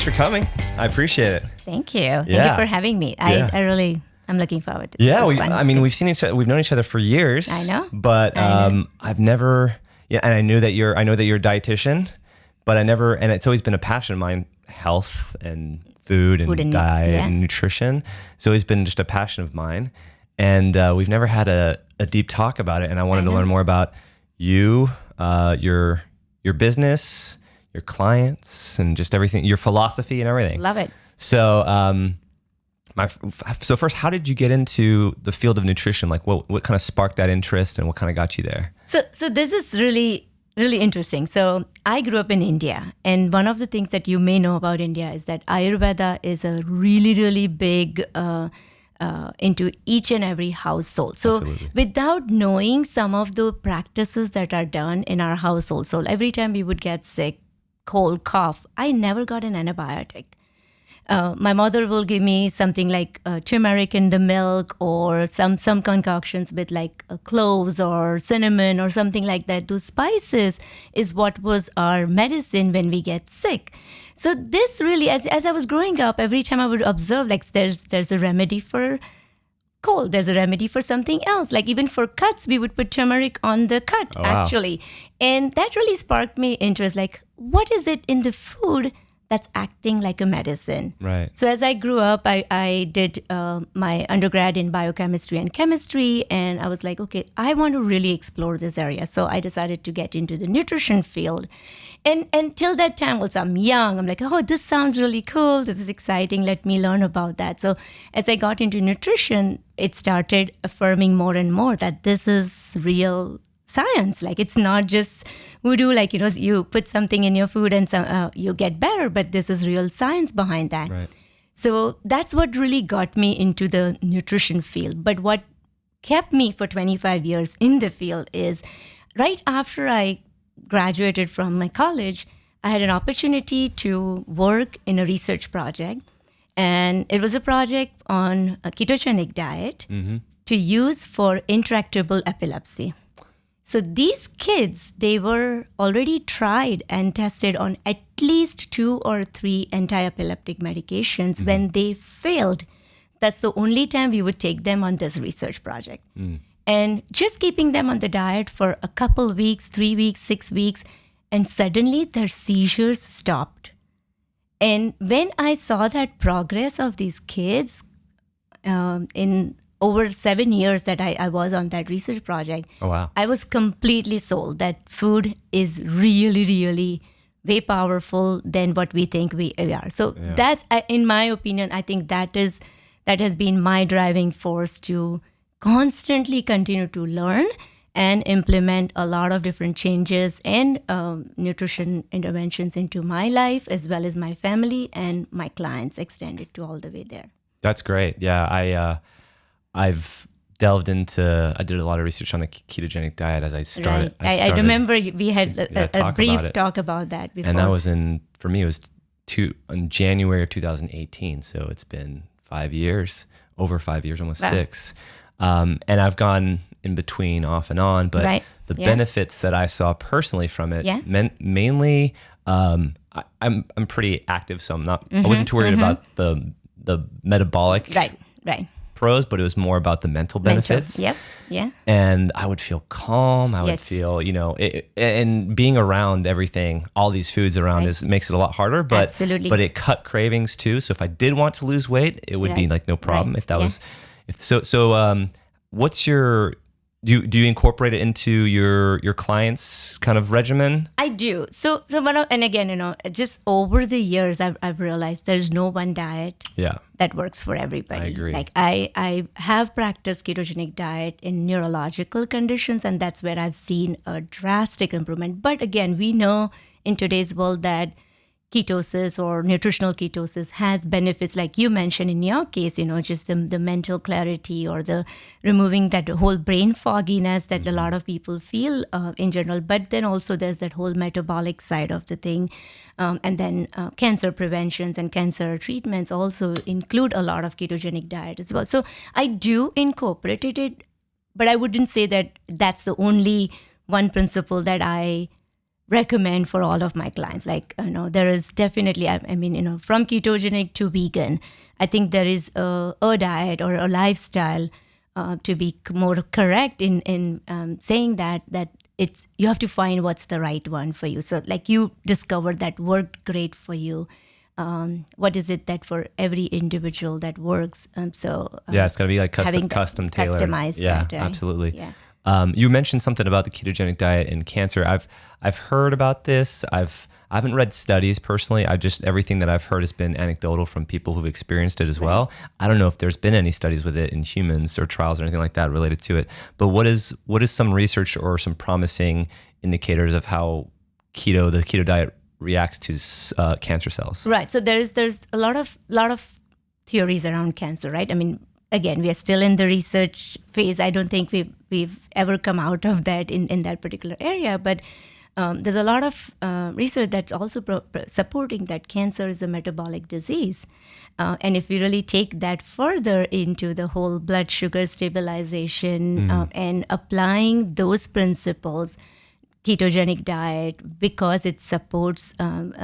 for coming. I appreciate it. Thank you. Thank you for having me. I'm looking forward to this. Yeah, we've known each other for years. I know. But I've never, and I know that you're a dietitian, but and it's always been a passion of mine, health and food and diet and nutrition. It's always been just a passion of mine. And we've never had a deep talk about it. And I wanted to learn more about you, your business, your clients, and just everything, your philosophy and everything. Love it. So, so first, how did you get into the field of nutrition? Like, what kind of sparked that interest, and what kind of got you there? So this is really, really interesting. So I grew up in India, and one of the things that you may know about India is that Ayurveda is a really, really big into each and every household. So Absolutely. Without knowing some of the practices that are done in our household, so every time we would get sick, cold, cough, I never got an antibiotic. My mother will give me something like turmeric in the milk, or some concoctions with like cloves or cinnamon or something like that. Those spices is what was our medicine when we get sick. So this really, as I was growing up, every time I would observe, like there's a remedy for cold, there's a remedy for something else. Like even for cuts, we would put turmeric on the cut, actually. And that really sparked me interest, like what is it in the food that's acting like a medicine? Right. So as I grew up, I did my undergrad in biochemistry and chemistry, and I was like, okay, I want to really explore this area. So I decided to get into the nutrition field. And till that time also, I'm young. I'm like, oh, this sounds really cool. This is exciting. Let me learn about that. So as I got into nutrition, it started affirming more and more that this is real science. Like it's not just voodoo, like, you put something in your food and you get better, but this is real science behind that. Right. So that's what really got me into the nutrition field. But what kept me for 25 years in the field is right after I graduated from my college, I had an opportunity to work in a research project. And it was a project on a ketogenic diet to use for intractable epilepsy. So these kids, they were already tried and tested on at least 2 or 3 anti-epileptic medications. When they failed, that's the only time we would take them on this research project. And just keeping them on the diet for a couple weeks, 3 weeks, 6 weeks, and suddenly their seizures stopped. And when I saw that progress of these kids in over 7 years that I was on that research project, I was completely sold that food is really, really way powerful than what we think we are. So that's, in my opinion, I think that has been my driving force to constantly continue to learn and implement a lot of different changes and nutrition interventions into my life, as well as my family and my clients, extended to all the way there. That's great. Yeah, I've delved into, I did a lot of research on the ketogenic diet as I started. Right. I remember we had a brief talk about that before. And that was for me, it was in January of 2018. So it's been 5 years, over 5 years, almost 6. And I've gone in between off and on, but the benefits that I saw personally from it mainly, I'm pretty active. So I wasn't too worried about the metabolic. Right. Pros, but it was more about the mental benefits. And I would feel calm. I would feel, and being around everything, all these foods around makes it a lot harder, but Absolutely. But it cut cravings too. So if I did want to lose weight, it would be like no problem. If that was, what's your, do you incorporate it into your clients' kind of regimen? I do. So and again, just over the years, I've realized there's no one diet that works for everybody. I agree. Like I have practiced ketogenic diet in neurological conditions, and that's where I've seen a drastic improvement. But again, we know in today's world that ketosis or nutritional ketosis has benefits, like you mentioned in your case, just the mental clarity or the removing that whole brain fogginess that a lot of people feel in general. But then also there's that whole metabolic side of the thing. And then cancer preventions and cancer treatments also include a lot of ketogenic diet as well. So I do incorporate it, but I wouldn't say that that's the only one principle that I recommend for all of my clients. Like, there is definitely, from ketogenic to vegan, I think there is a diet or a lifestyle to be more correct in saying that you have to find what's the right one for you. So like you discovered that worked great for you. What is it that for every individual that works? It's got to be like custom tailored. Customized. Yeah, that, right? Absolutely. Yeah. You mentioned something about the ketogenic diet and cancer. I've heard about this. I haven't read studies personally. Everything that I've heard has been anecdotal from people who've experienced it as well. I don't know if there's been any studies with it in humans or trials or anything like that related to it. But what is some research or some promising indicators of how the keto diet reacts to cancer cells? Right. So there's a lot of theories around cancer, right? I mean, again, we are still in the research phase. I don't think we've ever come out of that in that particular area, but there's a lot of research that's also supporting that cancer is a metabolic disease. And if we really take that further into the whole blood sugar stabilization and applying those principles, ketogenic diet, because it supports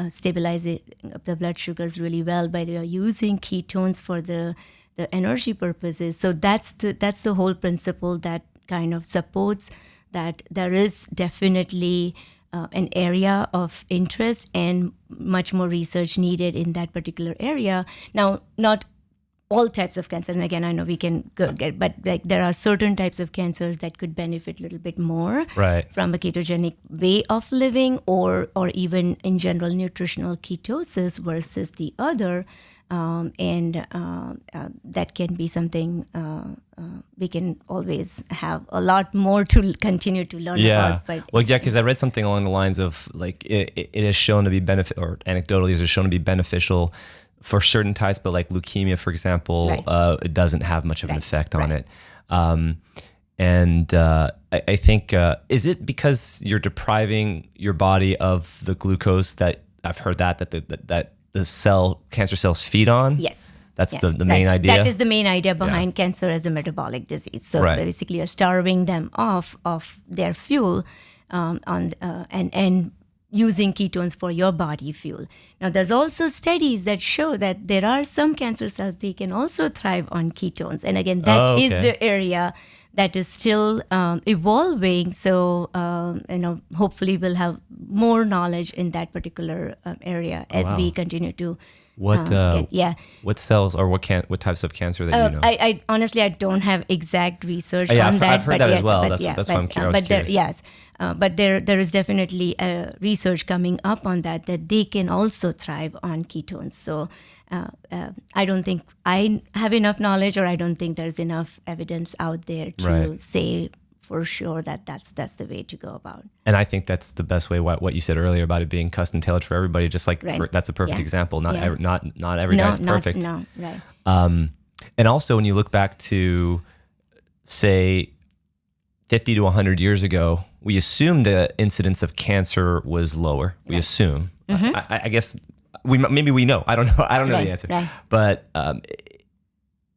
stabilizing the blood sugars really well by using ketones for the energy purposes. So that's the whole principle that kind of supports that there is definitely an area of interest and much more research needed in that particular area. Now, not all types of cancer, and again, I know we can but like there are certain types of cancers that could benefit a little bit more from a ketogenic way of living, or even in general nutritional ketosis versus the other, and that can be something we can always have a lot more to continue to learn about. But because I read something along the lines of like it is shown to be or anecdotally is shown to be beneficial for certain types, but like leukemia, for example, it doesn't have much of an effect on it. I think, is it because you're depriving your body of the glucose that I've heard that the cancer cells feed on? Yes. That's the main idea? That is the main idea behind cancer as a metabolic disease. So basically you're starving them off of their fuel and using ketones for your body fuel. Now, there's also studies that show that there are some cancer cells, they can also thrive on ketones. And again, that is the area that is still evolving. So, hopefully we'll have more knowledge in that particular area as we continue to what cells or what types of cancer that you know? I honestly, I don't have exact research on that. I've heard that as well. That's why I'm curious. But there is definitely research coming up on that they can also thrive on ketones. So I don't think I have enough knowledge, or I don't think there's enough evidence out there to say for sure that that's the way to go about. And I think that's the best way. What you said earlier about it being custom tailored for everybody, just like that's a perfect example. Not every diet's perfect. And also when you look back to say 50 to 100 years ago, we assume the incidence of cancer was lower. We assume. I guess we know. I don't know. I don't know the answer. But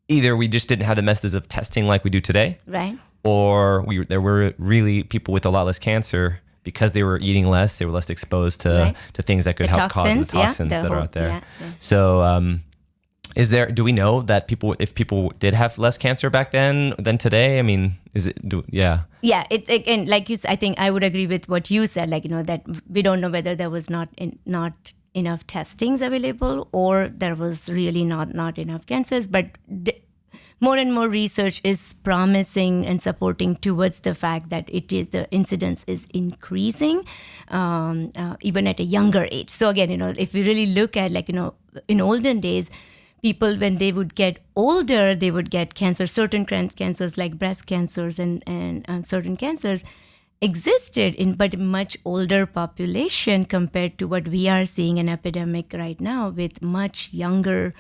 either we just didn't have the methods of testing like we do today, or there were really people with a lot less cancer because they were eating less. They were less exposed to things that could help cause the toxins that are out there. So do we know that if people did have less cancer back then than today? I mean, Yeah, it's again, like you said, I think I would agree with what you said, that we don't know whether there was not enough testings available, or there was really not enough cancers. But more and more research is promising and supporting towards the fact that the incidence is increasing, even at a younger age. So again, if we really look at in olden days, people, when they would get older, they would get cancer. Certain cancers like breast cancers and certain cancers existed in but much older population compared to what we are seeing an epidemic right now with much younger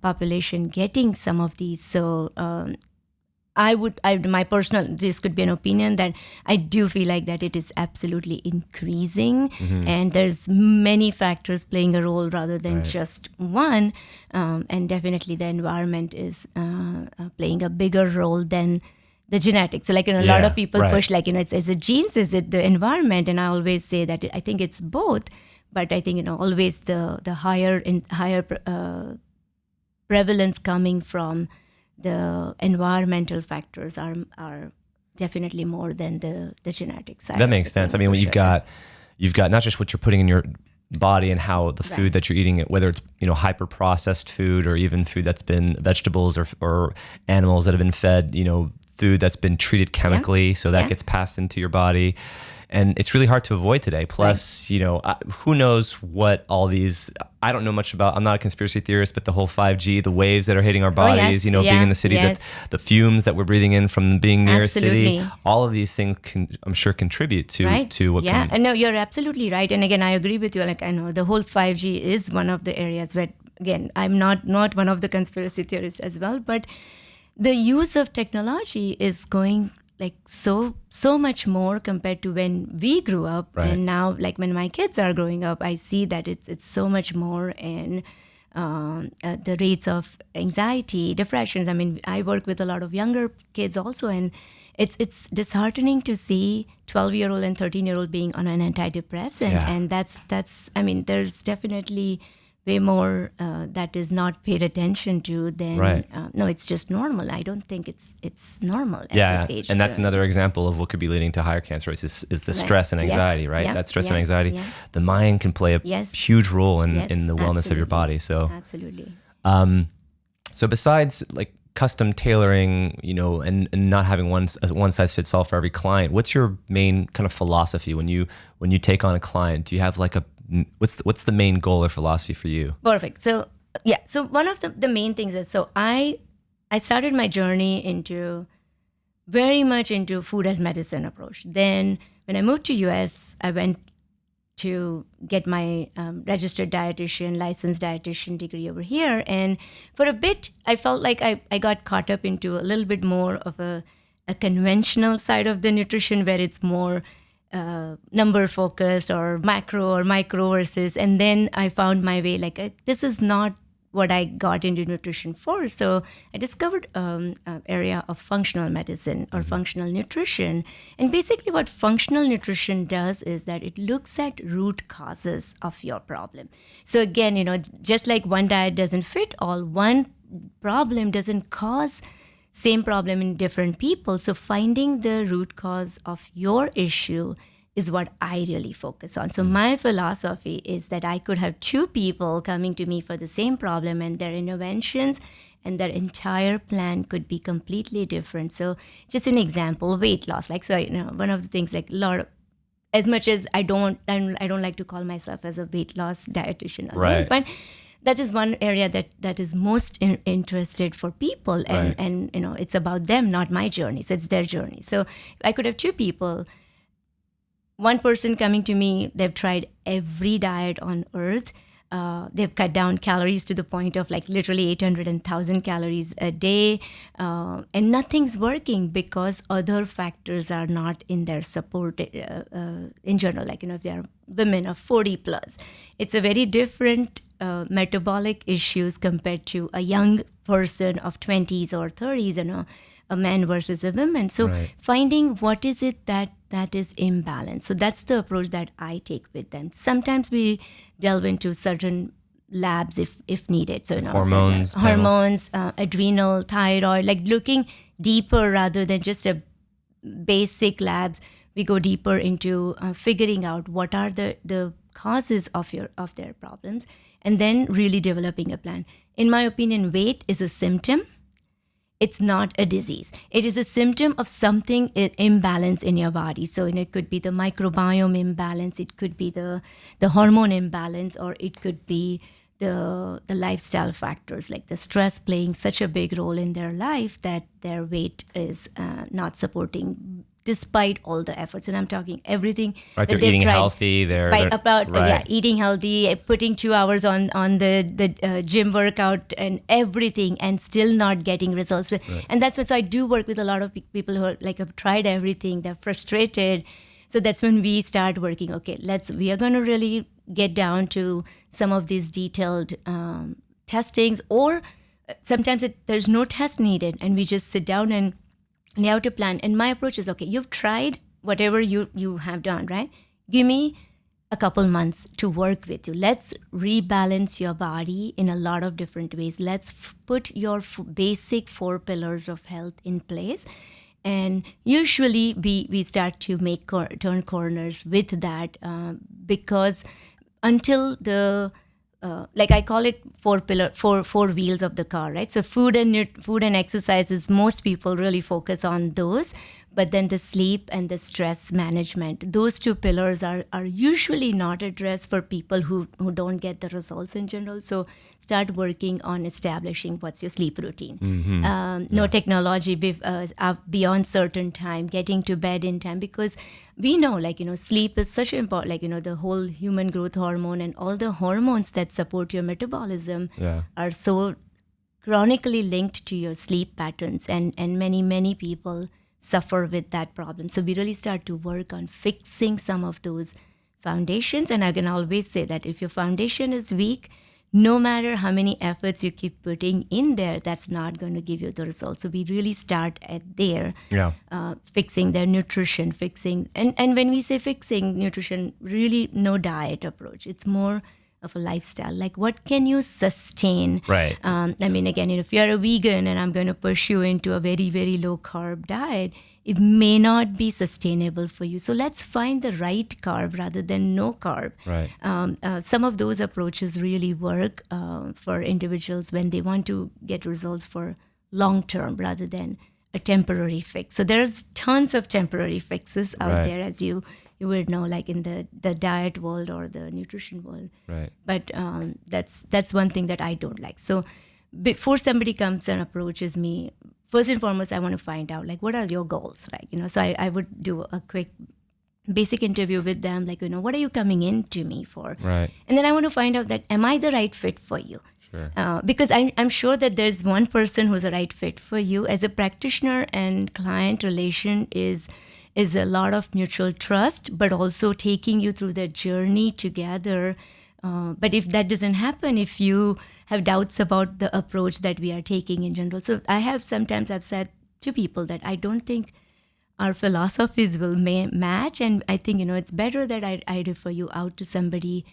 population getting some of these. So this could be an opinion that I do feel like that it is absolutely increasing, and there's many factors playing a role rather than just one, and definitely the environment is playing a bigger role than the genetics. So like, a lot of people push like, is it genes? Is it the environment? And I always say that I think it's both, but I think, always the higher prevalence coming from the environmental factors are definitely more than the genetic side. That makes sense. I mean, when you've got not just what you're putting in your body and how the food that you're eating, whether it's hyper processed food or even food that's been vegetables or animals that have been fed food that's been treated chemically, so that gets passed into your body. And it's really hard to avoid today. Plus, who knows what all these, I don't know much about, I'm not a conspiracy theorist, but the whole 5G, the waves that are hitting our bodies, being in the city, the fumes that we're breathing in from being near a city, all of these things I'm sure contribute to what can. And no, you're absolutely right. And again, I agree with you. Like, I know the whole 5G is one of the areas where, again, I'm not one of the conspiracy theorists as well, but the use of technology is going like so much more compared to when we grew up. And now, like when my kids are growing up, I see that it's so much more in the rates of anxiety, depressions. I mean, I work with a lot of younger kids also, and it's disheartening to see 12-year-old and 13-year-old being on an antidepressant. And that's I mean, there's definitely way more that is not paid attention to than no, it's just normal. I don't think it's normal at this age. And that's another example of what could be leading to higher cancer rates is the stress and anxiety, right? That stress and anxiety, the mind can play a huge role in the wellness of your body. So absolutely. So besides like custom tailoring, and not having one size fits all for every client, what's your main kind of philosophy when you take on a client? Do you have like what's the main goal or philosophy for you? Perfect. So so one of the main things is, so I started my journey very much into food as medicine approach. Then when I moved to US, I went to get my registered dietitian, licensed dietitian degree over here. And for a bit, I felt like I got caught up into a little bit more of a conventional side of the nutrition, where it's more number focused or macro or micro versus, and then I found my way, like this is not what I got into nutrition for. So I discovered an area of functional medicine or functional nutrition. And basically what functional nutrition does is that it looks at root causes of your problem. So again, just like one diet doesn't fit all, one problem doesn't cause same problem in different people. So finding the root cause of your issue is what I really focus on. So my philosophy is that I could have two people coming to me for the same problem, and their interventions and their entire plan could be completely different. So just an example, weight loss. Like, so, one of the things, like as much as I don't like to call myself as a weight loss dietitian alone, but that is one area that is most interested for people, and it's about them, not my journey. So it's their journey. So I could have two people. One person coming to me, they've tried every diet on earth. They've cut down calories to the point of like literally 800 and 1,000 calories a day, and nothing's working because other factors are not in their support in general. Like, if they are women of 40 plus, it's a very different metabolic issues compared to a young person of 20s or 30s, a man versus a woman. So finding what is it that is imbalanced. So that's the approach that I take with them. Sometimes we delve into certain labs if needed. So hormones, adrenal, thyroid, like looking deeper rather than just a basic labs. We go deeper into figuring out what are the causes of their problems, and then really developing a plan. In my opinion, weight is a symptom. It's not a disease. It is a symptom of something imbalance in your body. So it could be the microbiome imbalance, it could be the hormone imbalance, or it could be the lifestyle factors, like the stress playing such a big role in their life that their weight is not supporting despite all the efforts. And I'm talking everything. Right, they're eating healthy. Eating healthy, putting 2 hours on the gym workout and everything, and still not getting results. And that's what, so I do work with a lot of people who are, like, have tried everything. They're frustrated. So that's when we start working. Okay, we are going to really get down to some of these detailed testings, or sometimes there's no test needed, and we just sit down and You have to plan. And my approach is, okay, you've tried whatever you have done, right? Give me a couple months to work with you. Let's rebalance your body in a lot of different ways. Let's put your basic 4 pillars of health in place. And usually we start to turn corners with that because until the like I call it 4 wheels of the car, right? So food and exercises, most people really focus on those, but then the sleep and the stress management, those 2 pillars are usually not addressed for people who don't get the results in general. So start working on establishing what's your sleep routine. No technology beyond certain time, getting to bed in time, because we know, sleep is such an important, the whole human growth hormone and all the hormones that support your metabolism are so chronically linked to your sleep patterns, and many people suffer with that problem. So we really start to work on fixing some of those foundations. And I can always say that if your foundation is weak, no matter how many efforts you keep putting in there, that's not going to give you the results. So we really start at there, fixing their nutrition, and when we say fixing nutrition, really no diet approach. It's more of a lifestyle. Like, what can you sustain? Right. Again, if you're a vegan and I'm going to push you into a very, very low carb diet, it may not be sustainable for you. So let's find the right carb rather than no carb. Right. Some of those approaches really work for individuals when they want to get results for long term rather than a temporary fix. So there's tons of temporary fixes out there, as you would know, like in the diet world or the nutrition world. Right. But that's one thing that I don't like. So before somebody comes and approaches me, first and foremost, I want to find out, what are your goals? So I would do a quick basic interview with them, what are you coming in to me for? Right. And then I want to find out that, am I the right fit for you? Sure. Because I'm sure that there's one person who's a right fit for you. As a practitioner and client relation is a lot of mutual trust, but also taking you through the journey together. But if that doesn't happen, if you have doubts about the approach that we are taking in general. So I've said to people that I don't think our philosophies will match. And I think, it's better that I refer you out to somebody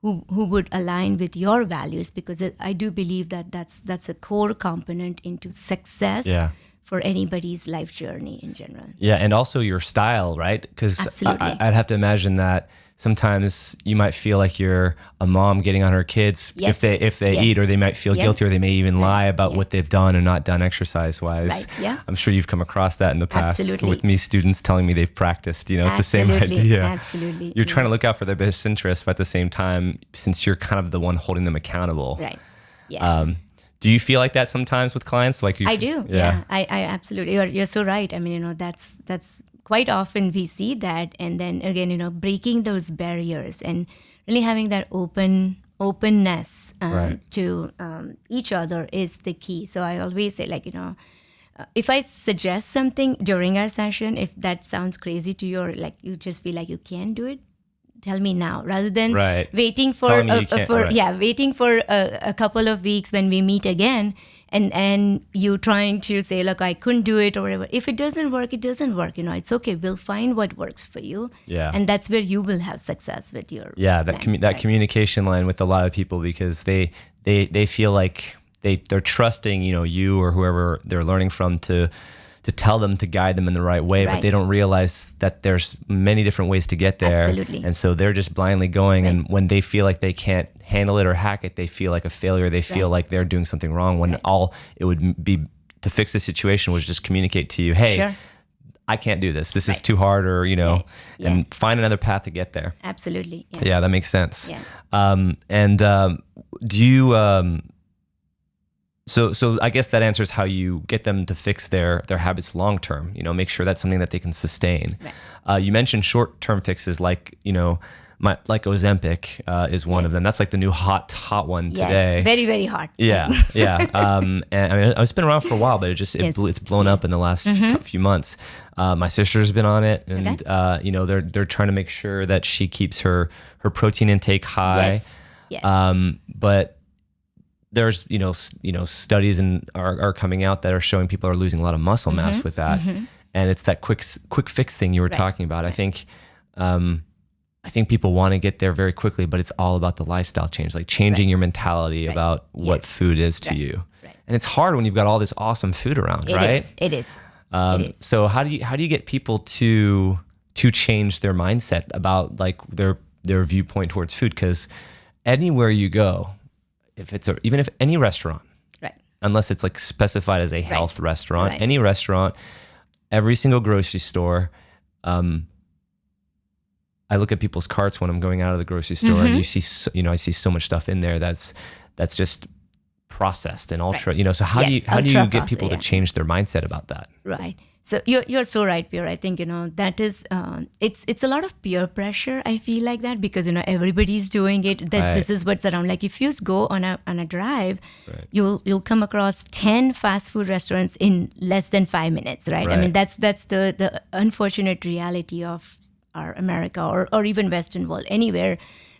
who would align with your values, because I do believe that that's a core component into success for anybody's life journey in general. Yeah, and also your style, right? Because I'd have to imagine that sometimes you might feel like you're a mom getting on her kids if they eat, or they might feel guilty, or they may even lie about what they've done and not done exercise-wise. Right. Yeah. I'm sure you've come across that in the past with me, students telling me they've practiced. It's the same idea. Absolutely. You're trying to look out for their best interest, but at the same time, since you're kind of the one holding them accountable. Right. Yeah. Do you feel like that sometimes with clients? I do. Yeah. I absolutely. You're so right. That's quite often we see that, and then again, breaking those barriers and really having that openness to each other is the key. So I always say, if I suggest something during our session, if that sounds crazy to you, or you just feel like you can't do it, tell me now, rather than waiting for a couple of weeks when we meet again, and you trying to say, look, I couldn't do it or whatever. If it doesn't work, it doesn't work. It's okay. We'll find what works for you. Yeah. And that's where you will have success with your that communication line with a lot of people, because they feel like they're trusting you or whoever they're learning from to tell them, to guide them in the right way, but they don't realize that there's many different ways to get there. Absolutely. And so they're just blindly going. And when they feel like they can't handle it or hack it, they feel like a failure. They feel like they're doing something wrong, when all it would be to fix the situation was just communicate to you, hey, I can't do this. This is too hard, or, and find another path to get there. Absolutely. Yes. Yeah, that makes sense. Yeah. Do you... So I guess that answers how you get them to fix their habits long term. Make sure that's something that they can sustain. Right. You mentioned short term fixes, like Ozempic is one of them. That's like the new hot one today. Yes, very, very hot. Yeah. And it's been around for a while, but it's blown up in the last few months. My sister's been on it, and they're trying to make sure that she keeps her protein intake high. Yes. But there's studies are coming out that are showing people are losing a lot of muscle mass with that. And it's that quick fix thing you were talking about. I think people want to get there very quickly, but it's all about the lifestyle change, like changing your mentality about what food is to you. Right. And it's hard when you've got all this awesome food around, right? It is. So how do you get people to change their mindset about like their viewpoint towards food? Because anywhere you go, even if any restaurant, unless it's like specified as a health restaurant, any restaurant, every single grocery store, I look at people's carts when I'm going out of the grocery store, and I see so much stuff in there that's just processed and ultra. So how do you get people to change their mindset about that? Right. So you're so right, Pierre. I think that is it's a lot of peer pressure. I feel like that because everybody's doing it. This is what's around. Like if you go on a drive, you'll come across 10 fast food restaurants in less than 5 minutes. Right. I mean that's the unfortunate reality of our America or even Western world. Anywhere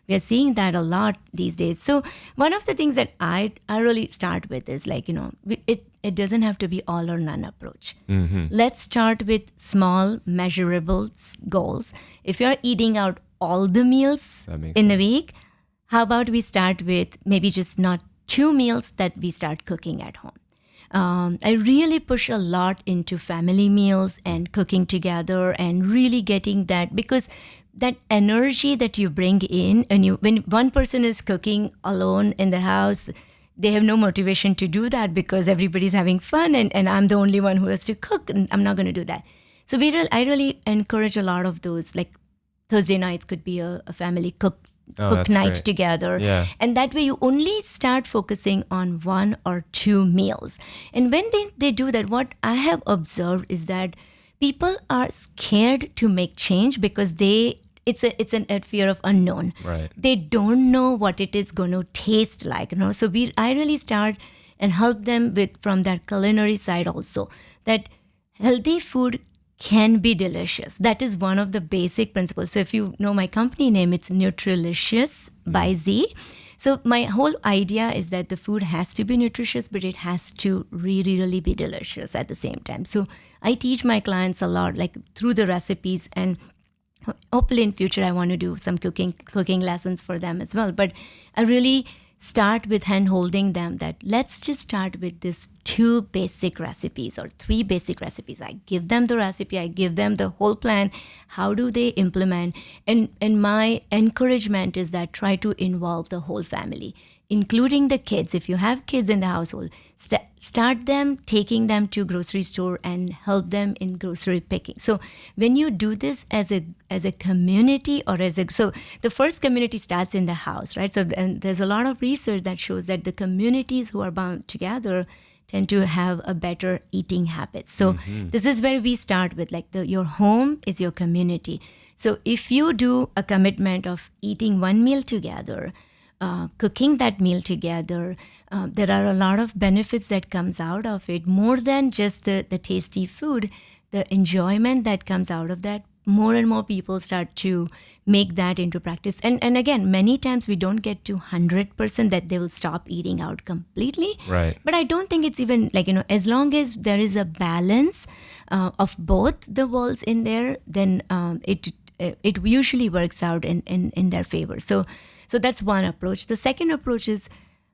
we are seeing that a lot these days. So one of the things that I really start with is like it doesn't have to be all or none approach. Let's start with small, measurable goals. If you're eating out all the meals in the week, how about we start with maybe just not 2 meals that we start cooking at home? I really push a lot into family meals and cooking together and really getting that, because that energy that you bring in when one person is cooking alone in the house, they have no motivation to do that because everybody's having fun and I'm the only one who has to cook and I'm not going to do that. So I really encourage a lot of those, like Thursday nights could be a family cook night together. Yeah. And that way you only start focusing on 1 or 2 meals. And when they do that, what I have observed is that people are scared to make change because it's a fear of unknown. Right. They don't know what it is going to taste like. So I really start and help them from that culinary side also, that healthy food can be delicious. That is one of the basic principles. So if you know my company name, it's Nutrilicious by Z. So my whole idea is that the food has to be nutritious, but it has to really, really be delicious at the same time. So I teach my clients a lot, like through the recipes, and hopefully in future I want to do some cooking lessons for them as well. But I really start with hand-holding them that let's just start with this 2 basic recipes or 3 basic recipes. I give them the recipe, I give them the whole plan. How do they implement? And my encouragement is that try to involve the whole family, including the kids. If you have kids in the household, start them, taking them to grocery store and help them in grocery picking. So when you do this as a community so the first community starts in the house, right? So and there's a lot of research that shows that the communities who are bound together tend to have a better eating habit. So this is where we start with, like your home is your community. So if you do a commitment of eating 1 meal together, cooking that meal together, there are a lot of benefits that comes out of it, more than just the tasty food, the enjoyment that comes out of that. More and more people start to make that into practice. And again, many times we don't get to 100% that they will stop eating out completely. Right. But I don't think it's even like, as long as there is a balance of both the worlds in there, then it usually works out in their favor. So that's one approach. The second approach is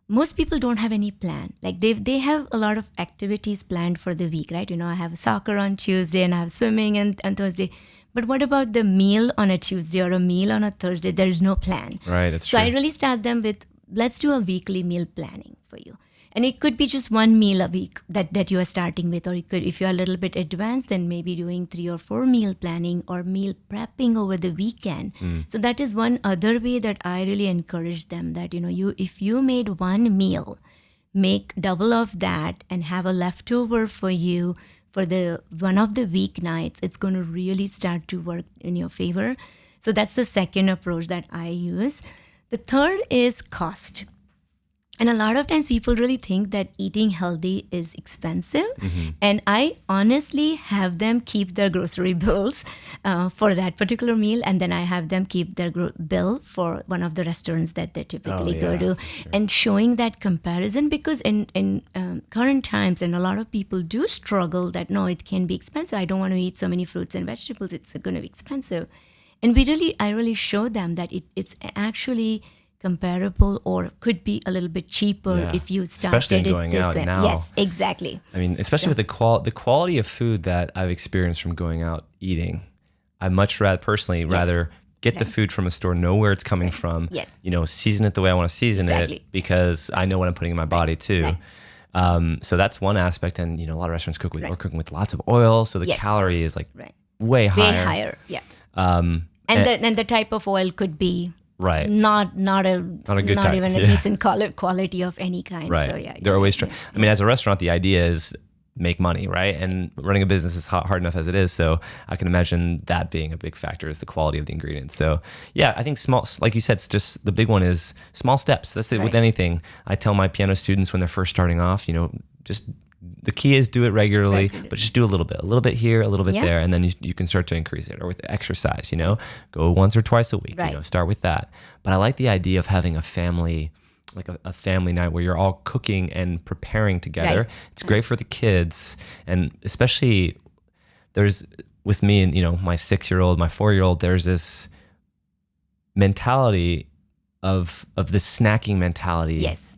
most people don't have any plan. Like they have a lot of activities planned for the week, right? I have soccer on Tuesday and I have swimming on Thursday. But what about the meal on a Tuesday or a meal on a Thursday? There's no plan. Right, that's true. So I really start them with, let's do a weekly meal planning for you. And it could be just 1 meal a week that you are starting with, or it could, if you're a little bit advanced, then maybe doing 3 or 4 meal planning or meal prepping over the weekend. So that is one other way that I really encourage them, that if you made 1 meal, make double of that and have a leftover for you for the one of the weeknights. It's going to really start to work in your favor. So that's the second approach that I use. The third is cost. And a lot of times people really think that eating healthy is expensive. And I honestly have them keep their grocery bills for that particular meal. And then I have them keep their bill for one of the restaurants that they typically go to. Sure. And showing that comparison, because in current times, and a lot of people do struggle that, no, it can be expensive. I don't want to eat so many fruits and vegetables. It's going to be expensive. And I really show them that it's actually comparable, or could be a little bit cheaper if you started especially going it this out way. now. Yes, exactly. I mean, especially with the quality of food that I've experienced from going out eating. I much rather get the food from a store, know where it's coming from. Yes. Season it the way I want to season it, because I know what I'm putting in my body too. Right. So that's one aspect, and a lot of restaurants are cooking with lots of oil, so the calorie is like way higher. Way higher, yeah. And the type of oil could be not good type. Even a decent quality of any kind. Right. So they're always trying. I mean, as a restaurant, the idea is make money, right? And running a business is hard enough as it is. So I can imagine that being a big factor, is the quality of the ingredients. So yeah, I think small, like you said, it's just the big one is small steps. That's it with anything. I tell my piano students when they're first starting off, just the key is do it regularly, but just do a little bit here, a little bit there, and then you can start to increase it. Or with exercise, go once or twice a week, start with that. But I like the idea of having a family, like a family night where you're all cooking and preparing together. Right. It's great for the kids, and especially with me and my 6-year-old, my 4-year-old, there's this mentality of the snacking mentality. Yes.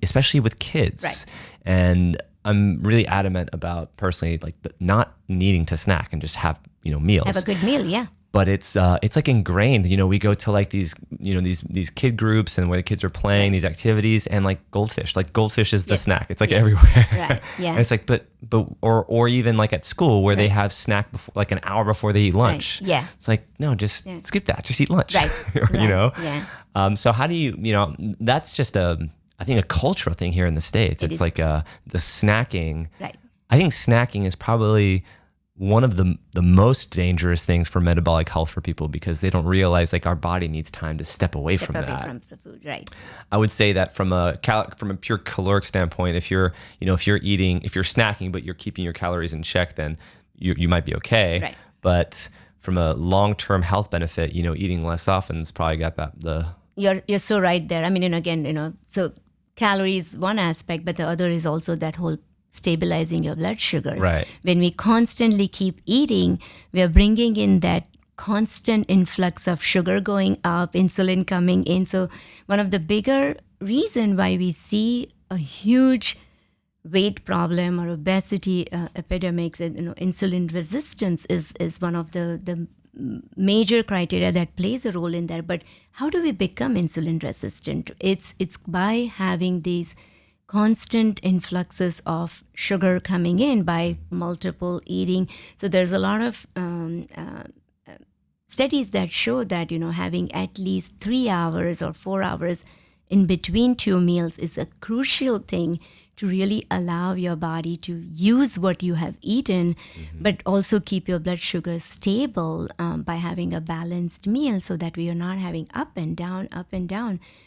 Especially with kids. Right. And I'm really adamant about personally like not needing to snack and just have meals. Have a good meal, yeah. But it's like ingrained. We go to like these these kid groups and where the kids are playing these activities, and like goldfish. Like goldfish is the snack. It's like everywhere. Right. Yeah. And it's like but or even like at school where they have snack before, like an hour before they eat lunch. Right. Yeah. It's like no, just skip that. Just eat lunch. Right. Yeah. So how do you that's just I think a cultural thing here in the States. It's like the snacking. Right. I think snacking is probably one of the most dangerous things for metabolic health for people, because they don't realize like our body needs time to step away from that. From the food, right? I would say that from a pure caloric standpoint, if you're snacking but you're keeping your calories in check, then you might be okay. Right. But from a long-term health benefit, eating less often has probably got that. You're so right there. I mean, again, so calories one aspect, but the other is also that whole stabilizing your blood sugar. Right. When we constantly keep eating, we are bringing in that constant influx of sugar going up, insulin coming in. So one of the bigger reason why we see a huge weight problem or obesity epidemics, insulin resistance is one of the major criteria that plays a role in there. But how do we become insulin resistant? It's by having these constant influxes of sugar coming in by multiple eating. So there's a lot of studies that show that having at least 3 hours or 4 hours in between two meals is a crucial thing to really allow your body to use what you have eaten, but also keep your blood sugar stable by having a balanced meal, so that we are not having up and down,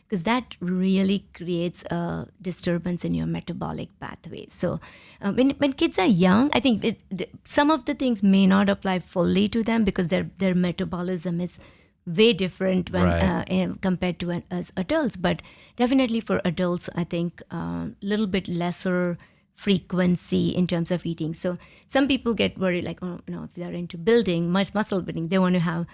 because that really creates a disturbance in your metabolic pathways. So when kids are young, I think some of the things may not apply fully to them, because their metabolism is way different when compared to as adults. But definitely for adults, I think little bit lesser frequency in terms of eating. So some people get worried, like, if they're into building, muscle building, they want to have,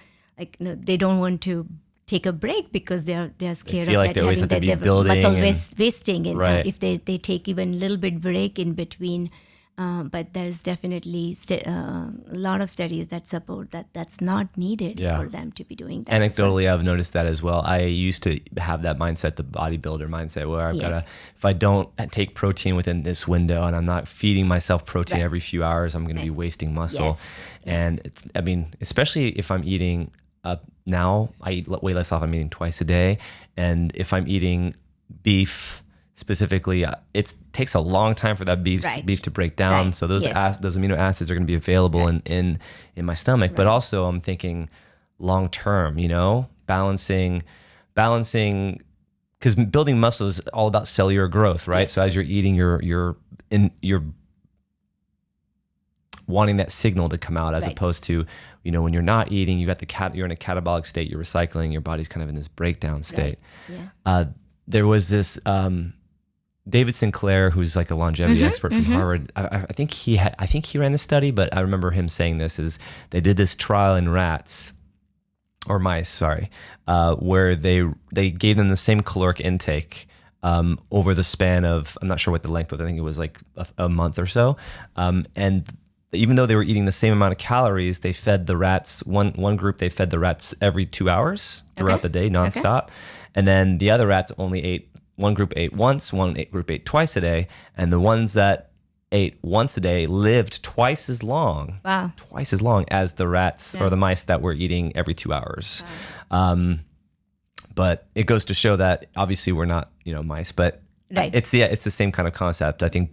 they don't want to take a break because they're scared of that they always have to be building muscle wasting. And if they take even a little bit break in between. But there's definitely a lot of studies that support that that's not needed for them to be doing that. Anecdotally, I've noticed that as well. I used to have that mindset, the bodybuilder mindset, where I've got to, if I don't take protein within this window and I'm not feeding myself protein every few hours, I'm going to be wasting muscle. Yes. And especially if I'm eating now, I eat way less often. I'm eating twice a day. And if I'm eating beef, specifically, it takes a long time for that beef to break down. So those amino acids are going to be available in my stomach. But also, I'm thinking long term. Balancing because building muscle is all about cellular growth, right? Yes. So as you're eating, you're wanting that signal to come out, as opposed to, when you're not eating, you're in a catabolic state, you're recycling, your body's kind of in this breakdown state. Right. Yeah. There was this David Sinclair, who's like a longevity expert from Harvard. I think he ran the study, but I remember him saying this is they did this trial in rats. Or mice, sorry, where they gave them the same caloric intake over the span of, I'm not sure what the length was, I think it was like a month or so. And even though they were eating the same amount of calories, they fed the rats, one group, they fed the rats every 2 hours throughout the day, nonstop. Okay. And then the other rats only ate, one group ate once, one group ate twice a day. And the ones that ate once a day lived twice as long as the rats or the mice that were eating every 2 hours. Wow. But it goes to show that obviously we're not, mice, but it's the same kind of concept. I think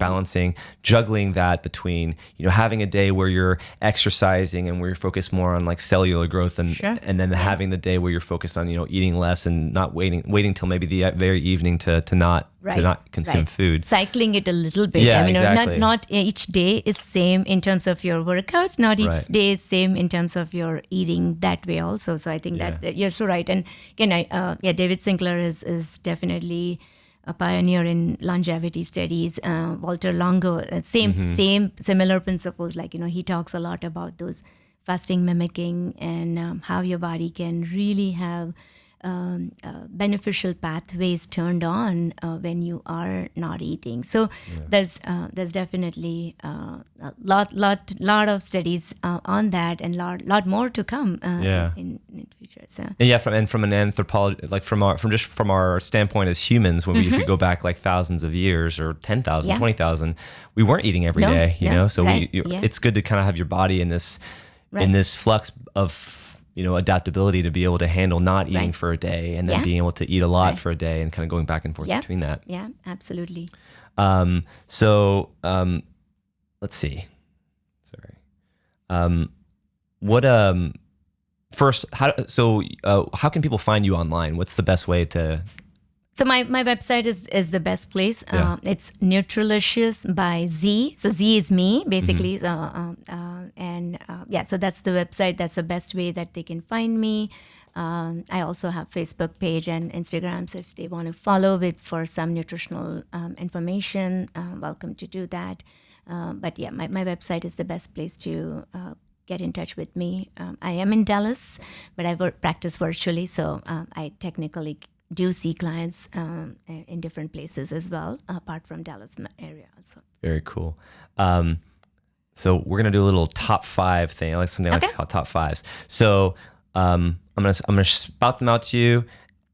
juggling that between, having a day where you're exercising and where you're focused more on like cellular growth and then having the day where you're focused on, eating less and not waiting till maybe the very evening to not consume food. Cycling it a little bit. Yeah, exactly. Not each day is same in terms of your workouts. Not each day is same in terms of your eating that way also. So I think that you're so right. And again, David Sinclair is definitely a pioneer in longevity studies. Walter Longo, similar principles. Like, he talks a lot about those fasting mimicking and how your body can really have beneficial pathways turned on when you are not eating. So there's definitely a lot of studies on that, and lot more to come in future. So from an anthropology, like from our standpoint as humans, when if you go back like thousands of years or 10,000, 20,000, we weren't eating every day. So it's good to kind of have your body in this flux of adaptability to be able to handle not eating for a day and then being able to eat a lot for a day and kind of going back and forth between that. Yeah, absolutely. So let's see. Sorry. First, how can people find you online? What's the best way to... So my website is the best place. It's Nutrilicious by Z. So Z is me, basically. So that's the website. That's the best way that they can find me. I also have Facebook page and Instagram. So if they want to follow for some nutritional information, welcome to do that. But my website is the best place to get in touch with me. I am in Dallas, but I practice virtually. So I technically do see clients in different places as well, apart from Dallas area also. Very cool. So we're gonna do a little top 5 thing. I like something like top 5s. So I'm gonna spout them out to you,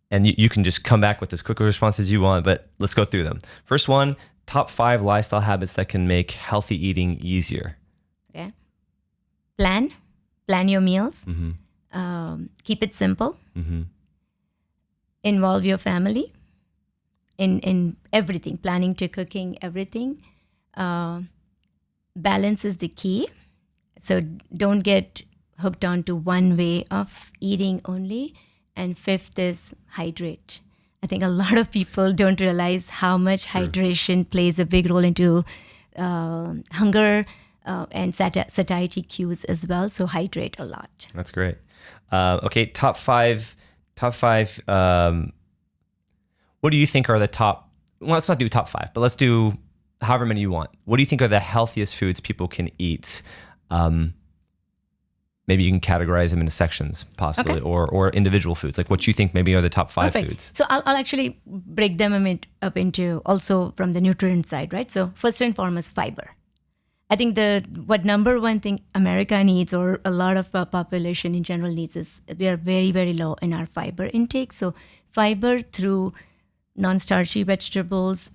and you can just come back with as quick a response as you want. But let's go through them. First one: top 5 lifestyle habits that can make healthy eating easier. Okay. Plan your meals. Keep it simple. Involve your family in everything, planning to cooking, everything. Balance is the key. So don't get hooked on to one way of eating only. And 5th is hydrate. I think a lot of people don't realize how much hydration plays a big role into hunger and satiety cues as well. So hydrate a lot. That's great. Okay, top 5. What do you think are the top? Well, let's not do top 5, but let's do however many you want. What do you think are the healthiest foods people can eat? Maybe you can categorize them into sections, possibly, or individual foods. Like what you think maybe are the top 5 foods. So I'll actually break them up into also from the nutrient side, right? So first and foremost, fiber. I think what number one thing America needs, or a lot of our population in general needs, is we are very, very low in our fiber intake. So fiber through non-starchy vegetables,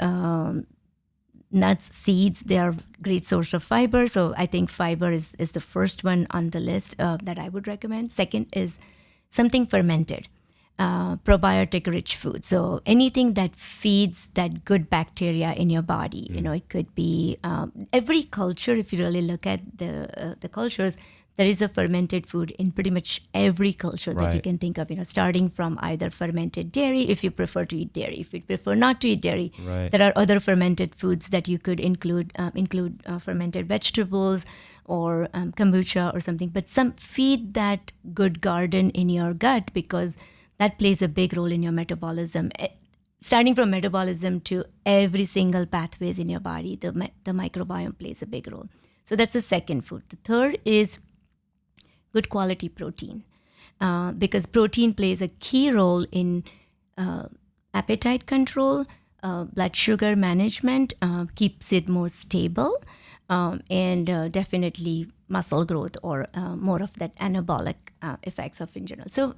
nuts, seeds, they are great source of fiber. So I think fiber is the first one on the list that I would recommend. Second is something fermented. Probiotic rich food. So anything that feeds that good bacteria in your body, it could be every culture. If you really look at the cultures, there is a fermented food in pretty much every culture that you can think of, starting from either fermented dairy, if you prefer to eat dairy. If you prefer not to eat dairy, there are other fermented foods that you could include fermented vegetables or kombucha or something. But feed that good garden in your gut, because that plays a big role in your metabolism. Starting from metabolism to every single pathways in your body, the microbiome plays a big role. So that's the second food. The third is good quality protein, because protein plays a key role in appetite control, blood sugar management, keeps it more stable, and definitely muscle growth or more of that anabolic effects of in general. So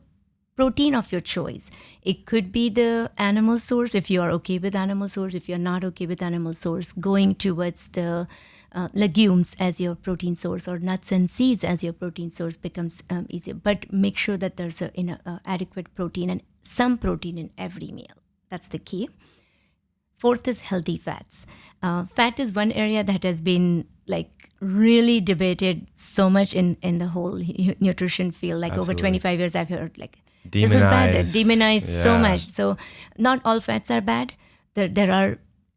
protein of your choice. It could be the animal source if you are okay with animal source. If you're not okay with animal source, going towards the legumes as your protein source or nuts and seeds as your protein source becomes easier. But make sure that there's adequate protein and some protein in every meal. That's the key. Fourth is healthy fats. Fat is one area that has been really debated so much in the whole nutrition field. Over 25 years, I've heard this is bad, demonized so much. So not all fats are bad. There are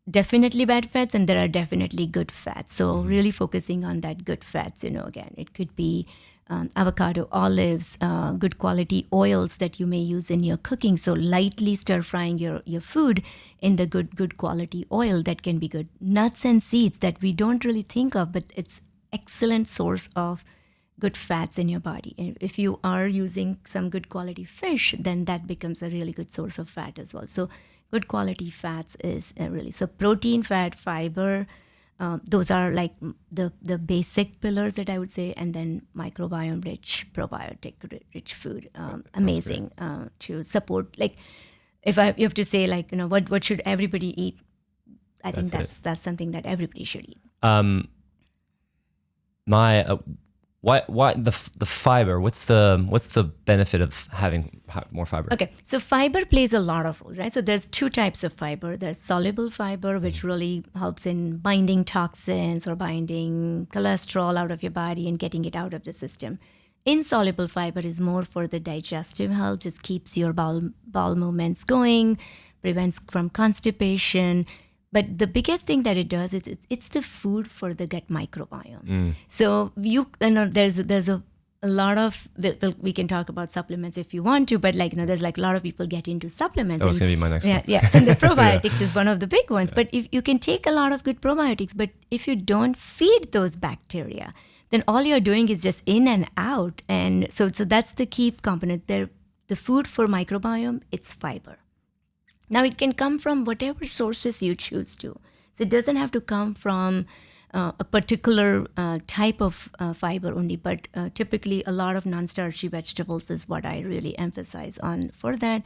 definitely bad fats and there are definitely good fats. So really focusing on that good fats, again, it could be avocado, olives, good quality oils that you may use in your cooking. So lightly stir frying your food in the good quality oil that can be good. Nuts and seeds that we don't really think of, but it's excellent source of good fats in your body. And if you are using some good quality fish, then that becomes a really good source of fat as well. So good quality fats is really, so protein, fat, fiber, those are the basic pillars that I would say, and then microbiome rich, probiotic rich food, amazing to support. If you have to say what should everybody eat, I think that's something that everybody should eat. Why the fiber? What's the benefit of having more fiber? Okay, so fiber plays a lot of roles, right? So there's two types of fiber. There's soluble fiber, which really helps in binding toxins or binding cholesterol out of your body and getting it out of the system. Insoluble fiber is more for the digestive health, just keeps your bowel movements going, prevents from constipation. But the biggest thing that it does is it's the food for the gut microbiome. So there's a lot of, we can talk about supplements if you want to, but there's a lot of people get into supplements. That was going to be my next one. Yeah, so the probiotics is one of the big ones. But if you can take a lot of good probiotics, but if you don't feed those bacteria, then all you're doing is just in and out. And so that's the key component there. The food for microbiome, it's fiber. Now, it can come from whatever sources you choose to. So it doesn't have to come from a particular type of fiber only, but typically a lot of non-starchy vegetables is what I really emphasize on for that.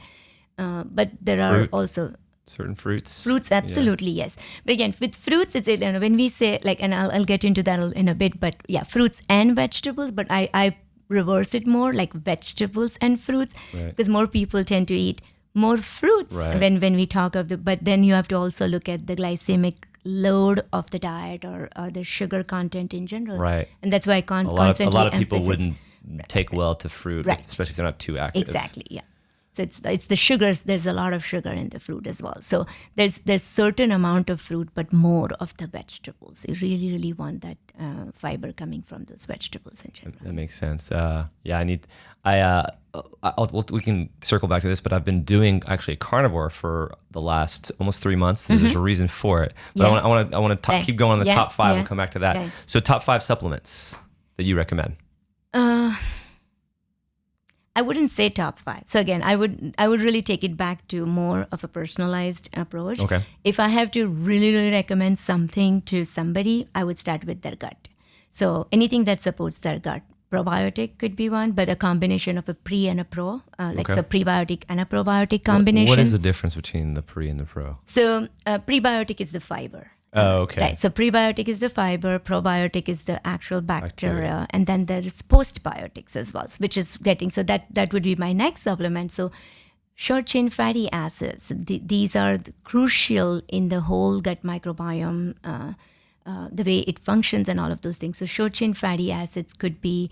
But there are also certain fruits. Fruits, absolutely, yes. But again, with fruits, it's when we say and I'll get into that in a bit, but yeah, fruits and vegetables, but I reverse it more like vegetables and fruits, because more people tend to eat more fruits when we talk of but then you have to also look at the glycemic load of the diet or the sugar content in general. Right. And that's why I constantly a lot of people wouldn't take well to fruit, especially if they're not too active. Exactly, yeah. So it's the sugars. There's a lot of sugar in the fruit as well. So there's certain amount of fruit, but more of the vegetables. You really, really want that fiber coming from those vegetables in general. That makes sense. We can circle back to this, but I've been doing actually a carnivore for the last almost 3 months. There's a reason for it, but I want to keep going on the top five. We'll come back to that. Okay. So top 5 supplements that you recommend. I wouldn't say top 5. So again, I would really take it back to more of a personalized approach. Okay. If I have to really, really recommend something to somebody, I would start with their gut. So anything that supports their gut. Probiotic could be one, but a combination of a pre and a pro, so prebiotic and a probiotic combination. What is the difference between the pre and the pro? So prebiotic is the fiber. Oh, okay. Right. So prebiotic is the fiber, probiotic is the actual bacteria. And then there's postbiotics as well, which is getting, so that would be my next supplement. So short chain fatty acids, these are crucial in the whole gut microbiome, the way it functions and all of those things. So short chain fatty acids could be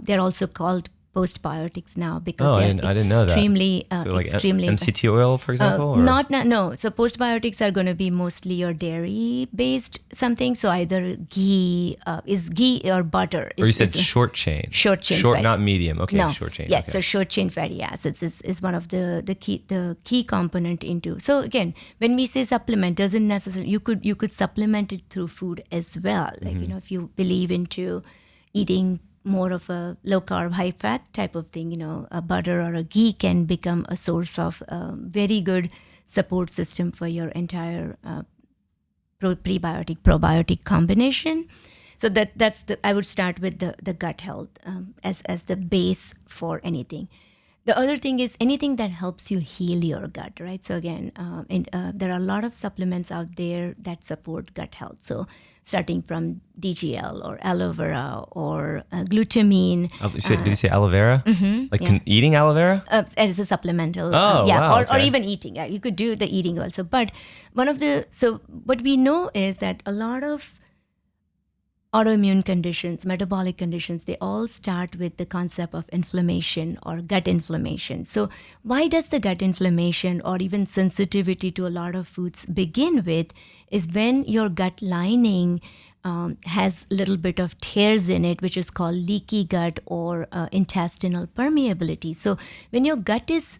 they're also called postbiotics now because I didn't know that. Extremely, so like extremely MCT oil, for example? No. So postbiotics are going to be mostly your dairy-based something. So either ghee or butter. Or you said short chain. Short chain. Short, not medium. Okay, no. Short chain. Yes, okay. so short chain fatty acids is one of the key component into. So again, when we say supplement, doesn't necessarily you could supplement it through food as well. Like if you believe into eating more of a low carb, high fat type of thing, a butter or a ghee can become a source of very good support system for your entire prebiotic probiotic combination. So I would start with the gut health as the base for anything. The other thing is anything that helps you heal your gut, right? So again, there are a lot of supplements out there that support gut health. So starting from DGL or aloe vera or glutamine. Did you say aloe vera? Mm-hmm, eating aloe vera? As a supplemental. Wow, or even eating. You could do the eating also. But what we know is that a lot of autoimmune conditions, metabolic conditions, they all start with the concept of inflammation or gut inflammation. So why does the gut inflammation or even sensitivity to a lot of foods begin with is when your gut lining has a little bit of tears in it, which is called leaky gut or intestinal permeability. So when your gut is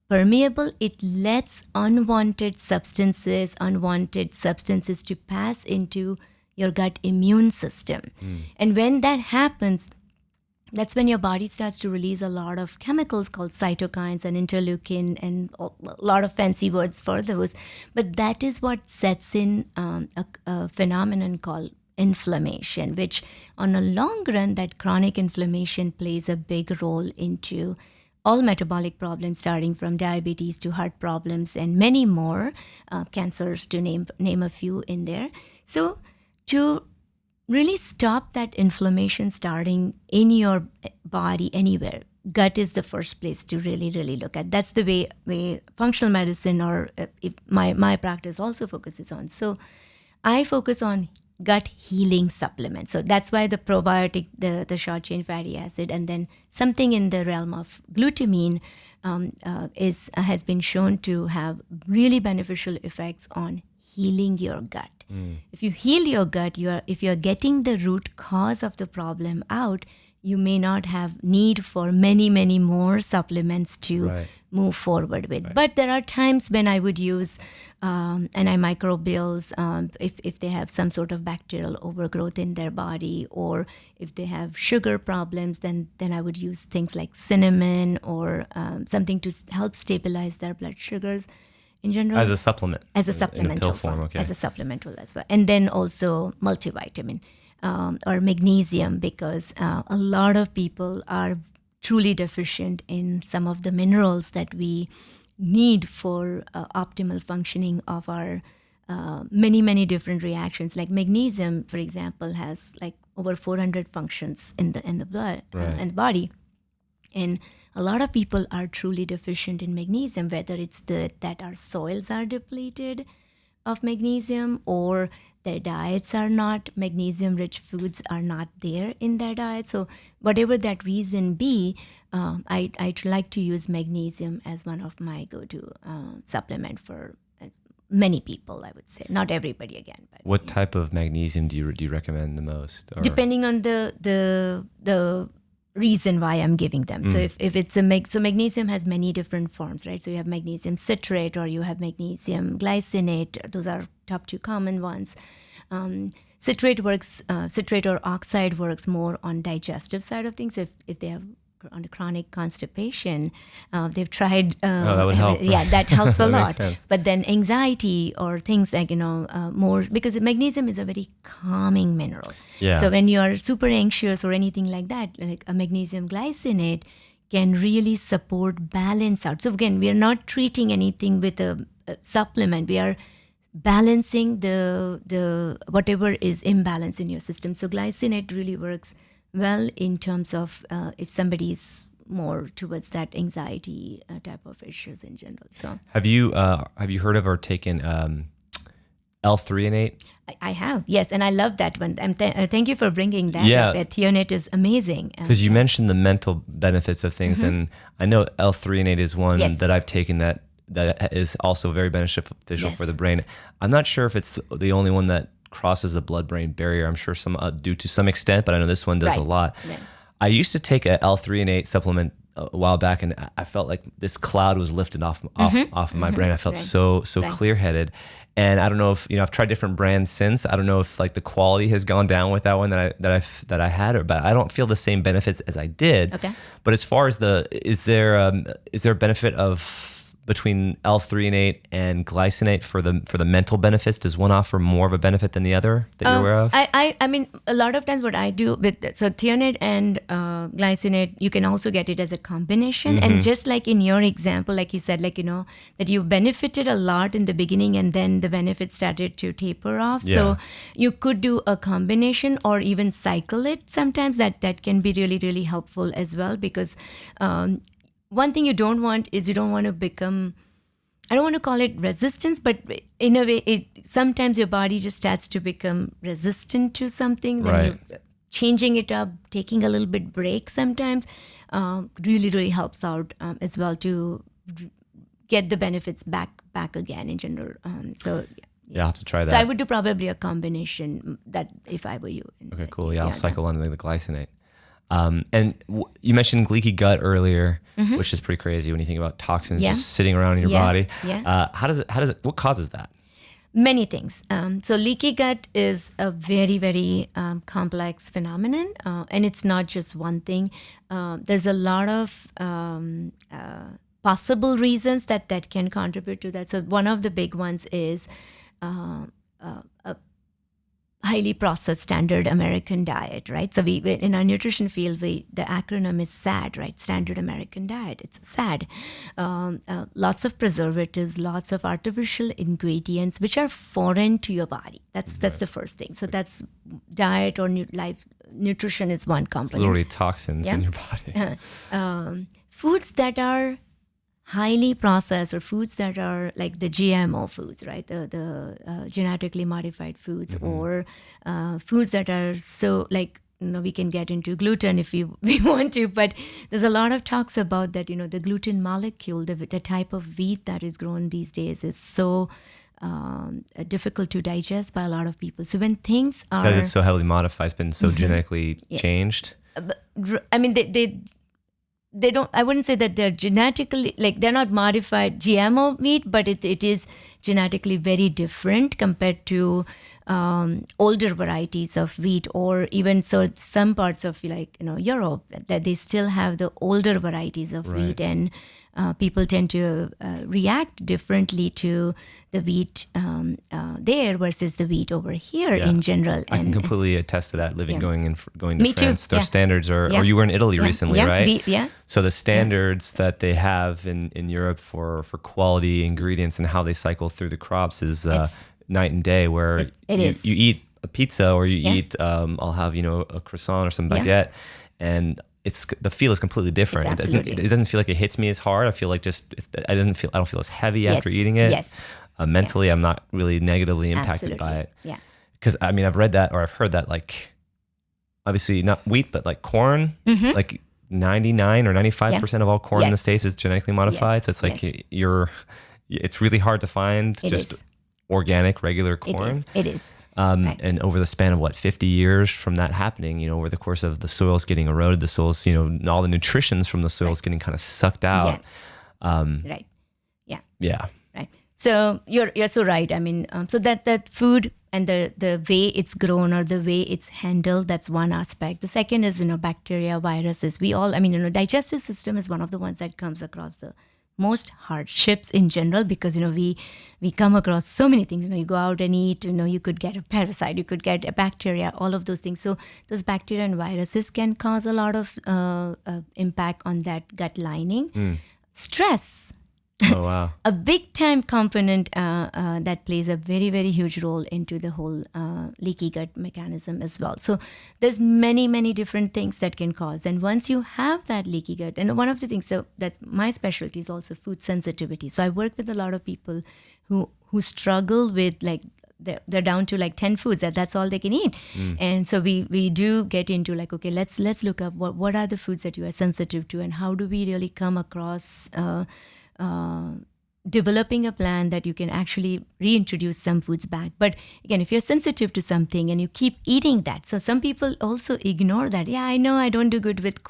permeable, it lets unwanted substances to pass into your gut immune system. And when that happens, that's when your body starts to release a lot of chemicals called cytokines and interleukin and a lot of fancy words for those. But that is what sets in a phenomenon called inflammation, which on a long run, that chronic inflammation plays a big role into all metabolic problems, starting from diabetes to heart problems and many more, cancers to name a few in there. So to really stop that inflammation starting in your body anywhere, gut is the first place to really, really look at. That's the way functional medicine or my practice also focuses on. So I focus on gut healing supplements. So that's why the probiotic, the short chain fatty acid, and then something in the realm of glutamine has been shown to have really beneficial effects on healing your gut. If you heal your gut, if you're getting the root cause of the problem out, you may not have need for many, many more supplements to move forward with. But there are times when I would use antimicrobials if they have some sort of bacterial overgrowth in their body, or if they have sugar problems, then I would use things like cinnamon or something to help stabilize their blood sugars. In general, as a supplement, in a pill form, okay. As a supplemental as well, and then also multivitamin or magnesium, because a lot of people are truly deficient in some of the minerals that we need for optimal functioning of our many different reactions. Like magnesium, for example, has like over 400 functions in the blood and the body. And a lot of people are truly deficient in magnesium, whether it's that our soils are depleted of magnesium or their diets are not, magnesium-rich foods are not there in their diet. So whatever that reason be, I like to use magnesium as one of my go-to supplement for many people, I would say. Not everybody, again. But what type of magnesium do you recommend the most? Or? Depending on the reason why I'm giving them. So if it's so magnesium has many different forms, right? So you have magnesium citrate or you have magnesium glycinate. Those are top two common ones. Citrate or oxide works more on digestive side of things. So if they have on the chronic constipation, they've tried. That would help. Yeah, that helps a that lot. Makes sense. But then anxiety or things like, more, because magnesium is a very calming mineral. Yeah. So when you're super anxious or anything like that, like a magnesium glycinate can really support balance out. So again, we are not treating anything with a supplement. We are balancing the whatever is imbalance in your system. So glycinate really works well in terms of if somebody's more towards that anxiety type of issues in general. So have you heard of or taken L-threonate? I have, yes, and I love that one. Thank you for bringing that. Yeah. That threonate is amazing. Because you mentioned the mental benefits of things, and I know L-threonate is one that I've taken that is also very beneficial for the brain. I'm not sure if it's the only one that crosses the blood-brain barrier. I'm sure some do to some extent, but I know this one does a lot. Right. I used to take a L-threonate supplement a while back, and I felt like this cloud was lifted off of my brain. I felt so clear-headed. And I don't know if I've tried different brands since. I don't know if like the quality has gone down with that one that I had, but I don't feel the same benefits as I did. Okay. But as far as is there a benefit of between L-threonate and glycinate for the mental benefits? Does one offer more of a benefit than the other that you're aware of? I mean, a lot of times what I do with threonate and glycinate, you can also get it as a combination. And just like in your example, like you said, that you benefited a lot in the beginning and then the benefits started to taper off. Yeah. So you could do a combination or even cycle it sometimes. That can be really, really helpful as well, because one thing you don't want is you don't want to become, I don't want to call it resistance, but in a way, sometimes your body just starts to become resistant to something. Then you're changing it up, taking a little bit break sometimes, really, really helps out as well to get the benefits back again in general. Yeah, I'll have to try that. So I would do probably a combination that if I were you. Okay, cool. Yeah, I'll cycle on the glycinate. And you mentioned leaky gut earlier, which is pretty crazy when you think about toxins just sitting around in your body. Yeah. What causes that? Many things. So leaky gut is a very, very complex phenomenon, and it's not just one thing. There's a lot of possible reasons that can contribute to that. So one of the big ones is a highly processed standard American diet, right? So we in our nutrition field, the acronym is SAD, right? Standard American Diet. It's SAD. Lots of preservatives, lots of artificial ingredients, which are foreign to your body. That's the first thing. So that's diet or nutrition is one component. It's literally toxins in your body. Foods that are highly processed, or foods that are like the GMO foods, right? The genetically modified foods, or foods that are so we can get into gluten if we want to, but there's a lot of talks about that, the gluten molecule, the type of wheat that is grown these days is so difficult to digest by a lot of people. So when things are... Because it's so heavily modified, it's been so genetically changed. I mean, they don't, I wouldn't say that they're genetically, they're not modified GMO wheat, but it is genetically very different compared to older varieties of wheat, or even some parts of Europe, that they still have the older varieties of wheat, and people tend to react differently to the wheat there versus the wheat over here in general. I can completely attest to that, going to Me France. Too. Their standards are, or you were in Italy recently, right? Yeah. So the standards that they have in Europe for quality ingredients and how they cycle through the crops is night and day, where you eat a pizza or you eat, I'll have, a croissant or some baguette, and the feel is completely different. It doesn't feel like it hits me as hard. I feel like I don't feel as heavy after eating it. Yes. Mentally, I'm not really negatively impacted by it. Yeah. Because I've read that, or I've heard that, obviously not wheat, but corn, 99 or 95% of all corn in the States is genetically modified. So it's it's really hard to find organic, regular corn. It is. Right. And over the span of 50 years from that happening, over the course of the soils getting eroded, the soils, all the nutritions from the soils getting kind of sucked out. Right. Yeah. Yeah. Right. So you're so right. I mean, so that food and the way it's grown or the way it's handled, that's one aspect. The second is, bacteria, viruses. Digestive system is one of the ones that comes across the most hardships in general, because we come across so many things. You go out and eat, you could get a parasite, you could get a bacteria, all of those things. So those bacteria and viruses can cause a lot of impact on that gut lining. Stress. Oh, wow. A big time component that plays a very, very huge role into the whole leaky gut mechanism as well. So there's many, many different things that can cause. And once you have that leaky gut, and one of the things that's my specialty is also food sensitivity. So I work with a lot of people who struggle with they're down to like 10 foods that's all they can eat. And so we do get into like, okay, let's look up what are the foods that you are sensitive to, and how do we really come across developing a plan that you can actually reintroduce some foods back. But again, if you're sensitive to something and you keep eating that, so some people also ignore that. Yeah, I know I don't do good with,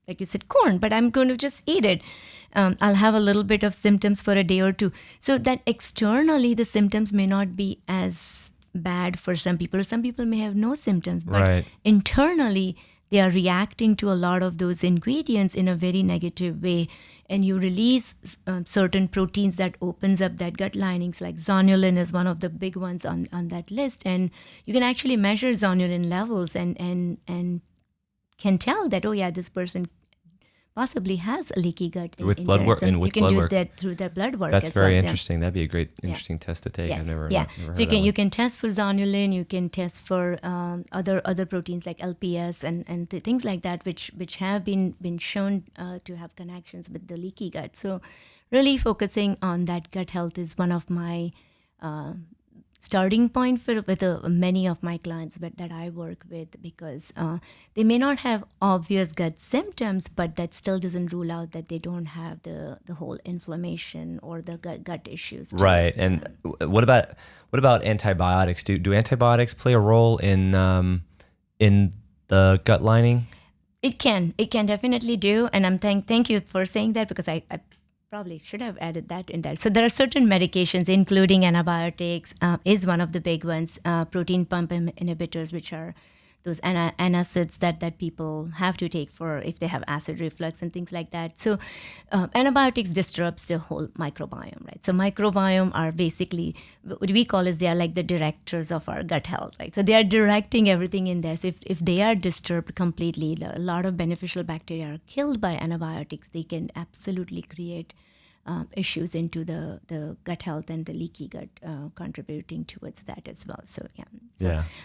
like you said, corn, but I'm going to just eat it. I'll have a little bit of symptoms for a day or two. So that externally the symptoms may not be as bad for some people. Some people may have no symptoms, but internally they are reacting to a lot of those ingredients in a very negative way. And you release certain proteins that opens up that gut linings, like zonulin is one of the big ones on that list. And you can actually measure zonulin levels and can tell that, oh yeah, this person possibly has a leaky gut with blood work. And with you can blood do work. That through their blood work. That's as very well. interesting. That'd be a great, interesting test to take. Yes. I've never So heard you can test for zonulin. You can test for other proteins like LPS and things like that, which have been shown to have connections with the leaky gut. So really focusing on that gut health is one of my starting point with many of my clients that I work with, because they may not have obvious gut symptoms, but that still doesn't rule out that they don't have the whole inflammation or the gut issues. Right. And what about antibiotics? Do antibiotics play a role in the gut lining? It can definitely do. And I'm thank you for saying that, because I probably should have added that in there. So there are certain medications, including antibiotics, is one of the big ones, protein pump inhibitors, which are those antacids that people have to take for if they have acid reflux and things like that. So antibiotics disrupts the whole microbiome, right? So microbiome are basically, what we call is they are like the directors of our gut health, right? So they are directing everything in there. So if they are disturbed completely, a lot of beneficial bacteria are killed by antibiotics. They can absolutely create issues into the gut health and the leaky gut, contributing towards that as well. So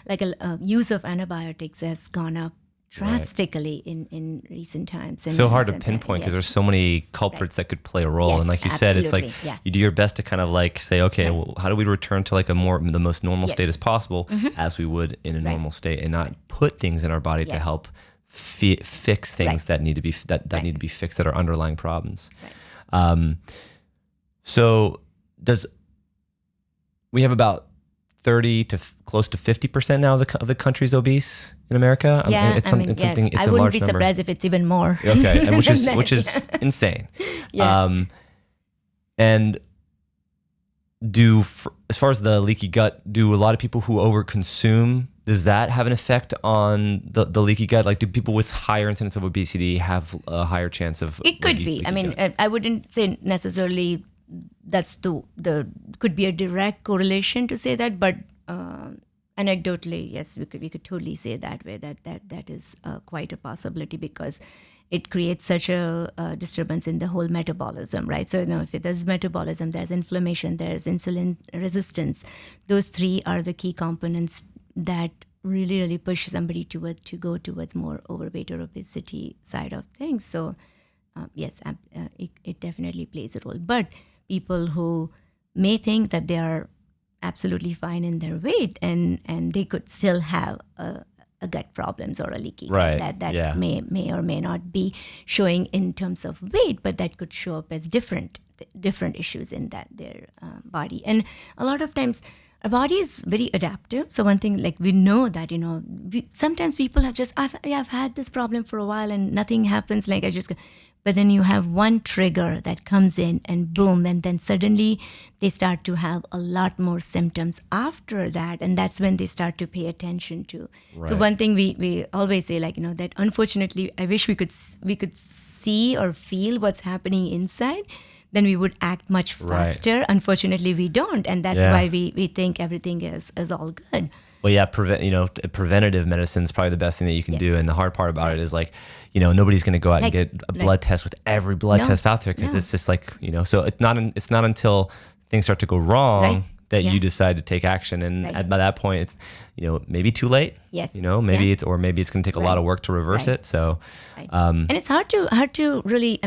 like a use of antibiotics has gone up drastically in recent times. And so hard to pinpoint because there's so many culprits that could play a role. Yes, and like you said, it's like you do your best to kind of like say, okay, well, how do we return to like the most normal state as possible, as we would in a normal state, and not put things in our body to help fix things that need to be need to be fixed, that are underlying problems. So we have about 30 to close to 50% now of the country's obese in America. Yeah, it's a large number. I wouldn't be surprised if it's even more. Okay, and which is insane. Yeah. And as far as the leaky gut, do a lot of people who overconsume, does that have an effect on the leaky gut? Like, do people with higher incidence of obesity have a higher chance of? It could be. I mean, I wouldn't say necessarily that's could be a direct correlation to say that, but anecdotally, yes, we could totally say that way. That is quite a possibility, because it creates such a disturbance in the whole metabolism, right? So, if there's metabolism, there's inflammation, there's insulin resistance. Those three are the key components that really, really push somebody to go towards more overweight or obesity side of things. So, yes, it definitely plays a role. But people who may think that they are absolutely fine in their weight and they could still have a gut problems or a leaky gut that may or may not be showing in terms of weight, but that could show up as different issues in their body. And a lot of times our body is very adaptive. So one thing, like, we know that, sometimes people have I've had this problem for a while and nothing happens. Like, but then you have one trigger that comes in and boom, and then suddenly they start to have a lot more symptoms after that. And that's when they start to pay attention to. Right. So one thing we always say, like, that unfortunately, I wish we could see or feel what's happening inside, then we would act much faster. Right. Unfortunately, we don't. And that's why we think everything is all good. Well, yeah, preventative medicine is probably the best thing that you can do. And the hard part about it is, like, nobody's going to go out and get a blood test with every blood test out there, because it's just like, so it's not until things start to go wrong that you decide to take action. And by that point, it's, maybe too late. Yes. Maybe it's going to take a lot of work to reverse it. So, and it's hard to really,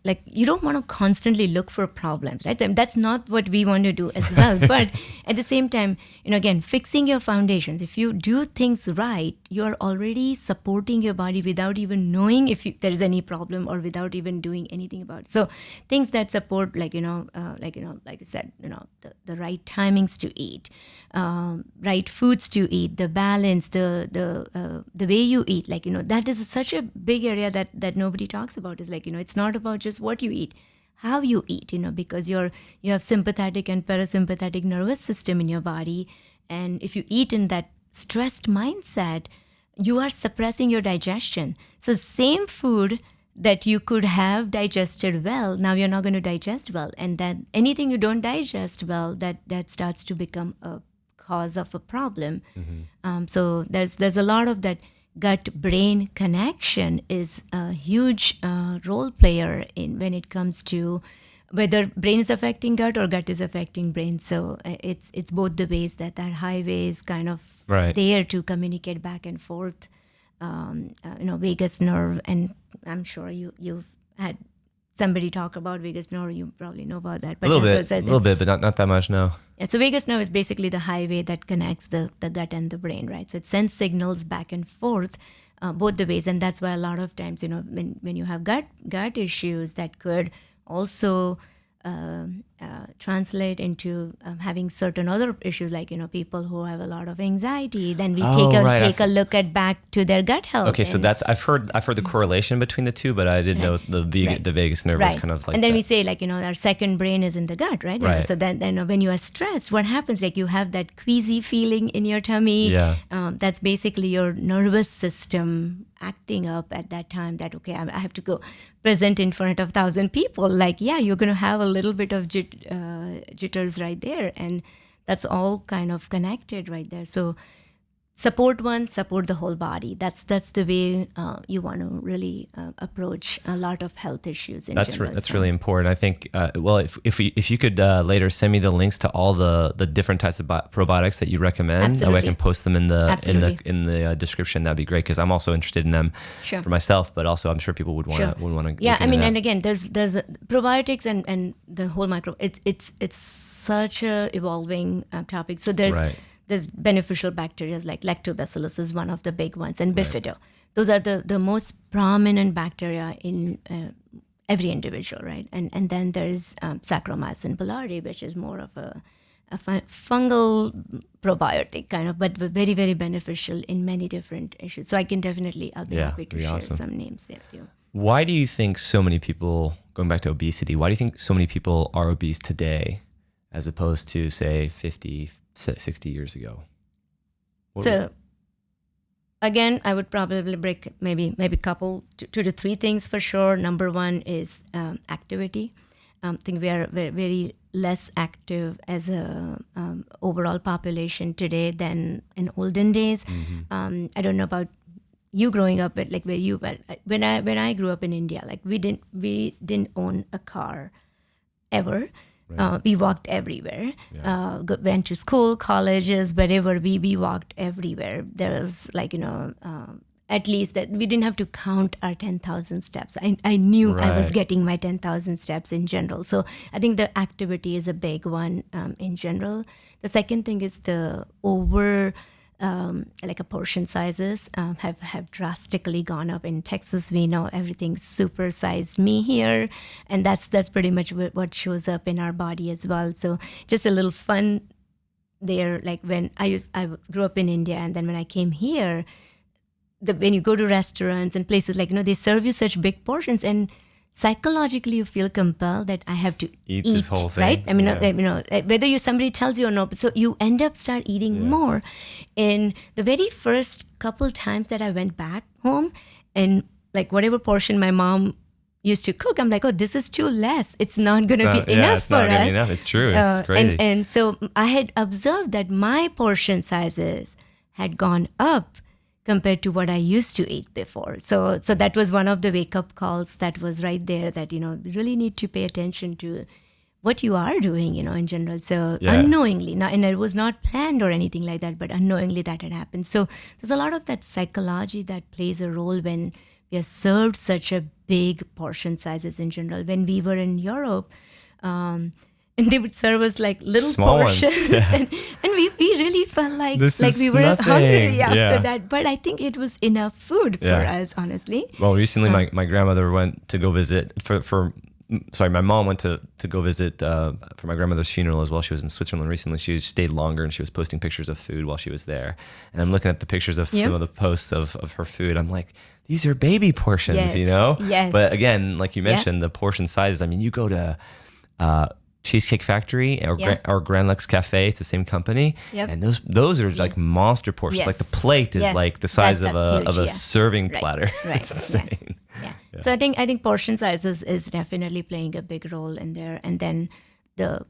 like you don't want to constantly look for problems, right? I mean, that's not what we want to do as well. But at the same time, again, fixing your foundations. If you do things right, you're already supporting your body without even knowing if there is any problem or without even doing anything about it. So things that support, like I said, the right timings to eat, right foods to eat, the balance, the way you eat, that is such a big area that nobody talks about. Is it's not about just what you eat, how you eat, because you have sympathetic and parasympathetic nervous system in your body, and if you eat in that stressed mindset, you are suppressing your digestion. So same food that you could have digested well, now you're not going to digest well, and then anything you don't digest well, that starts to become a cause of a problem. So there's a lot of that gut-brain connection is a huge role player in when it comes to whether brain is affecting gut or gut is affecting brain. So it's both the ways that highway is kind of there to communicate back and forth. Vagus nerve, and I'm sure you've had somebody talk about vagus nerve. You probably know about that. But a little bit, but not that much, no. Yeah, so vagus nerve is basically the highway that connects the gut and the brain, right? So it sends signals back and forth both the ways, and that's why a lot of times, when you have gut issues, that could also translate into having certain other issues, like people who have a lot of anxiety. Then we take a look at back to their gut health. Okay, so that's I've heard the correlation between the two, but I didn't know the vagus nerve was kind of like. And then that. We say our second brain is in the gut, right? Right. So then when you are stressed, what happens? You have that queasy feeling in your tummy. Yeah. That's basically your nervous system acting up at that time. That I have to go present in front of 1,000 people. You're going to have a little bit of jitters right there, and that's all kind of connected right there. So support the whole body. That's the way you want to really approach a lot of health issues in general. That's really important. I think if you could later send me the links to all the different types of probiotics that you recommend, Absolutely. that way I can post them in the description. That'd be great, because I'm also interested in them for myself, but also I'm sure people would want to. Yeah, and again, there's probiotics and the whole micro. It's such a evolving topic. So there's beneficial bacteria like lactobacillus is one of the big ones, and bifido. Those are the most prominent bacteria in every individual, right? And then there's Saccharomyces boulardii, which is more of a fungal probiotic kind of, but very, very beneficial in many different issues. So I'll be happy to share some names there too. Why do you think so many people, going back to obesity, why do you think so many people are obese today as opposed to, say, 50, 60 years ago? So again, I would probably break maybe couple 2 to 3 things for sure. Number one is activity. I think we are very, very less active as a overall population today than in olden days. I don't know about you growing up, but where you, but when I grew up in India, we didn't own a car ever. Right. We walked everywhere. Yeah. Went to school, colleges, wherever we walked everywhere. There was at least that we didn't have to count our 10,000 steps. I knew I was getting my 10,000 steps in general. So I think the activity is a big one in general. The second thing is the portion sizes have drastically gone up. In Texas, we know everything's supersized me here, and that's pretty much what shows up in our body as well. So just a little fun there. When I grew up in India, and then when I came here, when you go to restaurants and places they serve you such big portions, and psychologically you feel compelled that I have to eat this whole thing, right? I mean, whether somebody tells you or not, so you end up start eating more. And the very first couple times that I went back home, and whatever portion my mom used to cook, I'm oh, this is too less. It's not going to be enough for us. It's enough. It's true. It's crazy. And so I had observed that my portion sizes had gone up compared to what I used to eat before. So that was one of the wake-up calls that was right there, that we really need to pay attention to what you are doing, in general. So unknowingly, and it was not planned or anything like that, but unknowingly that had happened. So there's a lot of that psychology that plays a role when we are served such a big portion sizes in general. When we were in Europe, and they would serve us like little small portions, and we really felt like we were nothing. hungry after that. But I think it was enough food for us, honestly. Well, recently my grandmother went to go visit my mom went to go visit for my grandmother's funeral as well. She was in Switzerland recently. She stayed longer and she was posting pictures of food while she was there. And I'm looking at the pictures of some of the posts of her food. I'm like, these are baby portions, Yes. But again, like you mentioned, the portion sizes. I mean, you go to Cheesecake Factory or Grand Lux Cafe, it's the same company, and those are like monster portions. Yes. Like the plate is like the size of a serving platter. Right. It's insane. Yeah. So I think portion sizes is definitely playing a big role in there. And then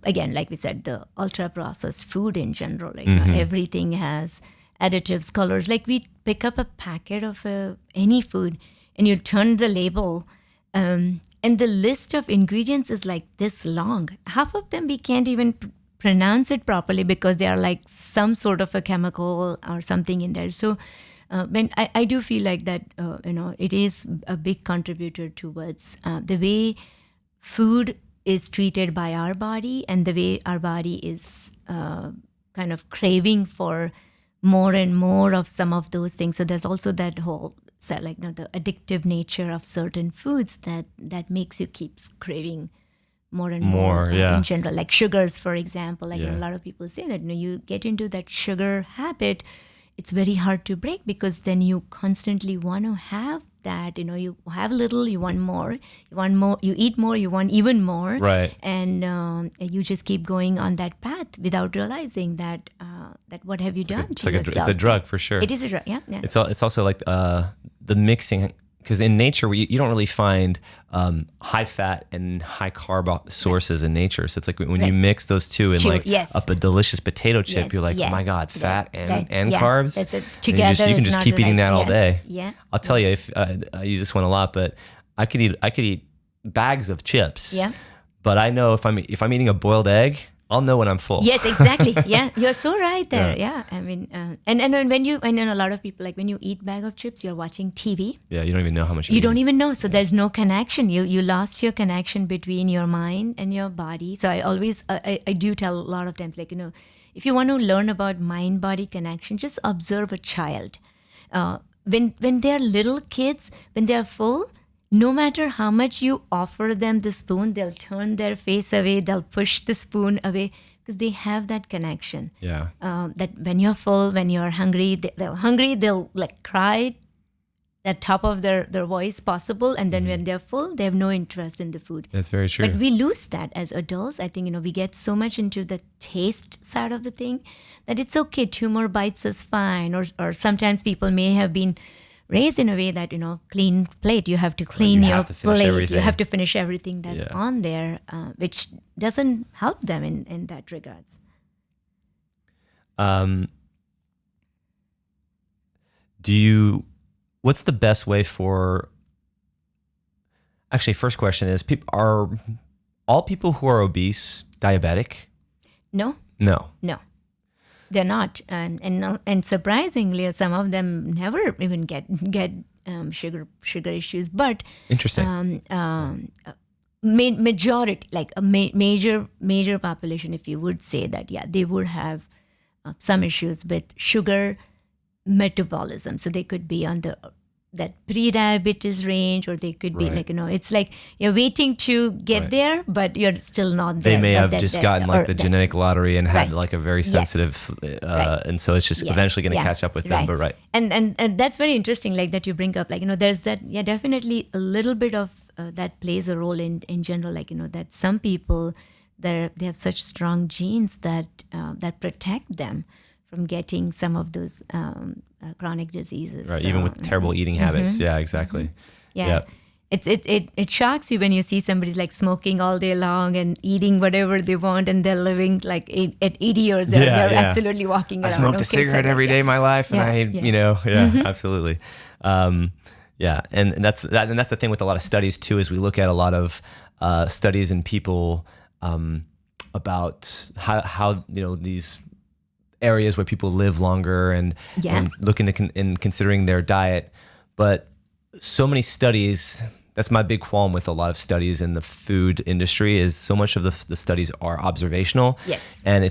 again, like we said, the ultra processed food in general, everything has additives, colors. Like we pick up a packet of any food and you turn the label, and the list of ingredients is like this long. Half of them we can't even pronounce it properly because they are like some sort of a chemical or something in there. So when I do feel like that, it is a big contributor towards the way food is treated by our body and the way our body is kind of craving for more and more of some of those things. So there's also that whole the addictive nature of certain foods that makes you keep craving more and more in general. Like sugars, for example, a lot of people say that you get into that sugar habit, it's very hard to break because then you constantly want to have that. You have a little, you want more, you eat more, you want even more, right? And you just keep going on that path without realizing that what have you done to yourself? It's a drug for sure. It is a drug, yeah. It's also like the mixing, because in nature you don't really find high fat and high carb sources in nature. So it's like when you mix those two in up a delicious potato chip, you're like, oh my God, fat and carbs. Together you can just keep eating that all day. Yeah. I'll tell you, if I use this one a lot, but I could eat bags of chips. Yeah. But I know if I'm eating a boiled egg, I'll know when I'm full. Yes, exactly. Yeah, you're so right there. Yeah, I mean, and when a lot of people, like when you eat bag of chips, you're watching TV. Yeah, you don't even know how much you don't even know. So there's no connection. You lost your connection between your mind and your body. So I always, I do tell a lot of times, if you want to learn about mind-body connection, just observe a child. When they're little kids, when they're full, no matter how much you offer them the spoon, they'll turn their face away, they'll push the spoon away because they have that connection. Yeah. That when you're full, when you're hungry, they'll like cry at top of their voice possible. And then when they're full, they have no interest in the food. That's very true. But we lose that as adults. I think, we get so much into the taste side of the thing that it's okay. 2 more bites is fine. Or sometimes people may have been raised in a way that, clean plate. You have to clean your plate. Everything. You have to finish everything that's on there, which doesn't help them in that regards. What's the best way for, actually, first question is, are all people who are obese diabetic? No. They're not, and surprisingly, some of them never even get sugar issues. But interesting. Majority, like a major population, if you would say that, they would have some issues with sugar metabolism. So they could be on that pre-diabetes range, or they could be it's like you're waiting to get there, but you're still not there. They may have just gotten the genetic lottery and had like a very sensitive, and so it's just eventually going to catch up with them. But and that's very interesting, like that you bring up, there's that, definitely a little bit of that plays a role in general, that some people they have such strong genes that protect them from getting some of those chronic diseases. Right, even with terrible eating habits. Yeah, exactly. Mm-hmm. Yeah. It shocks you when you see somebody like smoking all day long and eating whatever they want, and they're living like at 80 years. They're absolutely walking around. I smoked a cigarette every day of my life, and absolutely. And that's the thing with a lot of studies too, is we look at a lot of studies in people about how these areas where people live longer and looking and considering their diet. But so many studies, that's my big qualm with a lot of studies in the food industry, is so much of the studies are observational. Yes. And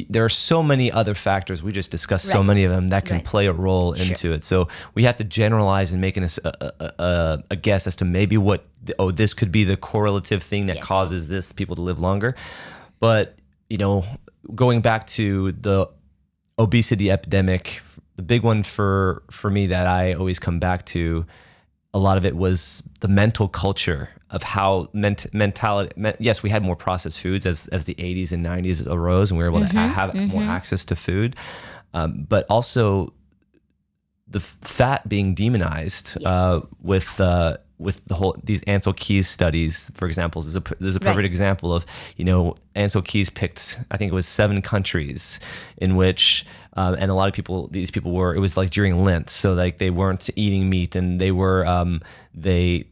there are so many other factors, we just discussed so many of them, that can play a role into it. So we have to generalize and make a guess as to maybe this could be the correlative thing that causes this people to live longer. But, going back to the obesity epidemic, the big one for me that I always come back to, a lot of it was the mental culture of how mentality. Yes, we had more processed foods as the 80s and 90s arose, and we were able to have more access to food, but also the fat being demonized with the whole these Ansel Keys studies, for example. There's a perfect example of Ansel Keys picked, I think it was 7 countries in which. And a lot of these people were, it was like during Lent. So like they weren't eating meat, and they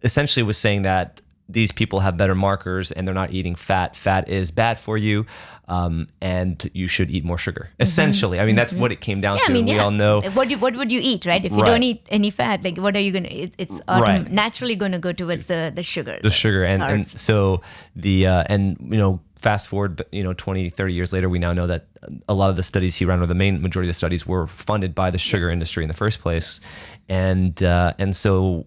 essentially was saying that these people have better markers and they're not eating fat. Fat is bad for you. And you should eat more sugar. Essentially. I mean, that's what it came down to. We all know. What would you eat, right? If you don't eat any fat, like what are you going to, it's naturally going to go towards the sugar. The sugar. And so fast forward, 20, 30 years later, we now know that a lot of the studies he ran, or the main majority of the studies, were funded by the sugar industry in the first place. And so,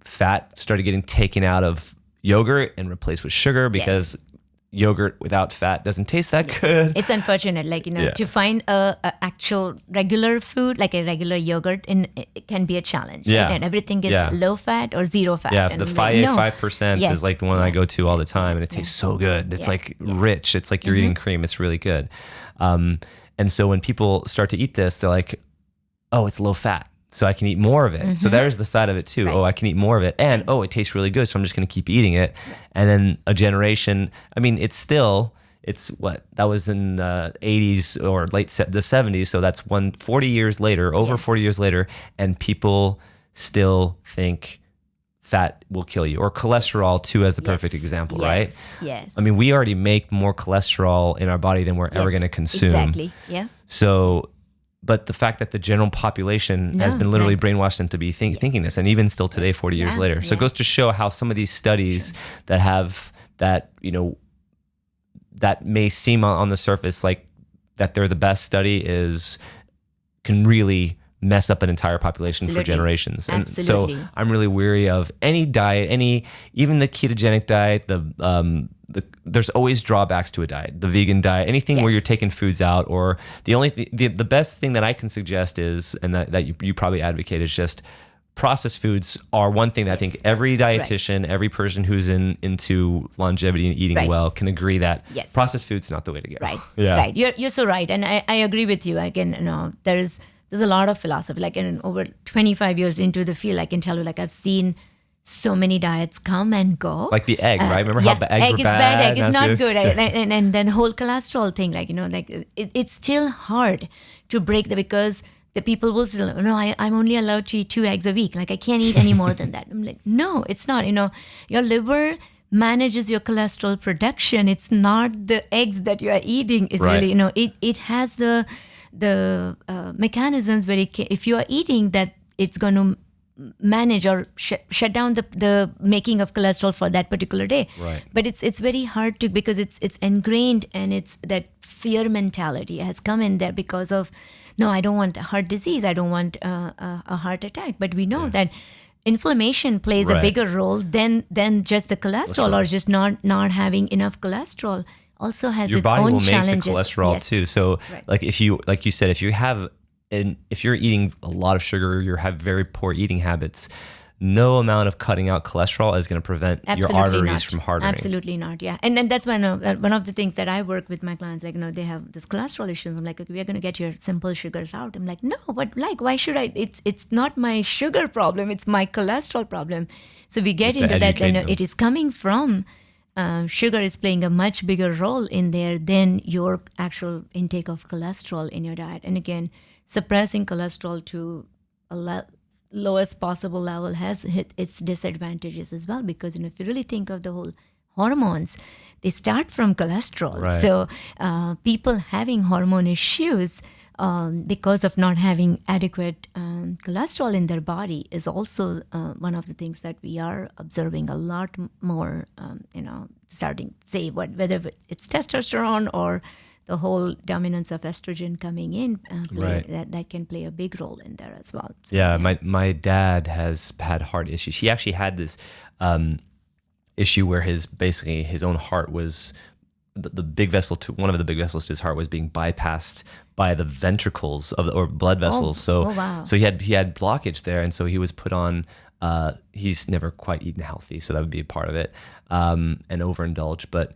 fat started getting taken out of yogurt and replaced with sugar because yogurt without fat doesn't taste that good. It's unfortunate, to find a actual regular food, like a regular yogurt, it can be a challenge. Yeah. Right? And everything is low fat or zero fat. Yeah, and the 5% is like the one I go to all the time, and it tastes so good. It's like rich. It's like you're eating cream. It's really good. And so when people start to eat this, they're like, oh, it's low fat, so I can eat more of it. So there's the side of it too. Oh, I can eat more of it. And, it tastes really good, so I'm just going to keep eating it. And then a generation, that was in the 80s or the 70s. So that's 40 years later, over 40 years later, and people still think fat will kill you, or cholesterol too, as the perfect example, right? Yes. We already make more cholesterol in our body than we're ever going to consume. Exactly. Yeah. So, but the fact that the general population has been literally brainwashed into be thinking this, and even still today, 40 years later. So it goes to show how some of these studies that have that, that may seem on the surface like that they're the best study can really mess up an entire population for generations. And so I'm really weary of any diet, even the ketogenic diet, there's always drawbacks to a diet, the vegan diet, anything where you're taking foods out, or the best thing that I can suggest is, and that you probably advocate, is just processed foods are one thing that I think every dietitian, every person who's into longevity and eating well can agree that processed food's not the way to go. Right. Right. You're so right. And I agree with you. Again, there's a lot of philosophy, in over 25 years into the field, I can tell you, I've seen so many diets come and go. Like the egg, right? Remember how the eggs were bad? Egg is not good. And then the whole cholesterol thing, it's still hard to break because the people will still, I'm only allowed to eat 2 eggs a week. I can't eat any more than that. I'm like, no, it's not. Your liver manages your cholesterol production. It's not the eggs that you are eating. It's really, it has the mechanisms where if you are eating that, it's going to manage or shut down the making of cholesterol for that particular day. Right. But it's very hard to, because it's ingrained, and it's that fear mentality has come in there because of, no, I don't want a heart disease, I don't want a heart attack. But we know that inflammation plays a bigger role than just the cholesterol, or just not having enough cholesterol. Also has your its body own will challenges. Make the cholesterol too. So if you said, if you're eating a lot of sugar, you have very poor eating habits, no amount of cutting out cholesterol is going to prevent your arteries from hardening. Absolutely not. Yeah. And then that's when one of the things that I work with my clients, they have this cholesterol issues. I'm like, okay, we're going to get your simple sugars out. I'm like, no, but why should I? It's not my sugar problem. It's my cholesterol problem. So we get into that. It is coming from sugar is playing a much bigger role in there than your actual intake of cholesterol in your diet. And again, suppressing cholesterol to a lowest possible level has hit its disadvantages as well, because if you really think of the whole hormones, they start from cholesterol. Right. So people having hormone issues because of not having adequate cholesterol in their body is also one of the things that we are observing a lot more, starting, say, whether it's testosterone or the whole dominance of estrogen coming in, that can play a big role in there as well. So, yeah, my dad has had heart issues. He actually had this issue where his own heart was the big vessel to one of the big vessels to his heart was being bypassed by the ventricles or blood vessels. So he had blockage there, and so he was put on. He's never quite eaten healthy, so that would be a part of it, and overindulged. But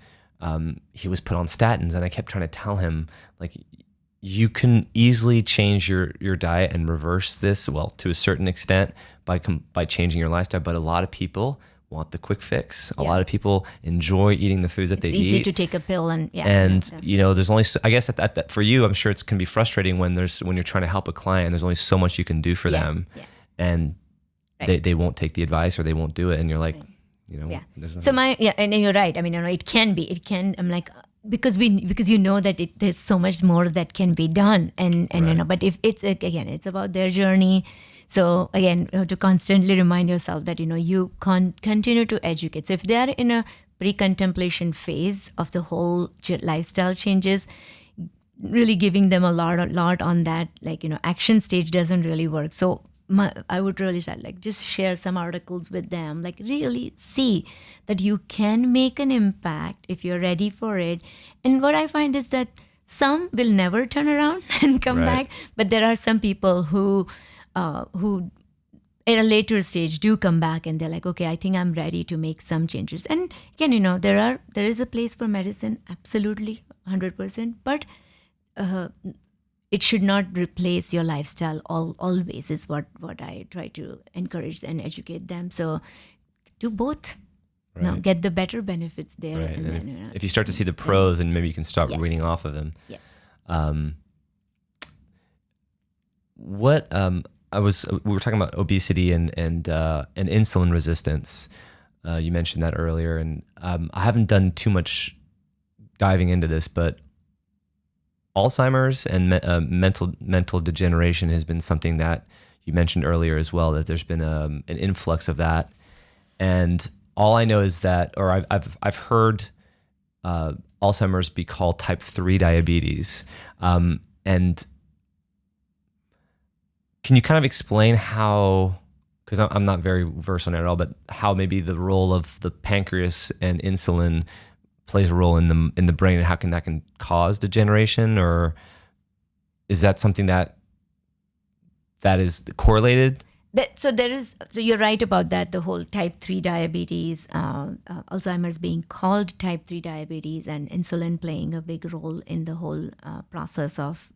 he was put on statins, and I kept trying to tell him, like, you can easily change your diet and reverse this, well, to a certain extent by changing your lifestyle. But a lot of people want the quick fix. A lot of people enjoy eating the foods that they eat. It's easy to take a pill and there's only I guess that for you, I'm sure it can be frustrating when you're trying to help a client. There's only so much you can do for them, and they won't take the advice or they won't do it, and you're like, So and you're right. I mean, it can. I'm like, because you know that there's so much more that can be done, and but if it's about their journey. So again, you have to constantly remind yourself that you continue to educate. So if they are in a pre-contemplation phase of the whole lifestyle changes, really giving them a lot on that, action stage doesn't really work. So I would really say, just share some articles with them, really see that you can make an impact if you're ready for it. And what I find is that some will never turn around and come back, but there are some people who at a later stage do come back and they're like, okay, I think I'm ready to make some changes. And again, there is a place for medicine, absolutely, 100%, but it should not replace your lifestyle always is what I try to encourage and educate them. So do both. Right. Get the better benefits there. Right. And then, if you start to see the pros, and maybe you can start weaning off of them. Yes. We were talking about obesity and insulin resistance. You mentioned that earlier, and I haven't done too much diving into this, but Alzheimer's and mental degeneration has been something that you mentioned earlier as well. That there's been an influx of that, and all I know is that, or I've heard Alzheimer's be called type 3 diabetes, and can you kind of explain how, because I'm not very versed on it at all, but how maybe the role of the pancreas and insulin plays a role in the brain, and how that can cause degeneration, or is that something that is correlated? So you're right about that. The whole type 3 diabetes, Alzheimer's being called type 3 diabetes, and insulin playing a big role in the whole process of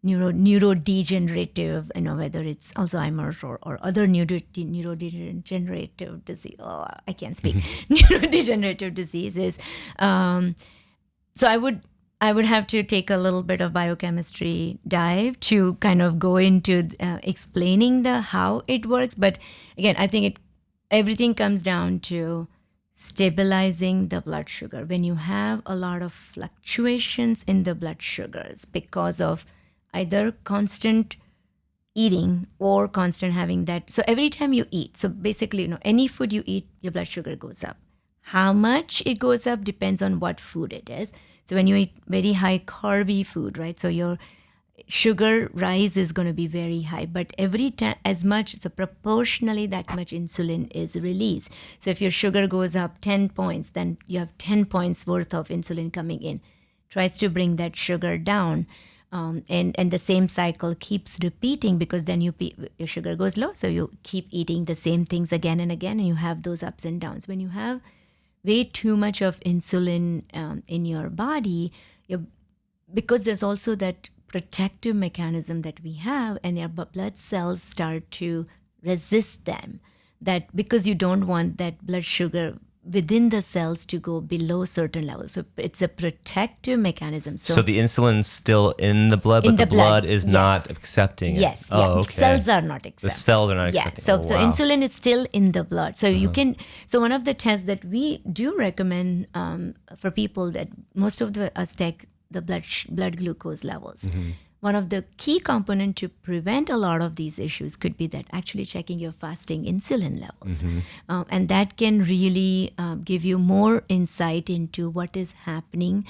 neurodegenerative, whether it's Alzheimer's or other neurodegenerative disease. Oh, I can't speak. Neurodegenerative diseases. So I would have to take a little bit of biochemistry dive to kind of go into explaining how it works. But again, I think everything comes down to stabilizing the blood sugar. When you have a lot of fluctuations in the blood sugars because of either constant eating or constant having that. So every time you eat, so basically, any food you eat, your blood sugar goes up. How much it goes up depends on what food it is. So when you eat very high carby food, right? So your sugar rise is going to be very high, but every time so proportionally that much insulin is released. So if your sugar goes up 10 points, then you have 10 points worth of insulin coming in. Tries to bring that sugar down. And the same cycle keeps repeating, because then your sugar goes low. So you keep eating the same things again and again, and you have those ups and downs. When you have way too much of insulin in your body, because there's also that protective mechanism that we have, and your blood cells start to resist them. That because you don't want that blood sugar within the cells to go below certain levels. So it's a protective mechanism. So the insulin's still in the blood, but the blood is not accepting it. Yes. Oh, okay. Cells are not accepting. The cells are not accepting. So insulin is still in the blood. So you can. So one of the tests that we do recommend for people that most of us take the blood glucose levels. One of the key components to prevent a lot of these issues could be that actually checking your fasting insulin levels. And that can really give you more insight into what is happening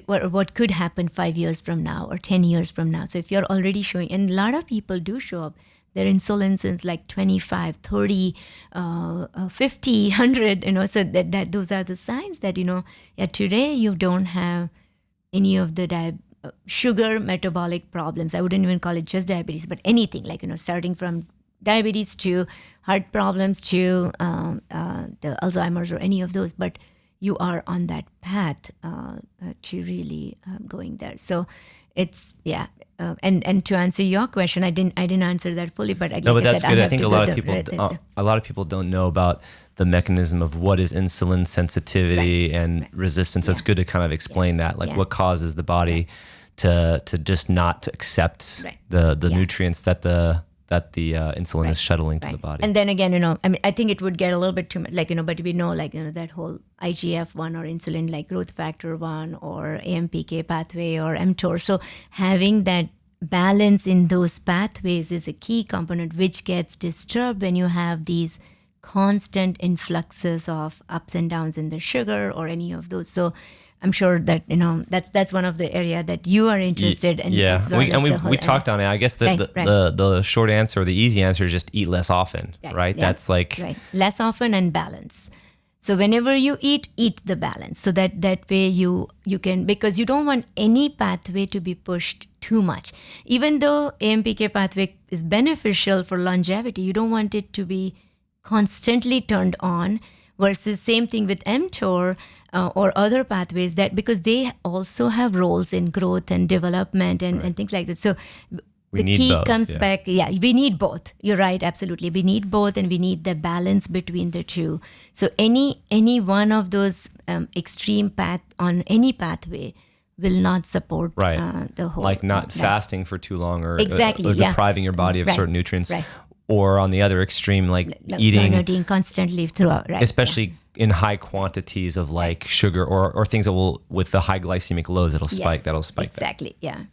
what could happen 5 years from now or 10 years from now. So if you're already showing, and a lot of people do show up, their insulin is like 25, 30, 50, 100, so that those are the signs that, today you don't have any of the sugar metabolic problems. I wouldn't even call it just diabetes, but anything like, starting from diabetes to heart problems to the Alzheimer's or any of those, but you are on that path to really going there. So it's, and to answer your question, I didn't answer that fully, but no, but that's good. I think a lot of people don't know about the mechanism of what is insulin sensitivity and resistance. So it's good to kind of explain that, like what causes the body to just not accept the nutrients that the insulin is shuttling to the body. And then again, I think it would get a little bit too much, but we know, that whole IGF-1 or insulin, like growth factor 1 or AMPK pathway or mTOR. So having that balance in those pathways is a key component, which gets disturbed when you have these constant influxes of ups and downs in the sugar or any of those. So I'm sure that that's one of the area that you are interested in. Yeah, as well we talked on it. I guess the short answer, or the easy answer, is just eat less often, right? Yeah. That's like less often and balance. So whenever you eat the balance. So that way you can, because you don't want any pathway to be pushed too much. Even though AMPK pathway is beneficial for longevity, you don't want it to be constantly turned on, versus same thing with mTOR or other pathways, that because they also have roles in growth and development and things like that. So the key comes back. Yeah, we need both. You're right, absolutely. We need both, and we need the balance between the two. So any one of those extreme path on any pathway will not support the whole. Like not fasting for too long, or exactly, depriving your body of certain nutrients. Right. Or on the other extreme, like eating constantly throughout, especially in high quantities of like sugar or things that will, with the high glycemic loads, that'll spike. Exactly. Yeah.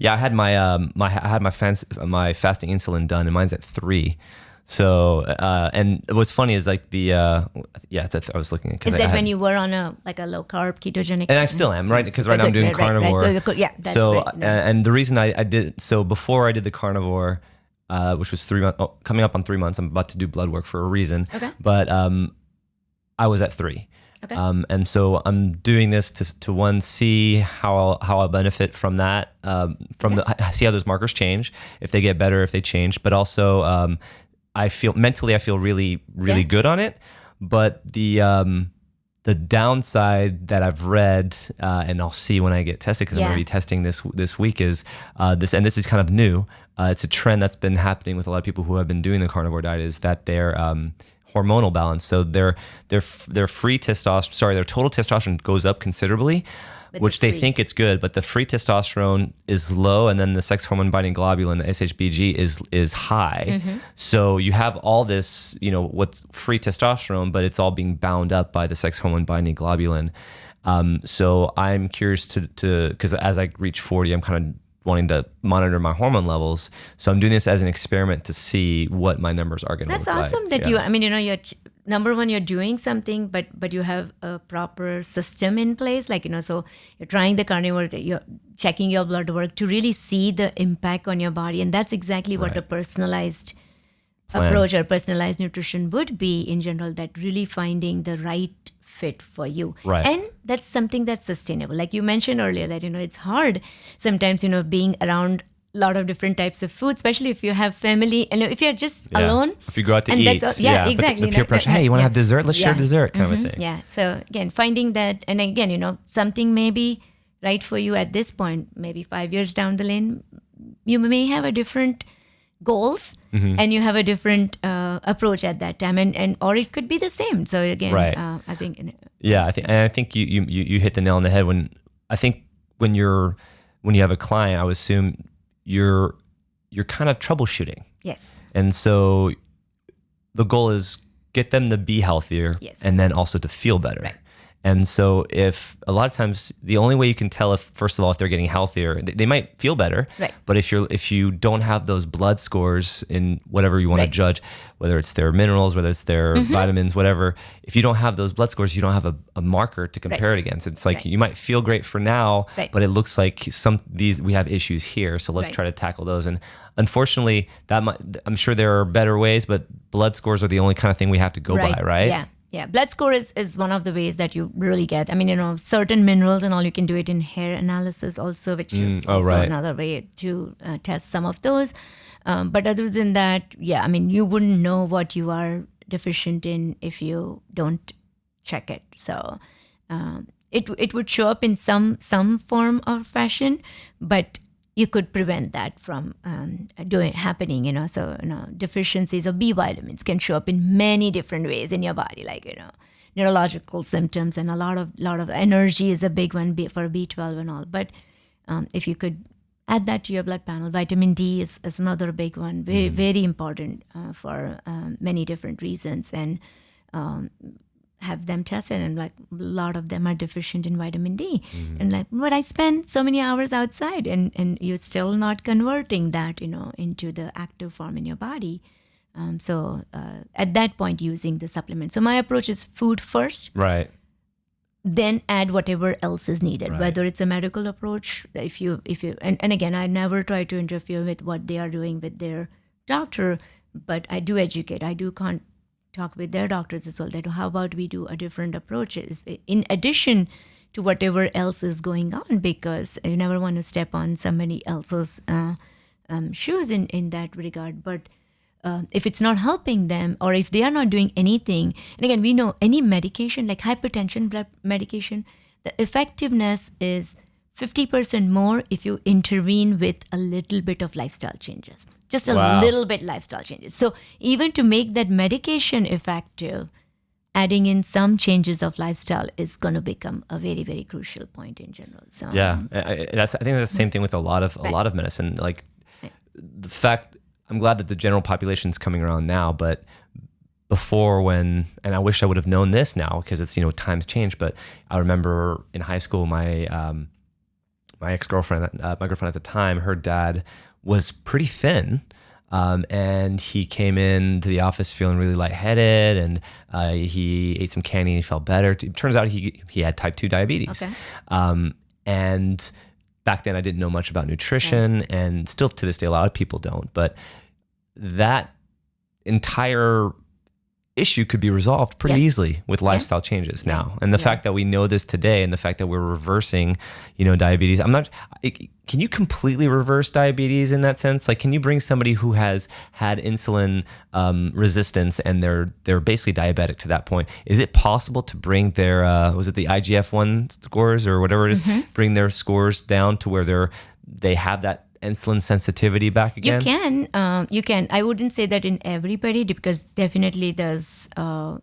I had my fasting insulin done, and mine's at 3. So and what's funny is like I was looking at. Is that when you were on a low carb ketogenic? And I still am, right? Because right now I'm doing carnivore. Right. Yeah, that's so right. And the reason I did so before I did the carnivore, which was 3 months, coming up on 3 months. I'm about to do blood work for a reason. Okay. But I was at 3. Okay. And so I'm doing this to see how I'll benefit from that, see how those markers change, if they get better, if they change. But also, I feel really, really good on it. But the downside that I've read, and I'll see when I get tested, because I'm going to be testing this week, is this is kind of new. It's a trend that's been happening with a lot of people who have been doing the carnivore diet, is that their hormonal balance. So their free testosterone, their total testosterone goes up considerably, which they think it's good, but the free testosterone is low, and then the sex hormone binding globulin, the SHBG, is high. Mm-hmm. So you have all this, what's free testosterone, but it's all being bound up by the sex hormone binding globulin. So I'm curious because as I reach 40, I'm kind of wanting to monitor my hormone levels. So I'm doing this as an experiment to see what my numbers are going to look like. That's awesome that you're number one, you're doing something, but you have a proper system in place. So you're trying the carnivore, you're checking your blood work to really see the impact on your body. And that's exactly what a personalized approach or personalized nutrition would be in general, that really finding the right fit for you. Right. And that's something that's sustainable. Like you mentioned earlier, that, it's hard sometimes, being around a lot of different types of food, especially if you have family and if you're just alone. If you go out to eat. Exactly. The peer pressure, hey, you want to have dessert? Let's share dessert kind of a thing. Yeah. So again, finding that, and again, something may be right for you at this point, maybe 5 years down the lane, you may have a different goals and you have a different approach at that time, and or it could be the same. So again, right. I think. I think you hit the nail on the head when you have a client, I would assume you're kind of troubleshooting. Yes. And so the goal is get them to be healthier, yes, and then also to feel better. Right. And so if a lot of times the only way you can tell if, first of all, if they're getting healthier, they might feel better. Right. But if you don't have those blood scores in whatever you want to right. judge, whether it's their minerals, whether it's their vitamins, whatever, if you don't have those blood scores, you don't have a marker to compare right. it against. It's like you might feel great for now, right. but it looks like we have issues here. So let's right. try to tackle those. And unfortunately, I'm sure there are better ways, but blood scores are the only kind of thing we have to go by, right? Yeah. Yeah, blood score is one of the ways that you really get. I mean, certain minerals and all, you can do it in hair analysis also, which is also right. another way to test some of those. But other than that, yeah, I mean, you wouldn't know what you are deficient in if you don't check it. So it would show up in some form or fashion, but you could prevent that from happening, So, deficiencies of B vitamins can show up in many different ways in your body, like, neurological symptoms, and a lot of energy is a big one for B12 and all. But if you could add that to your blood panel, vitamin D is another big one, very, very important for many different reasons. And have them tested, and like a lot of them are deficient in vitamin D. And like, but I spend so many hours outside, and you're still not converting that, into the active form in your body. So at that point, using the supplement. So my approach is food first, right? Then add whatever else is needed, right. Whether it's a medical approach. If you and again, I never try to interfere with what they are doing with their doctor, but I do educate. I do talk with their doctors as well, that how about we do a different approach in addition to whatever else is going on, because you never want to step on somebody else's shoes in that regard. But if it's not helping them, or if they are not doing anything, and again, we know any medication like hypertension blood medication, the effectiveness is 50% more if you intervene with a little bit of lifestyle changes. Just a little bit lifestyle changes. So even to make that medication effective, adding in some changes of lifestyle is going to become a very, very crucial point in general. So yeah, I think that's the same thing with a lot of medicine. Like the fact, I'm glad that the general population is coming around now, but before and I wish I would have known this now because it's times change. But I remember in high school, my ex-girlfriend, my girlfriend at the time, her dad was pretty thin, and he came into the office feeling really lightheaded, and he ate some candy and he felt better. It turns out he had type 2 diabetes. Okay. And back then I didn't know much about nutrition, and still to this day a lot of people don't. But that entire issue could be resolved pretty easily with lifestyle changes now. And the fact that we know this today, and the fact that we're reversing, diabetes. Can you completely reverse diabetes in that sense? Like, can you bring somebody who has had insulin resistance and they're basically diabetic to that point? Is it possible to bring their, was it the IGF-1 scores or whatever it is, bring their scores down to where they have that insulin sensitivity back again? You can. I wouldn't say that in everybody, because definitely there's a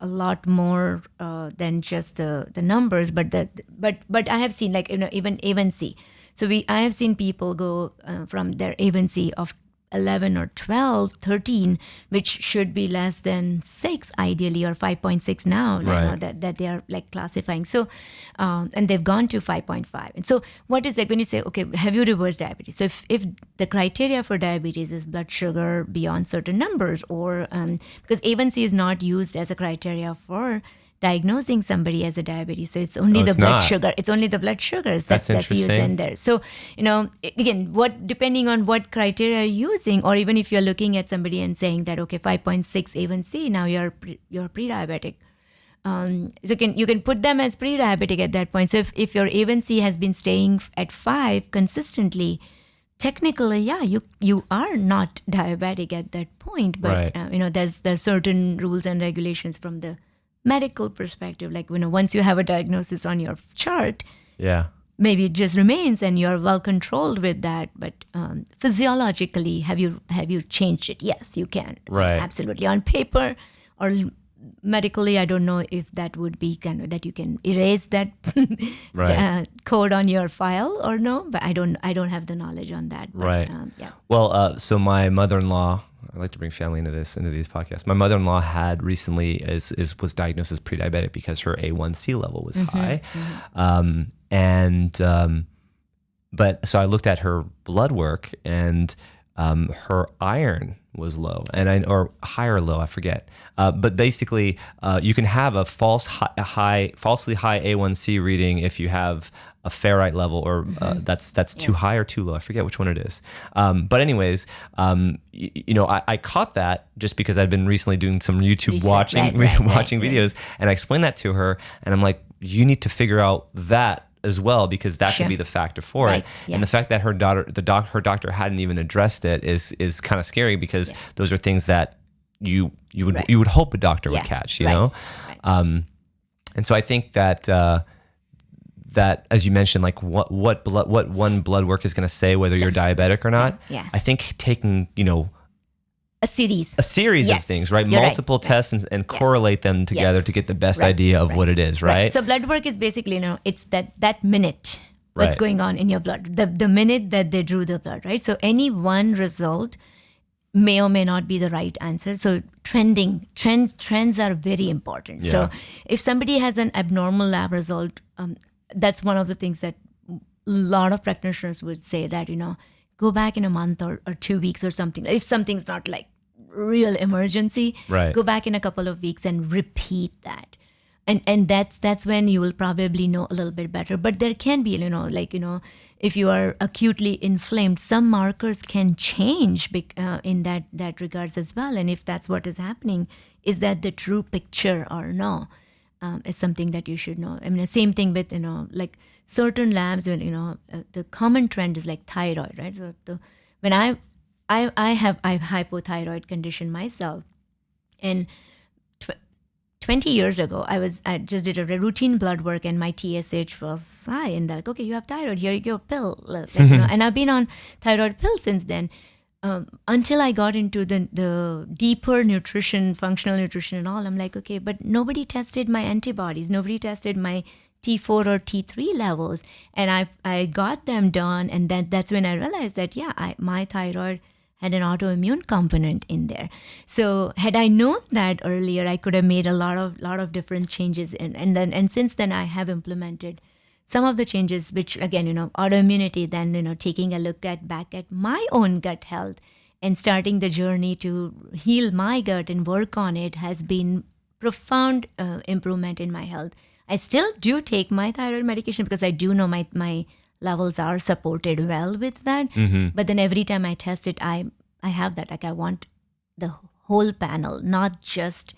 lot more than just the numbers. But I have seen, like, even A1C. So I have seen people go from their A1C of 11 or 12, 13, which should be less than 6 ideally, or 5.6 now, right. that they are like classifying. So, and they've gone to 5.5. And so what is, like, when you say, okay, have you reversed diabetes? So if the criteria for diabetes is blood sugar beyond certain numbers, or because A1C is not used as a criteria for diagnosing somebody as a diabetes. So it's only the blood sugar. It's only the blood sugars that's used in there. So, again, depending on what criteria you're using, or even if you're looking at somebody and saying that, okay, 5.6 A1C, now you're pre-diabetic. So you can put them as pre-diabetic at that point. So if your A1C has been staying at 5 consistently, technically, you are not diabetic at that point. But, right. There's certain rules and regulations from the medical perspective, like once you have a diagnosis on your chart, maybe it just remains and you're well controlled with that. But physiologically, have you changed it? Yes, you can. Right. Absolutely. On paper or medically, I don't know if that would be kind of that you can erase that code on your file or no, but I don't have the knowledge on that. But, right. Yeah. Well, so my mother-in-law, I like to bring family into these podcasts. My mother-in-law had recently was diagnosed as pre-diabetic because her A1C level was high. But so I looked at her blood work and her iron was low or high or low, I forget. But basically, you can have a falsely high A1C reading if you have a ferrite level, or that's too high or too low. I forget which one it is. But anyways, I caught that just because I'd been recently doing some YouTube watching videos, and I explained that to her, and I'm like, you need to figure out that as well, because that could be the factor for it. Yeah. And the fact that her doctor hadn't even addressed it is kind of scary, because those are things that you would hope a doctor would catch, you know? Right. And so I think that that, as you mentioned, like what one blood work is going to say whether you're diabetic or not. Yeah. I think taking, a series of things, right? You're multiple tests and correlate them together to get the best idea of what it is, right? So blood work is basically, it's that minute what's going on in your blood, the minute that they drew the blood, right? So any one result may or may not be the right answer. So trends are very important. Yeah. So if somebody has an abnormal lab result, that's one of the things that a lot of practitioners would say that, go back in a month or 2 weeks or something. If something's not like real emergency, go back in a couple of weeks and repeat that. And that's when you will probably know a little bit better. But there can be, if you are acutely inflamed, some markers can change in that regards as well. And if that's what is happening, is that the true picture or no? Is something that you should know. I mean, the same thing with, like certain labs, the common trend is like thyroid, right? So when I have hypothyroid condition myself, and 20 years ago, I just did a routine blood work and my TSH was high, and they're like, okay, you have thyroid, here you go, pill. And I've been on thyroid pill since then. Until I got into the deeper nutrition, functional nutrition and all, I'm like, okay, but nobody tested my antibodies. Nobody tested my T4 or T3 levels. And I got them done. And that's when I realized that, my thyroid had an autoimmune component in there. So had I known that earlier, I could have made a lot of different changes. And since then, I have implemented some of the changes, which again, autoimmunity, then, taking a look back at my own gut health and starting the journey to heal my gut and work on it has been profound improvement in my health. I still do take my thyroid medication because I do know my levels are supported well with that. Mm-hmm. But then every time I test it, I have that, like I want the whole panel, not just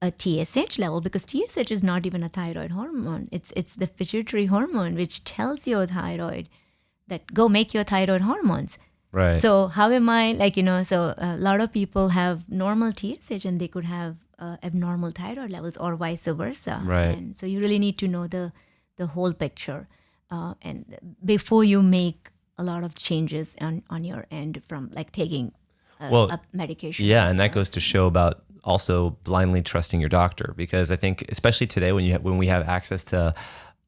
a TSH level, because TSH is not even a thyroid hormone. It's the pituitary hormone, which tells your thyroid that go make your thyroid hormones. Right. So how am I so a lot of people have normal TSH and they could have abnormal thyroid levels or vice versa. Right. And so you really need to know the whole picture and before you make a lot of changes on your end from like taking a medication. Yeah, and that goes to show about also blindly trusting your doctor, because I think especially today when we have access to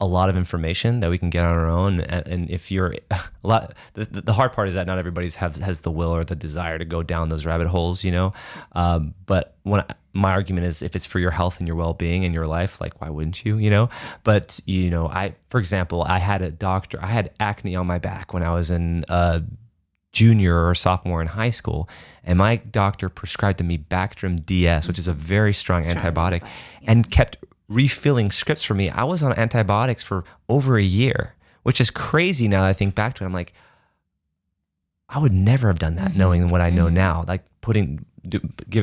a lot of information that we can get on our own, and if you're the hard part is that not everybody has the will or the desire to go down those rabbit holes, but my argument is, if it's for your health and your well-being and your life, like, why wouldn't you, but for example, I had acne on my back when I was in junior or sophomore in high school, and my doctor prescribed to me Bactrim DS, which is a very strong antibiotic, and kept refilling scripts for me. I was on antibiotics for over a year, which is crazy now that I think back to it. I'm like, I would never have done that, knowing what I know now, like taking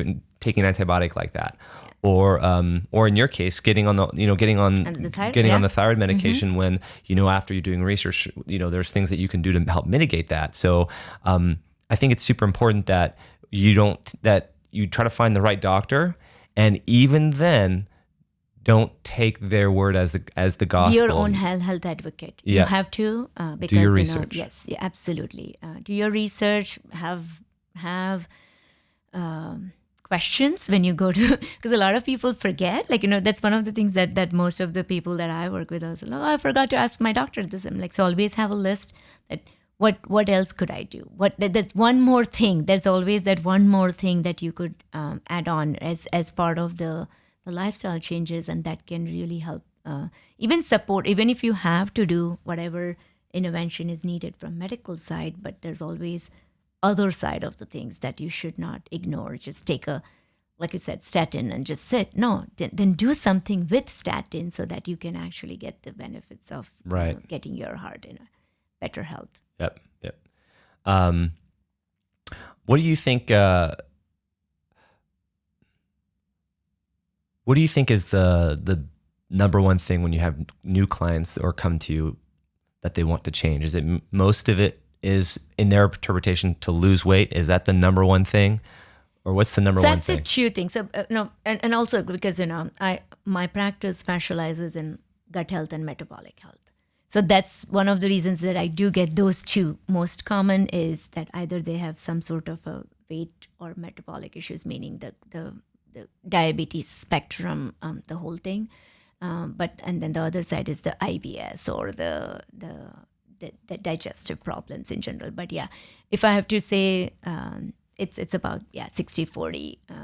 an antibiotic like that. Or in your case, getting on the thyroid medication when, after you're doing research, there's things that you can do to help mitigate that. So I think it's super important that you try to find the right doctor, and even then, don't take their word as the gospel. Your own health advocate. Yeah. You have to because do your research. Yes, yeah, absolutely. Do your research. Have questions when you go to, because a lot of people forget. Like, that's one of the things that most of the people that I work with are like, oh, I forgot to ask my doctor this. I'm like, so always have a list that what else could I do? That's one more thing. There's always that one more thing that you could add on as part of the lifestyle changes, and that can really help even support, even if you have to do whatever intervention is needed from medical side, but there's always other side of the things that you should not ignore. Just take like you said, statin and just sit. No, then do something with statin so that you can actually get the benefits of getting your heart in a better health. Yep. What do you think? What do you think is the number one thing when you have new clients or come to you that they want to change? Is it most of it is, in their interpretation, to lose weight? Is that the number one thing, or what's the number one thing? That's two things. So and also because my practice specializes in gut health and metabolic health. So that's one of the reasons that I do get those two. Most common is that either they have some sort of a weight or metabolic issues, meaning the diabetes spectrum, the whole thing. And then the other side is the IBS or the digestive problems in general. But yeah, if I have to say, it's about 60-40. A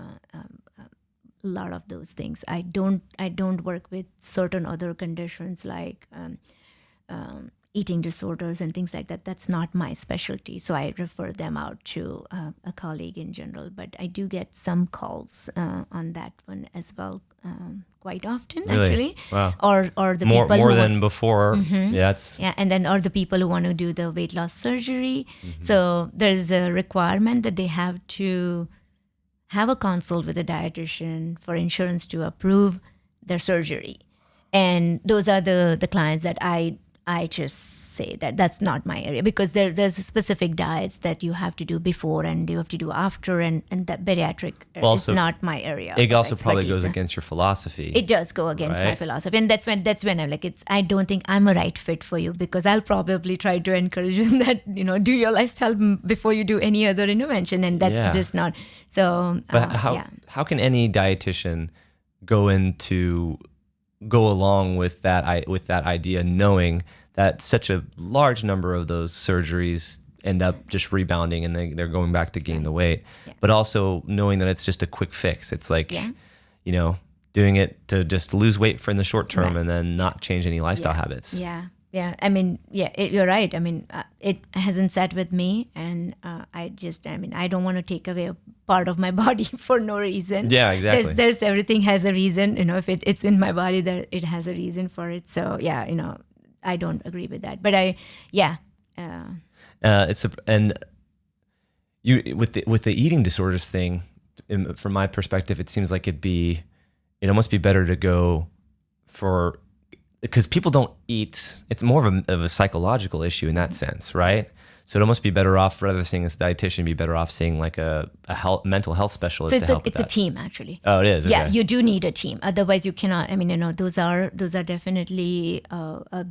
lot of those things. I don't work with certain other conditions like eating disorders and things like that. That's not my specialty, so I refer them out to a colleague in general. But I do get some calls on that one as well, quite often, really? Actually. Wow. Or the more people more than before. Mm-hmm. Yeah, and then or the people who want to do the weight loss surgery. Mm-hmm. So there's a requirement that they have to have a consult with a dietitian for insurance to approve their surgery. And those are the clients that I just say that that's not my area, because there's specific diets that you have to do before and you have to do after, and that bariatric is not my area. It also probably goes against your philosophy. It does go against my philosophy, and that's when I'm like, I don't think I'm a right fit for you, because I'll probably try to encourage you that do your lifestyle before you do any other intervention, and that's just not so. But how can any dietitian go along with that idea, knowing that such a large number of those surgeries end up just rebounding and they're going back to gain the weight, but also knowing that it's just a quick fix. It's like, doing it to just lose weight for in the short term and then not change any lifestyle habits. Yeah. I mean, you're right. I mean, it hasn't sat with me, and I don't want to take away a part of my body for no reason. Yeah, exactly. There's everything has a reason. If it's in my body, that it has a reason for it. So I don't agree with that. But with the eating disorders thing, from my perspective, it seems like it almost be better to go for. Because people don't eat, it's more of a psychological issue in that sense, right? So it almost be better off, rather than seeing a dietitian, be better off seeing like a mental health specialist to help with that. It's a team, actually. Oh, it is? Okay. Yeah, you do need a team. Otherwise, you cannot, those are definitely a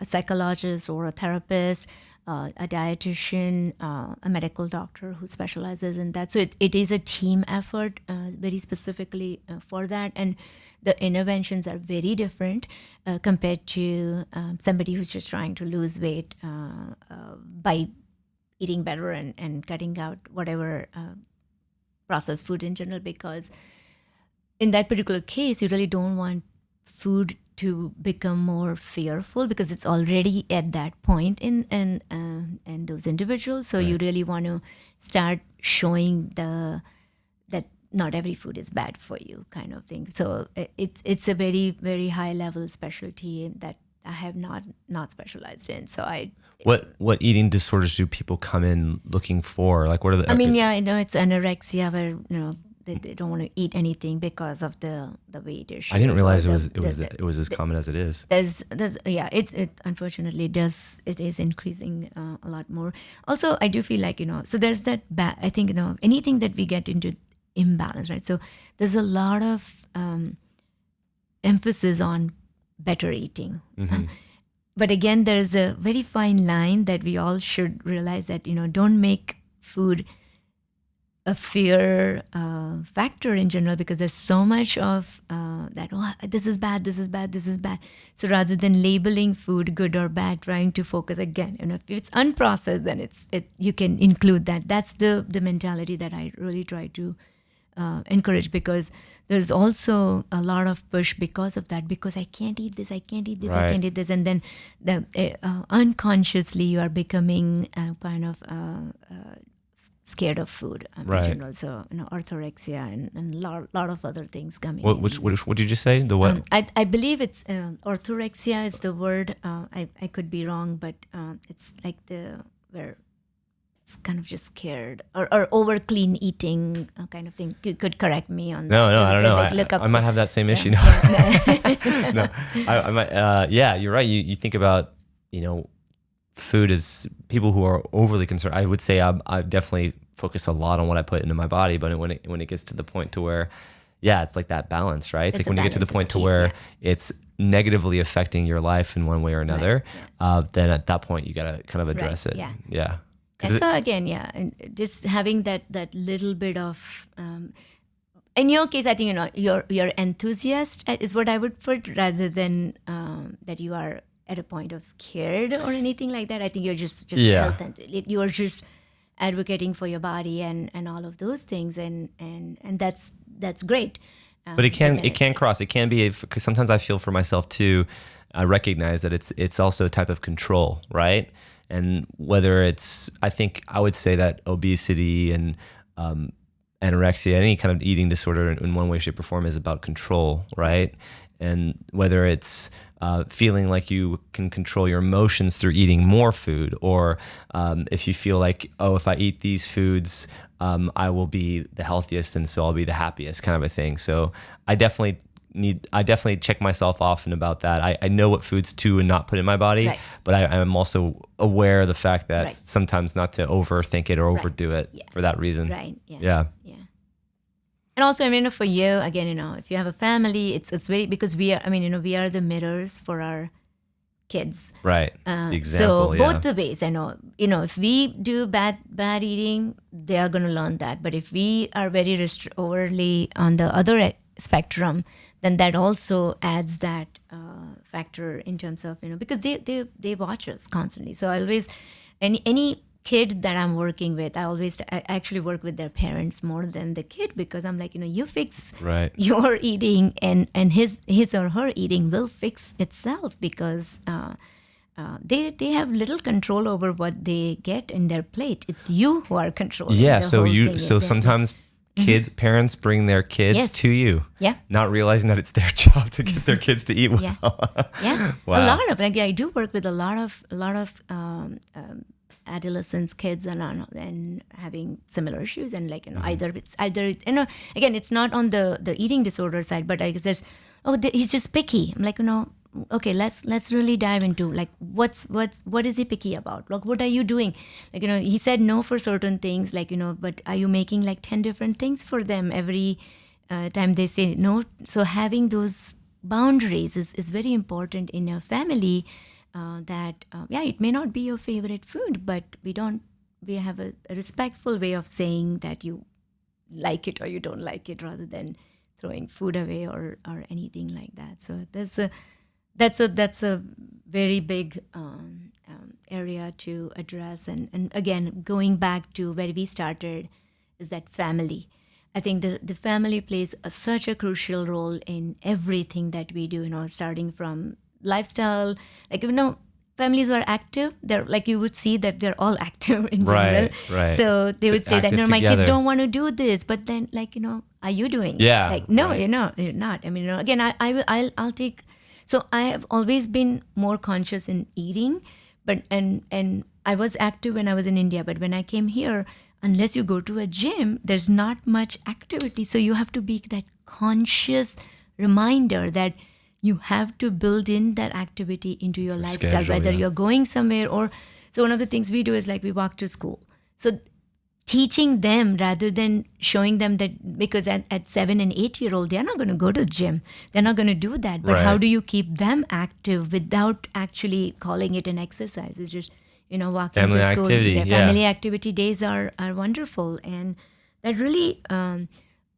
psychologist or a therapist, a dietitian, a medical doctor who specializes in that. So it is a team effort, very specifically for that. And the interventions are very different compared to somebody who's just trying to lose weight by eating better and cutting out whatever processed food in general, because in that particular case, you really don't want food to become more fearful, because it's already at that point in those individuals. So you really want to start showing that not every food is bad for you, kind of thing. So it's a very, very high level specialty that I have not specialized in. So what eating disorders do people come in looking for? Like, what are the? It's anorexia, where they don't want to eat anything because of the weight issue. I didn't realize it was as common as it is. It unfortunately does. It is increasing a lot more. Also, I do feel like so there's that. I think anything that we get into imbalance, right? So there's a lot of emphasis on better eating. But again, there's a very fine line that we all should realize that, don't make food a fear factor in general, because there's so much of that, this is bad, this is bad, this is bad. So rather than labeling food good or bad, trying to focus again, if it's unprocessed, then you can include that. That's the mentality that I really try to encourage, because there's also a lot of push because of that, because I can't eat this, I can't eat this, I can't eat this. And then unconsciously you are becoming kind of scared of food in general. So, orthorexia and a lot of other things coming in. What did you just say? The what? I believe it's orthorexia is the word. I could be wrong, but it's like where it's kind of just scared or over clean eating kind of thing. You could correct me on that. No, I don't know. Look up. I might have that same issue. No, I might. Yeah, you're right. You think about, food is people who are overly concerned. I would say I've definitely focused a lot on what I put into my body, but when it gets to the point to where, it's like that balance, right? It's like when you get to the point to where it's negatively affecting your life in one way or another, then at that point you gotta kind of address it. Yeah. So again, and just having that little bit of, in your case, I think you're enthusiast is what I would put, rather than that you are at a point of scared or anything like that. I think you're just health, and you are just advocating for your body and all of those things, and that's great. But it can cross. It can be, because sometimes I feel for myself too. I recognize that it's also a type of control, right? And whether it's, I think I would say that obesity and anorexia, any kind of eating disorder in one way, shape, or form is about control, right? And whether it's feeling like you can control your emotions through eating more food, or if you feel like, if I eat these foods, I will be the healthiest, and so I'll be the happiest, kind of a thing. So I definitely check myself often about that. I know what foods to and not put in my body, but I'm also aware of the fact that sometimes not to overthink it or overdo it for that reason. Yeah. And also, for you, again, if you have a family, it's very, because we are, we are the mirrors for our kids. Right. Example, so both the ways, if we do bad eating, they are going to learn that. But if we are very overly on the other spectrum, then that also adds that factor in terms of, because they watch us constantly. So I always, any kid that I'm working with, I actually work with their parents more than the kid, because I'm like, you fix your eating, and his or her eating will fix itself, because they have little control over what they get in their plate. It's you who are controlling. Yeah. So sometimes parents bring their kids to you, not realizing that it's their job to get their kids to eat well. Wow. A lot of, I do work with a lot of adolescents, kids, and having similar issues, and either again, it's not on the eating disorder side, but I just he's just picky. I'm like, okay, let's really dive into what is he picky about? What are you doing? He said no for certain things, but are you making 10 different things for them every time they say no? So having those boundaries is very important in a family. That it may not be your favorite food, but we have a respectful way of saying that you like it or you don't like it, rather than throwing food away or anything like that. So that's a very big area to address. And again, going back to where we started, is that family. I think the family plays such a crucial role in everything that we do, starting from lifestyle, families who are active, they're you would see that they're all active in general. Right. So they would say that, my kids don't want to do this, but then are you doing it? Yeah. No, you're not. Again, I'll take. So I have always been more conscious in eating, but and I was active when I was in India, but when I came here, unless you go to a gym, there's not much activity. So you have to be that conscious reminder that you have to build in that activity into your lifestyle, whether you're going somewhere or. So one of the things we do is we walk to school. So teaching them rather than showing them that, because at 7 and 8-year-old, they're not going to go to the gym. They're not going to do that. But how do you keep them active without actually calling it an exercise? It's just, walking family to school. Activity, Family activity days are wonderful. And that really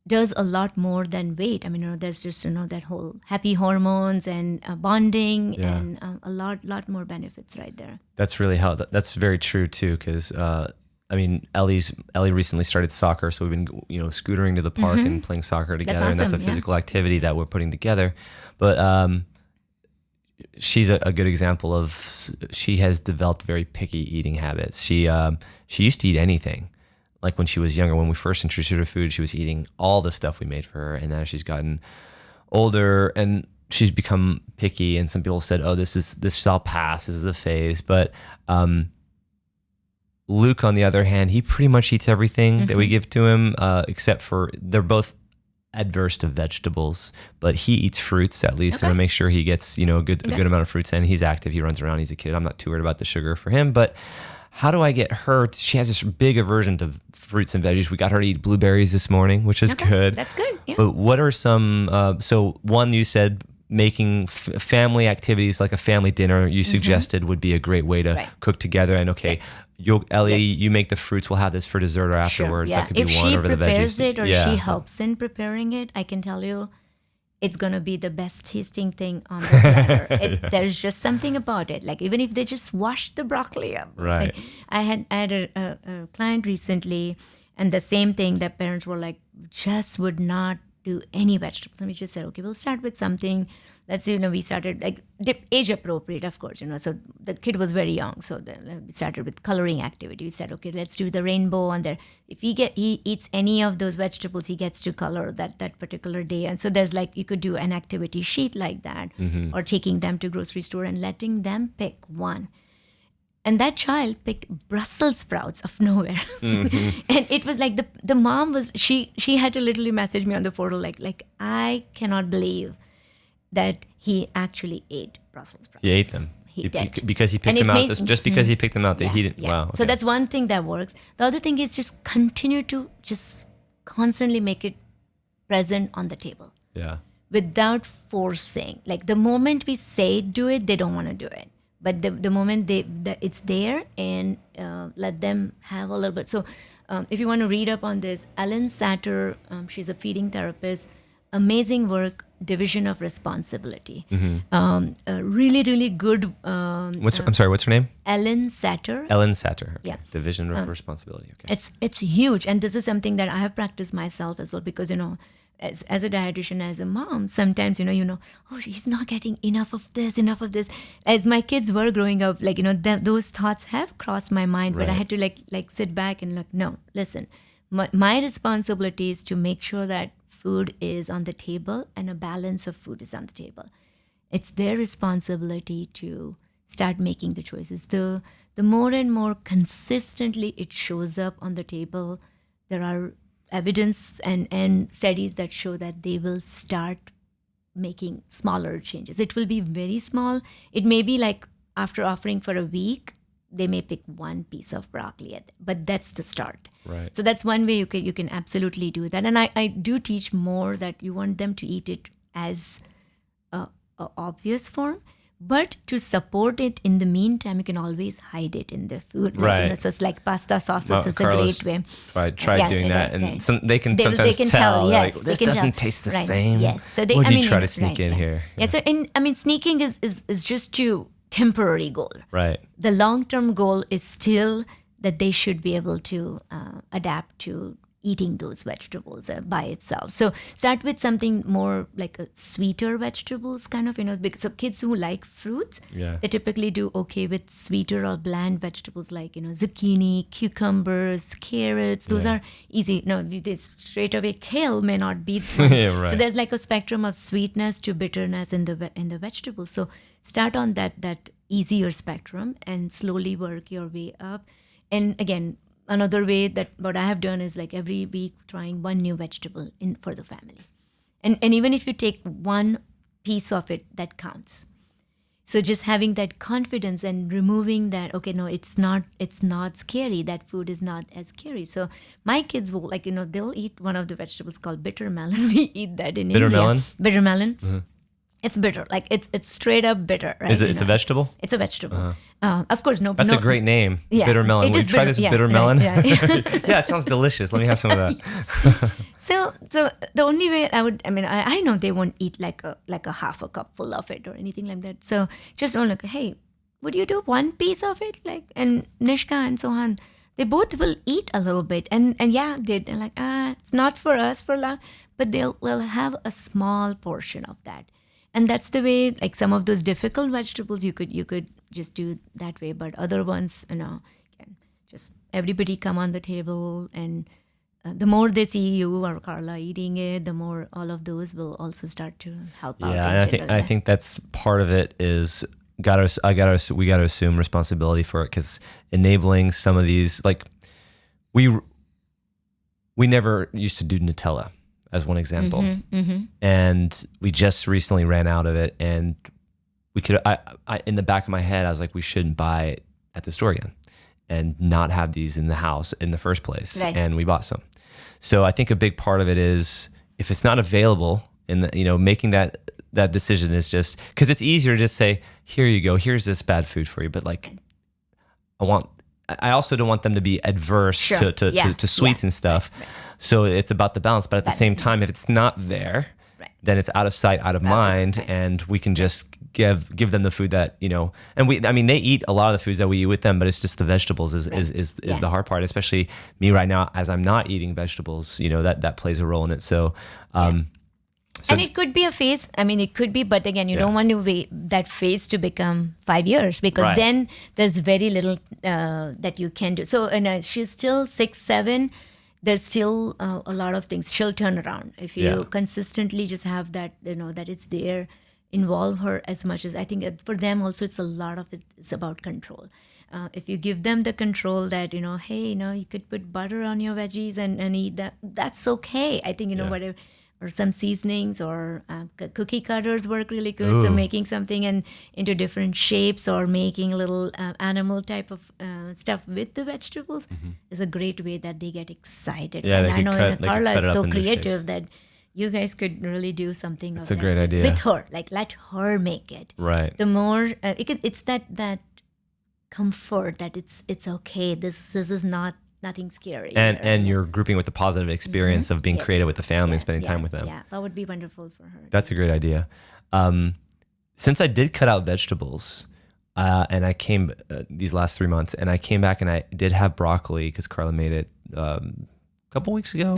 does a lot more than weight. I mean, there's just, that whole happy hormones and bonding and a lot more benefits right there. That's really that's very true too. Cause, Ellie recently started soccer. So we've been, scootering to the park and playing soccer together. That's awesome, and that's a physical activity that we're putting together. But, she's a good example of, she has developed very picky eating habits. She used to eat anything. Like when she was younger, when we first introduced her to food, she was eating all the stuff we made for her. And now she's gotten older and she's become picky. And some people said, "Oh, this shall pass. This is a phase." But Luke, on the other hand, he pretty much eats everything that we give to him, except for, they're both adverse to vegetables, but he eats fruits at least, and I make sure he gets a good amount of fruits. And he's active. He runs around. He's a kid. I'm not too worried about the sugar for him, but. How do I get her? She has this big aversion to fruits and veggies. We got her to eat blueberries this morning, which is good. That's good. Yeah. But what are some? So one, you said making family activities like a family dinner. You suggested would be a great way to cook together. And Ellie, you make the fruits. We'll have this for dessert or afterwards. Sure, yeah. That could be one over the veggies. If she prepares it or she helps in preparing it, I can tell you, it's going to be the best tasting thing on the platter. There's just something about it. Like even if they just wash the broccoli up. Right. Like, I had a client recently, and the same thing, that parents were like, just would not do any vegetables. And we just said, okay, we'll start with something. Let's say, we started like age appropriate, of course, So the kid was very young. So then we started with coloring activity. We said, okay, let's do the rainbow on there. If he eats any of those vegetables, he gets to color that particular day. And so there's you could do an activity sheet like that, or taking them to grocery store and letting them pick one. And that child picked Brussels sprouts of nowhere. And it was like the mom was, she had to literally message me on the portal, like I cannot believe that he actually ate Brussels sprouts. He ate them. He did. Because he picked them out. Just because he picked them out, that he didn't. Yeah. Wow. Okay. So that's one thing that works. The other thing is just continue to just constantly make it present on the table. Yeah. Without forcing. Like the moment we say do it, they don't want to do it. But the moment it's there, and let them have a little bit. So if you want to read up on this, Ellen Satter, she's a feeding therapist, amazing work, division of responsibility. Really, really good. I'm sorry, what's her name? Ellen Satter. Ellen Satter. Okay. Yeah. Division of responsibility. Okay. It's huge. And this is something that I have practiced myself as well, because, as a dietitian, as a mom, sometimes, oh, he's not getting enough of this. As my kids were growing up, those thoughts have crossed my mind, but I had to sit back and no, listen, my responsibility is to make sure that food is on the table and a balance of food is on the table. It's their responsibility to start making the choices. The more and more consistently it shows up on the table, there are evidence and studies that show that they will start making smaller changes. It will be very small. It may be after offering for a week, they may pick one piece of broccoli, but that's the start. Right. So that's one way you can absolutely do that. And I do teach more that you want them to eat it as a obvious form, but to support it in the meantime, you can always hide it in the food. Right. So it's like pasta sauces is Carlos, a great way. Tried doing that, and they can sometimes tell. Yes, this doesn't taste the same. Yes. So what do you try to sneak in here? Yeah. So sneaking is just to temporary goal. Right. The long-term goal is still that they should be able to adapt to eating those vegetables by itself. So start with something more like a sweeter vegetables kind of, because so kids who like fruits, they typically do okay with sweeter or bland vegetables like, zucchini, cucumbers, carrots. Those are easy. Straight away kale may not be one. Right. So there's a spectrum of sweetness to bitterness in the vegetables. So start on that easier spectrum and slowly work your way up. And again, another way that what I have done is every week trying one new vegetable for the family. And even if you take one piece of it, that counts. So just having that confidence and removing that, okay, no, it's not scary. That food is not as scary. So my kids will, like, they'll eat one of the vegetables called bitter melon. We eat that in India. Bitter melon. Mm-hmm. It's bitter, like it's straight up bitter, right? Is it? It's a vegetable. It's a vegetable. Of course, no. That's a great name. Yeah, bitter melon. Will you try this bitter melon? Right, yeah, it sounds delicious. Let me have some of that. So the only way I know they won't eat like a half a cup full of it or anything like that. So just like, hey, would you do one piece of it? Like, and Nishka and Sohan, they both will eat a little bit, and yeah, they're like, it's not for us for long, but they'll have a small portion of that. And that's the way, like some of those difficult vegetables, you could just do that way. But other ones, just everybody come on the table, and the more they see you or Carla eating it, the more all of those will also start to help out. Yeah, and I think that's part of it is we got to assume responsibility for it, because enabling some of these, like we never used to do Nutella, as one example. And we just recently ran out of it, and we could, I in the back of my head, I was like, we shouldn't buy it at the store again and not have these in the house in the first place. Right. And we bought some. So I think a big part of it is, if it's not available, in the, making that decision is just, because it's easier to just say, here you go, here's this bad food for you. But like, I also don't want them to be adverse to sweets and stuff. Right. So it's about the balance. But at the same time, if it's not there, then it's out of sight, out of mind, and we can just give them the food that, and they eat a lot of the foods that we eat with them, but it's just the vegetables is the hard part, especially me right now, as I'm not eating vegetables, that plays a role in it. So, and it could be a phase. It could be, but again, you don't want to wait that phase to become 5 years, because then there's very little that you can do. So, and she's still 6, 7. There's still a lot of things she'll turn around if you consistently just have that, that it's there. Involve her as much as, I think for them also, it's a lot of it is about control. If you give them the control that, hey, you could put butter on your veggies and eat that, that's okay. I think, whatever. Or some seasonings, or cookie cutters work really good. Ooh. So making something into different shapes, or making a little animal type of stuff with the vegetables is a great way that they get excited. Yeah, and I know Carla is so creative that you guys could really do something. That's a great idea. With her, like let her make it. Right. The more it's that comfort that it's okay. This is not. Nothing scary. And you're grouping with the positive experience of being creative with the family and spending time with them. Yeah, that would be wonderful for her. That's a great idea. Since I did cut out vegetables, and I came these last 3 months, and I came back and I did have broccoli because Carla made it a couple weeks ago.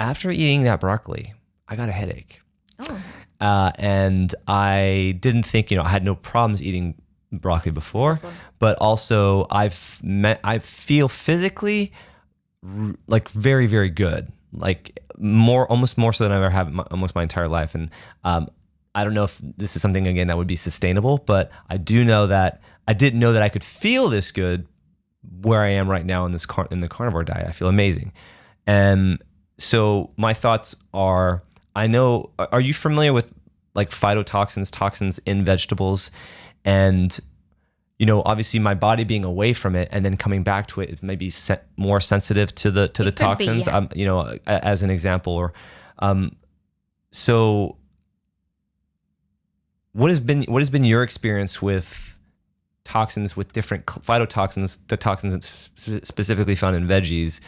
After eating that broccoli, I got a headache. Oh. And I didn't think, I had no problems eating broccoli before, but also I feel physically like very, very good, like almost more so than I ever have almost my entire life. And I don't know if this is something, again, that would be sustainable, but I do know that I didn't know that I could feel this good where I am right now in this in the carnivore diet. I feel amazing. And so my thoughts are, are you familiar with like phytotoxins, toxins in vegetables? And, obviously my body being away from it and then coming back to it, it may be more sensitive to the toxins, as an example. Or, so what has been your experience with toxins, with different phytotoxins, the toxins specifically found in veggies,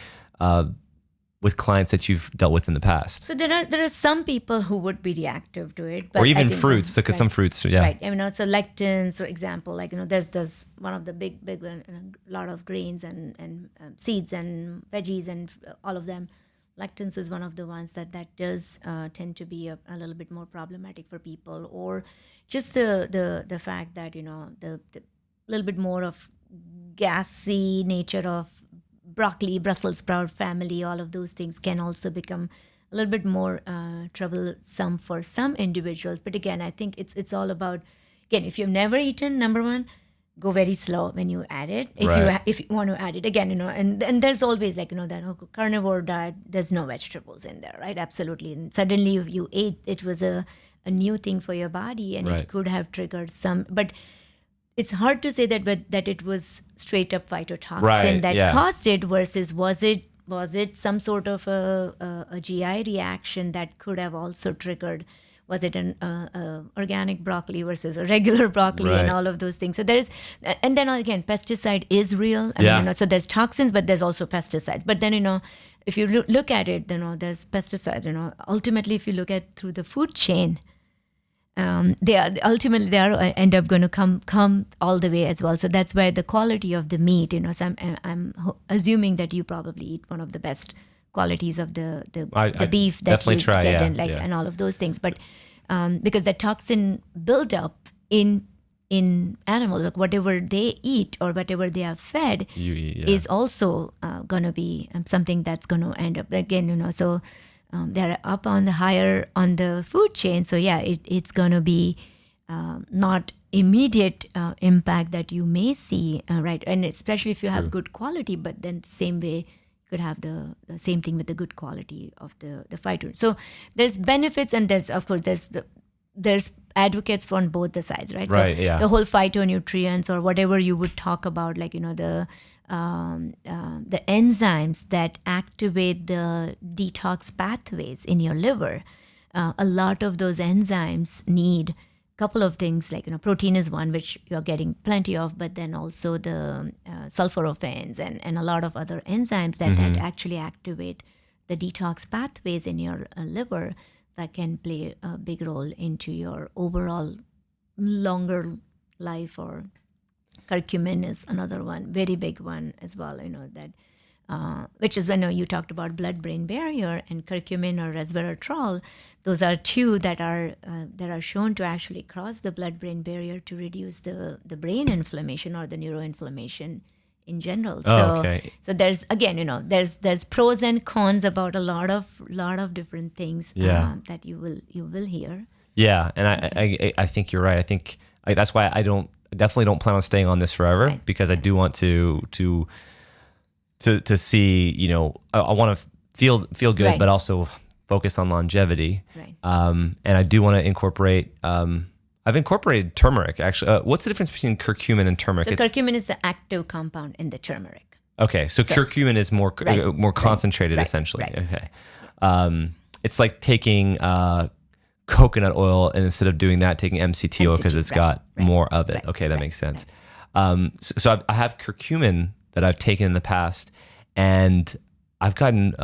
with clients that you've dealt with in the past? So there are some people who would be reactive to it, but or even fruits, because some fruits, right. So lectins, for example, there's one of the big one, a lot of grains and seeds and veggies and all of them. Lectins is one of the ones that does tend to be a little bit more problematic for people, or just the fact that the little bit more of gassy nature of broccoli, Brussels sprout family, all of those things can also become a little bit more troublesome for some individuals. But again, I think it's all about, again, if you've never eaten, number one, go very slow when you add it. If you want to add it again, and there's always that carnivore diet, there's no vegetables in there, right? Absolutely. And suddenly you ate, it was a a new thing for your body, and Right. it could have triggered some. But it's hard to say that it was straight up phytotoxin that caused it versus was it some sort of a GI reaction that could have also triggered. Was it an organic broccoli versus a regular broccoli, and all of those things? So and then again, pesticide is real. I mean, so there's toxins, but there's also pesticides. But then, if you look at it, there's pesticides. Ultimately, if you look at through the food chain, they end up going to come all the way as well. So that's where the quality of the meat. So I'm assuming that you probably eat one of the best qualities of the beef that you get and all of those things, but because the toxin buildup in animals, like whatever they eat or whatever they are fed, is also going to be something that's going to end up again. So they're up on the higher on the food chain. So it's going to be not immediate impact that you may see, right? And especially if you have good quality, but then the same way. Could have the same thing with the good quality of the phyto. So there's benefits, and there's advocates on both the sides, right? Right. So the whole phytonutrients or whatever you would talk about, like the enzymes that activate the detox pathways in your liver. A lot of those enzymes need couple of things, like protein is one, which you're getting plenty of, but then also the sulforaphane and a lot of other enzymes that actually activate the detox pathways in your liver that can play a big role into your overall longer life. Or curcumin is another one, very big one as well, that which is when you talked about blood-brain barrier, and curcumin or resveratrol. Those are two that are shown to actually cross the blood-brain barrier to reduce the brain inflammation or the neuroinflammation in general. So there's again, there's pros and cons about a lot of different things that you will hear. Yeah, and I think you're right. I think that's why I definitely don't plan on staying on this forever, because I do want to see, I want to feel good, but also focus on longevity. Right. And I do want to incorporate, I've incorporated turmeric actually. What's the difference between curcumin and turmeric? So curcumin is the active compound in the turmeric. Okay. So curcumin is more concentrated essentially. Right. Okay. It's like taking, coconut oil, and instead of doing that, taking MCT oil because it's got more of it. Okay. That makes sense. So I have curcumin that I've taken in the past, and I've gotten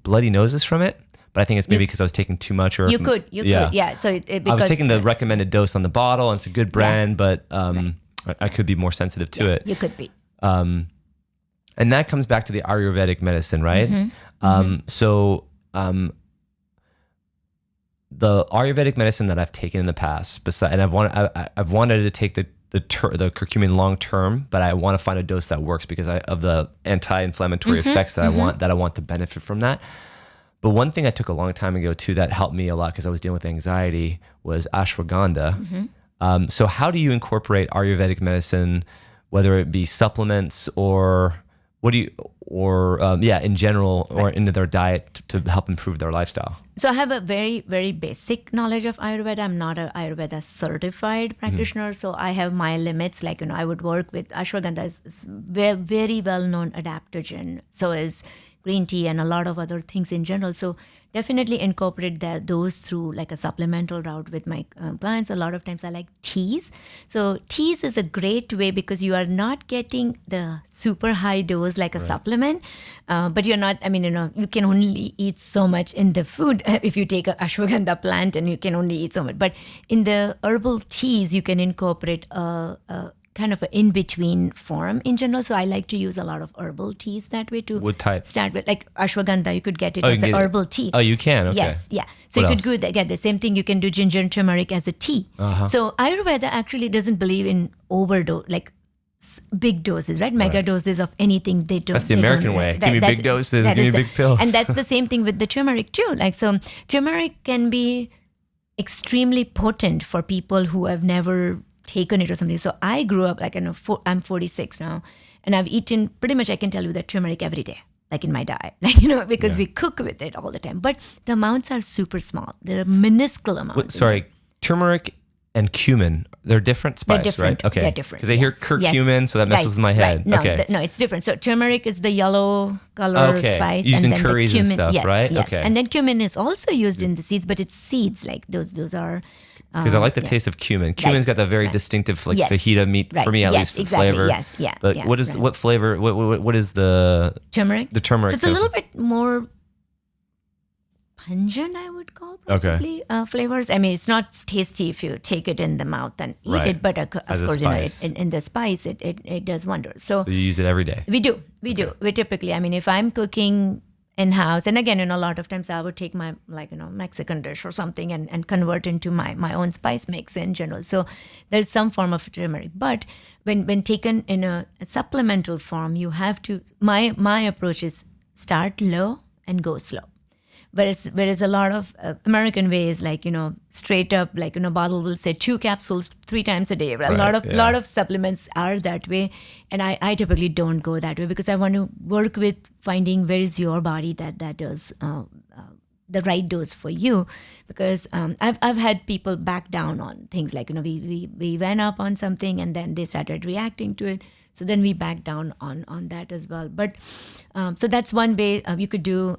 bloody noses from it, but I think it's maybe because I was taking too much. Or you could. Yeah. So because I was taking the recommended dose on the bottle, and it's a good brand, but I could be more sensitive to it. You could be. And that comes back to the Ayurvedic medicine, right? So the Ayurvedic medicine that I've taken in the past, and I've wanted to take the curcumin long term, but I want to find a dose that works because of the anti-inflammatory effects that I want to benefit from that. But one thing I took a long time ago too that helped me a lot because I was dealing with anxiety was ashwagandha. So how do you incorporate Ayurvedic medicine, whether it be supplements or in general, or into their diet to help improve their lifestyle? So I have a very, very basic knowledge of Ayurveda. I'm not an Ayurveda certified practitioner, so I have my limits. Like, I would work with ashwagandha is very, very well-known adaptogen. So is green tea and a lot of other things in general. So definitely incorporate those through like a supplemental route with my clients. A lot of times I like teas. So teas is a great way because you are not getting the super high dose like a supplement, but you're not, you can only eat so much in the food if you take a ashwagandha plant, and you can only eat so much. But in the herbal teas, you can incorporate a kind of an in-between form in general. So I like to use a lot of herbal teas that way to start with. Like ashwagandha, you could get it as an herbal tea. Oh, you can? Okay. Yes, yeah. So you could get the same thing. You can do ginger and turmeric as a tea. So Ayurveda actually doesn't believe in overdose, like big doses, right? Mega doses of anything. They don't. That's the American way. Give me big doses, give me big pills. And that's the same thing with the turmeric too. Like, so turmeric can be extremely potent for people who have never taken it or something. So I grew up I'm 46 now, and I've eaten pretty much, I can tell you, that turmeric every day, like in my diet, because we cook with it all the time. But the amounts are super small. They're minuscule amounts. Sorry, turmeric and cumin, they're different spice, They're different. right? Okay. They're different. Because I hear curcumin, so that messes with my head. No, okay. no, it's different. So turmeric is the yellow color spice. Used and in then curries the cumin, and stuff, yes, right? Yes. Okay. And then cumin is also used in the seeds, but it's seeds. Like those are... Because I like the taste of cumin. Cumin's got that very distinctive, fajita meat, for me at least, flavor. Yes, yeah. But what flavor, what is the... Turmeric? The turmeric. So it's a little bit more pungent, I would call probably, flavors. I mean, it's not tasty if you take it in the mouth and eat it, but of course, in the spice, it does wonders. So you use it every day? We do. We typically, I mean, if I'm cooking in-house, and again, a lot of times I would take my, Mexican dish or something and convert into my own spice mix in general. So there's some form of turmeric. But when taken in a supplemental form, you have to, my approach is start low and go slow. Whereas a lot of American ways, straight up, bottle will say 2 capsules 3 times a day. A lot of supplements are that way, and I typically don't go that way because I want to work with finding where is your body that does the right dose for you. Because I've had people back down on things like we went up on something and then they started reacting to it. So then we back down on that as well. But so that's one way. You could do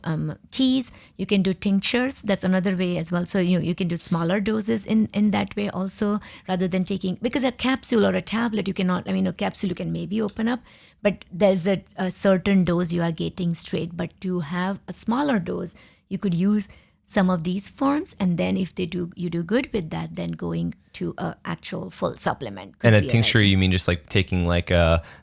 teas. You can do tinctures. That's another way as well. So you can do smaller doses in that way also, rather than taking, because a capsule or a tablet you cannot. I mean, a capsule you can maybe open up, but there's a certain dose you are getting straight. But to have a smaller dose, you could use some of these forms, and then if you do good with that, then going to a actual full supplement. And a tincture, you mean just taking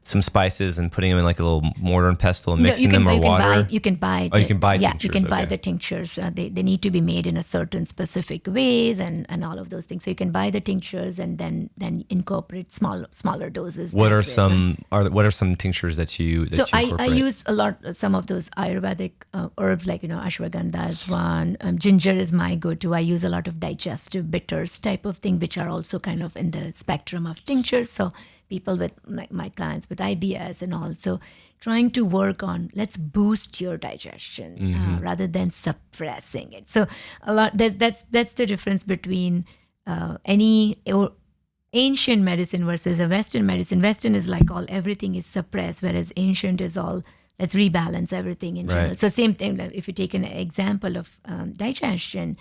some spices and putting them in a little mortar and pestle and mixing them or water? You can buy. You can buy tinctures. Tinctures. You can buy the tinctures. They need to be made in a certain specific ways and all of those things. So you can buy the tinctures and then incorporate smaller doses. What are some tinctures that you incorporate? I use some of those Ayurvedic herbs ashwagandha is one. Ginger is my go-to. I use a lot of digestive bitters type of thing, which are also kind of in the spectrum of tinctures. So people with my clients with IBS and all, so trying to work on, let's boost your digestion rather than suppressing it. So that's the difference between any ancient medicine versus a Western medicine. Western is everything is suppressed, whereas ancient is all, let's rebalance everything in general. Right. So same thing, if you take an example of digestion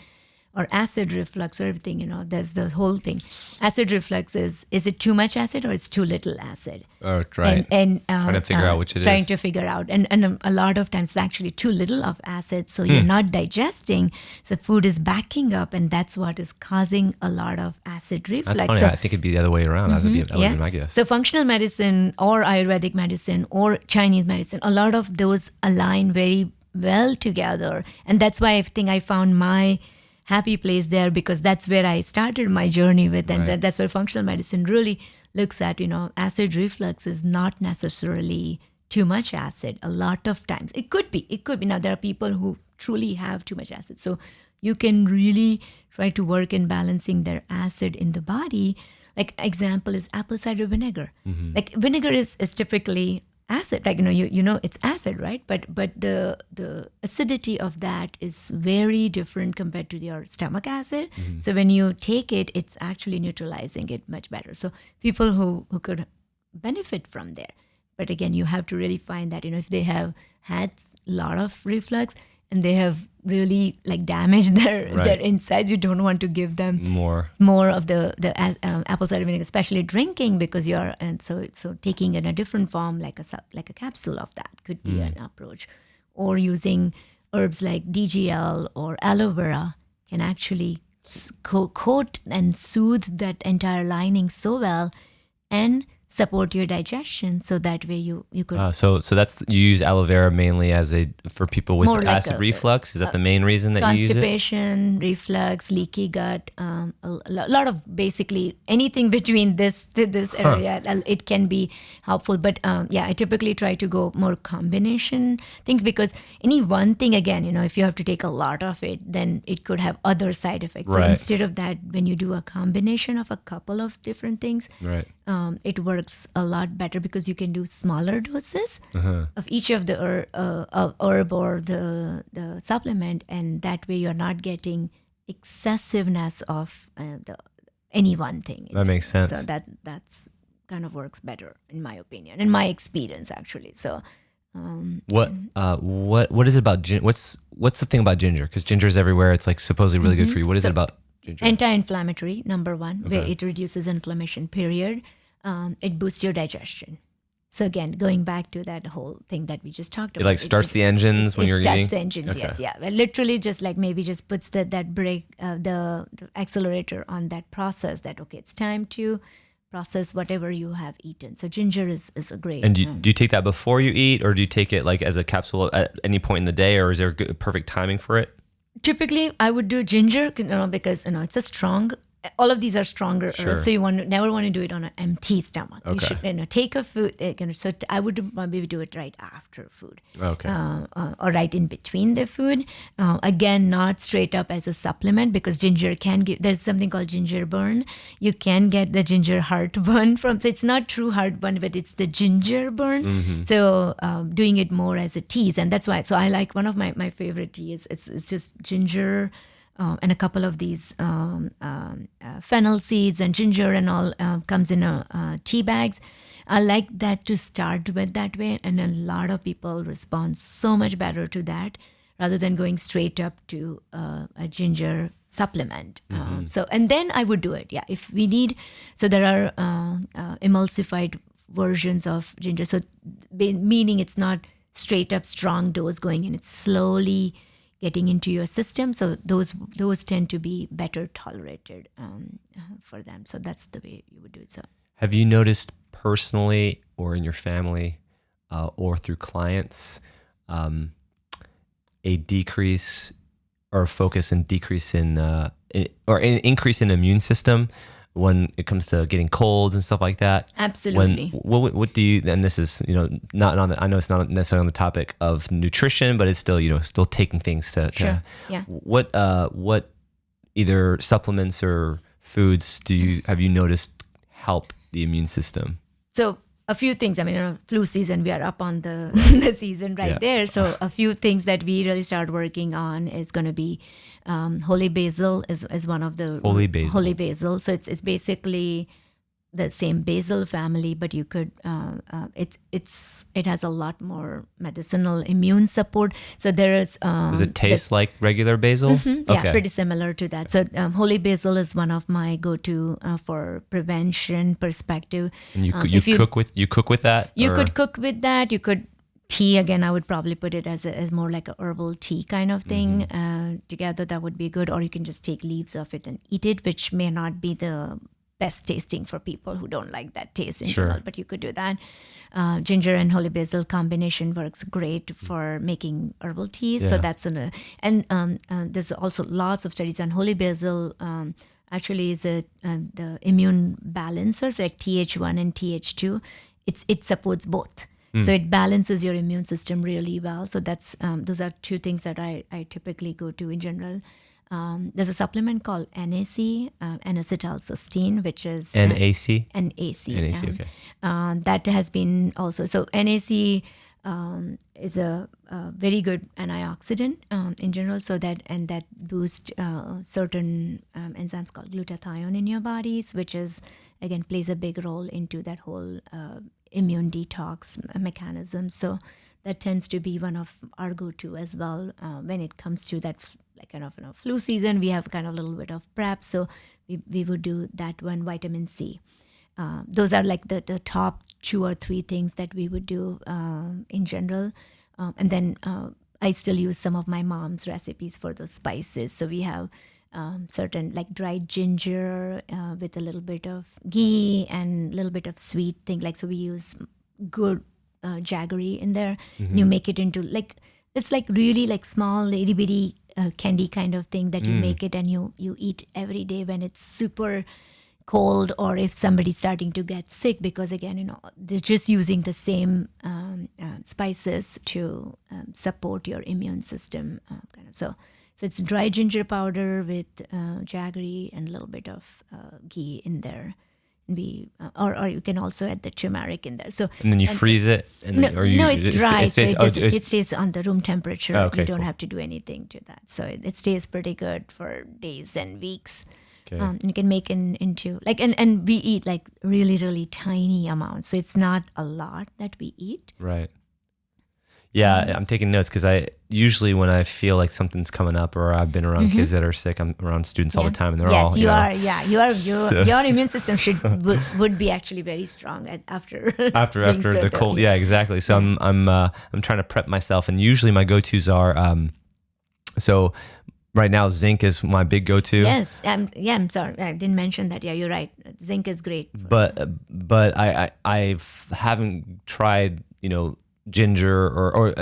or acid reflux or everything, there's the whole thing. Acid reflux is it too much acid or it's too little acid? Oh, right. And trying to figure out which it is. Trying to figure out. And a lot of times it's actually too little of acid, so you're not digesting, so food is backing up, and that's what is causing a lot of acid reflux. That's funny. So, I think it'd be the other way around. That would be my guess. So functional medicine or Ayurvedic medicine or Chinese medicine, a lot of those align very well together. And that's why I found my happy place there, because that's where I started my journey with, and that's where functional medicine really looks at, acid reflux is not necessarily too much acid. A lot of times it could be. Now there are people who truly have too much acid, so you can really try to work in balancing their acid in the body. Like example is apple cider vinegar. Like vinegar is typically acid, it's acid, right? But the acidity of that is very different compared to your stomach acid. So when you take it, it's actually neutralizing it much better. So people who could benefit from there. But again, you have to really find that, if they have had a lot of reflux and they have really damaged their insides, you don't want to give them more of the apple cider vinegar, especially drinking, because so taking in a different form, like a capsule of that could be an approach, or using herbs like DGL or aloe vera can actually coat and soothe that entire lining so well and support your digestion, so that way you could. So that's, you use aloe vera mainly for people with acid reflux. Is that the main reason that you use it? Constipation, reflux, leaky gut, a lot of basically anything between this to this area, it can be helpful. But I typically try to go more combination things, because any one thing, again, if you have to take a lot of it, then it could have other side effects. So instead of that, when you do a combination of a couple of different things, it works a lot better, because you can do smaller doses of each of the herb or the supplement, and that way you're not getting excessiveness of the any one thing. That makes sense. So that's kind of works better in my opinion, in my experience actually. So what is it about what's the thing about ginger? Because ginger is everywhere. It's like supposedly really good for you. What is it about ginger? Anti-inflammatory, number one, where it reduces inflammation, period. It boosts your digestion. So again, going back to that whole thing that we just talked about. It like starts the engines when you're eating? It starts the engines, yes. Yeah. Well, literally just like maybe just puts that brake, the accelerator on that process that, okay, it's time to process whatever you have eaten. So ginger is a great. And do you take that before you eat, or do you take it like as a capsule at any point in the day, or is there a perfect timing for it? Typically, I would do ginger, because it's a strong. All of these are stronger herbs, so you never want to do it on an empty stomach. Okay. You should take a food. So I would maybe do it right after food, okay, or right in between the food. Again, not straight up as a supplement, because ginger can give. There's something called ginger burn. You can get the ginger heartburn from. So it's not true heartburn, but it's the ginger burn. Mm-hmm. So doing it more as a teas, and that's why. So I like one of my favorite teas. It's just ginger. And a couple of these fennel seeds and ginger and all comes in tea bags. I like that to start with that way, and a lot of people respond so much better to that rather than going straight up to a ginger supplement. So, and then I would do it, if we need. So there are emulsified versions of ginger. So meaning it's not straight up strong dose going in; it's slowly getting into your system, so those tend to be better tolerated for them. So that's the way you would do it. So, have you noticed personally, or in your family, or through clients, a decrease or a focus and decrease in or an increase in immune system when it comes to getting colds and stuff like that? Absolutely. What do you, and this is, not on the, I know it's not necessarily on the topic of nutrition, but it's still, still taking things to sure. Yeah. What either supplements or foods have you noticed help the immune system? So a few things. I mean, flu season, we are up on the the season right there. So a few things that we really start working on is going to be holy basil is one of the holy basil. So it's basically the same basil family, but you could it has a lot more medicinal immune support. So there is. Does it taste like regular basil? Mm-hmm, yeah, pretty similar to that. So holy basil is one of my go-to for prevention perspective. And you cook with that. You could cook with that. You could. Tea, again, I would probably put it as more like a herbal tea kind of thing. Together, that would be good. Or you can just take leaves of it and eat it, which may not be the best tasting for people who don't like that taste in general, but you could do that. Ginger and holy basil combination works great for making herbal teas. Yeah. So that's there's also lots of studies on holy basil. Actually, is the immune balancers like TH1 and TH2. It supports both. So it balances your immune system really well. So that's those are two things that I typically go to in general. There's a supplement called NAC, N-acetylcysteine, which is NAC. NAC. Okay. That has been also, so NAC is a very good antioxidant in general. So that boosts certain enzymes called glutathione in your bodies, which is again plays a big role into that whole immune detox mechanism. So that tends to be one of our go-to as well when it comes to that flu season. We have kind of a little bit of prep, so we would do that one. Vitamin C. Those are like the top 2 or 3 things that we would do in general. And then I still use some of my mom's recipes for those spices. So we have certain like dried ginger with a little bit of ghee and a little bit of sweet thing. So we use good jaggery in there. You make it into it's like really like small itty bitty candy kind of thing that you make it and you eat every day when it's super cold, or if somebody's starting to get sick, because again, they're just using the same spices to support your immune system. So it's dry ginger powder with jaggery and a little bit of ghee in there. Or you can also add the turmeric in there. So and then you freeze it. It's dry, so it stays on the room temperature. Okay, you don't have to do anything to that. So it stays pretty good for days and weeks. Okay. You can make into like, and we eat like really, really tiny amounts. So it's not a lot that we eat. Right. Yeah, I'm taking notes because I usually when I feel like something's coming up or I've been around kids that are sick, I'm around students all the time and they're all, you are. Yeah, you are. Your immune system would be actually very strong after the cold. Yeah, exactly. So I'm trying to prep myself, and usually my go-tos are so right now zinc is my big go-to. Yes. I'm sorry. I didn't mention that. Yeah, you're right. Zinc is great. But I haven't tried, ginger or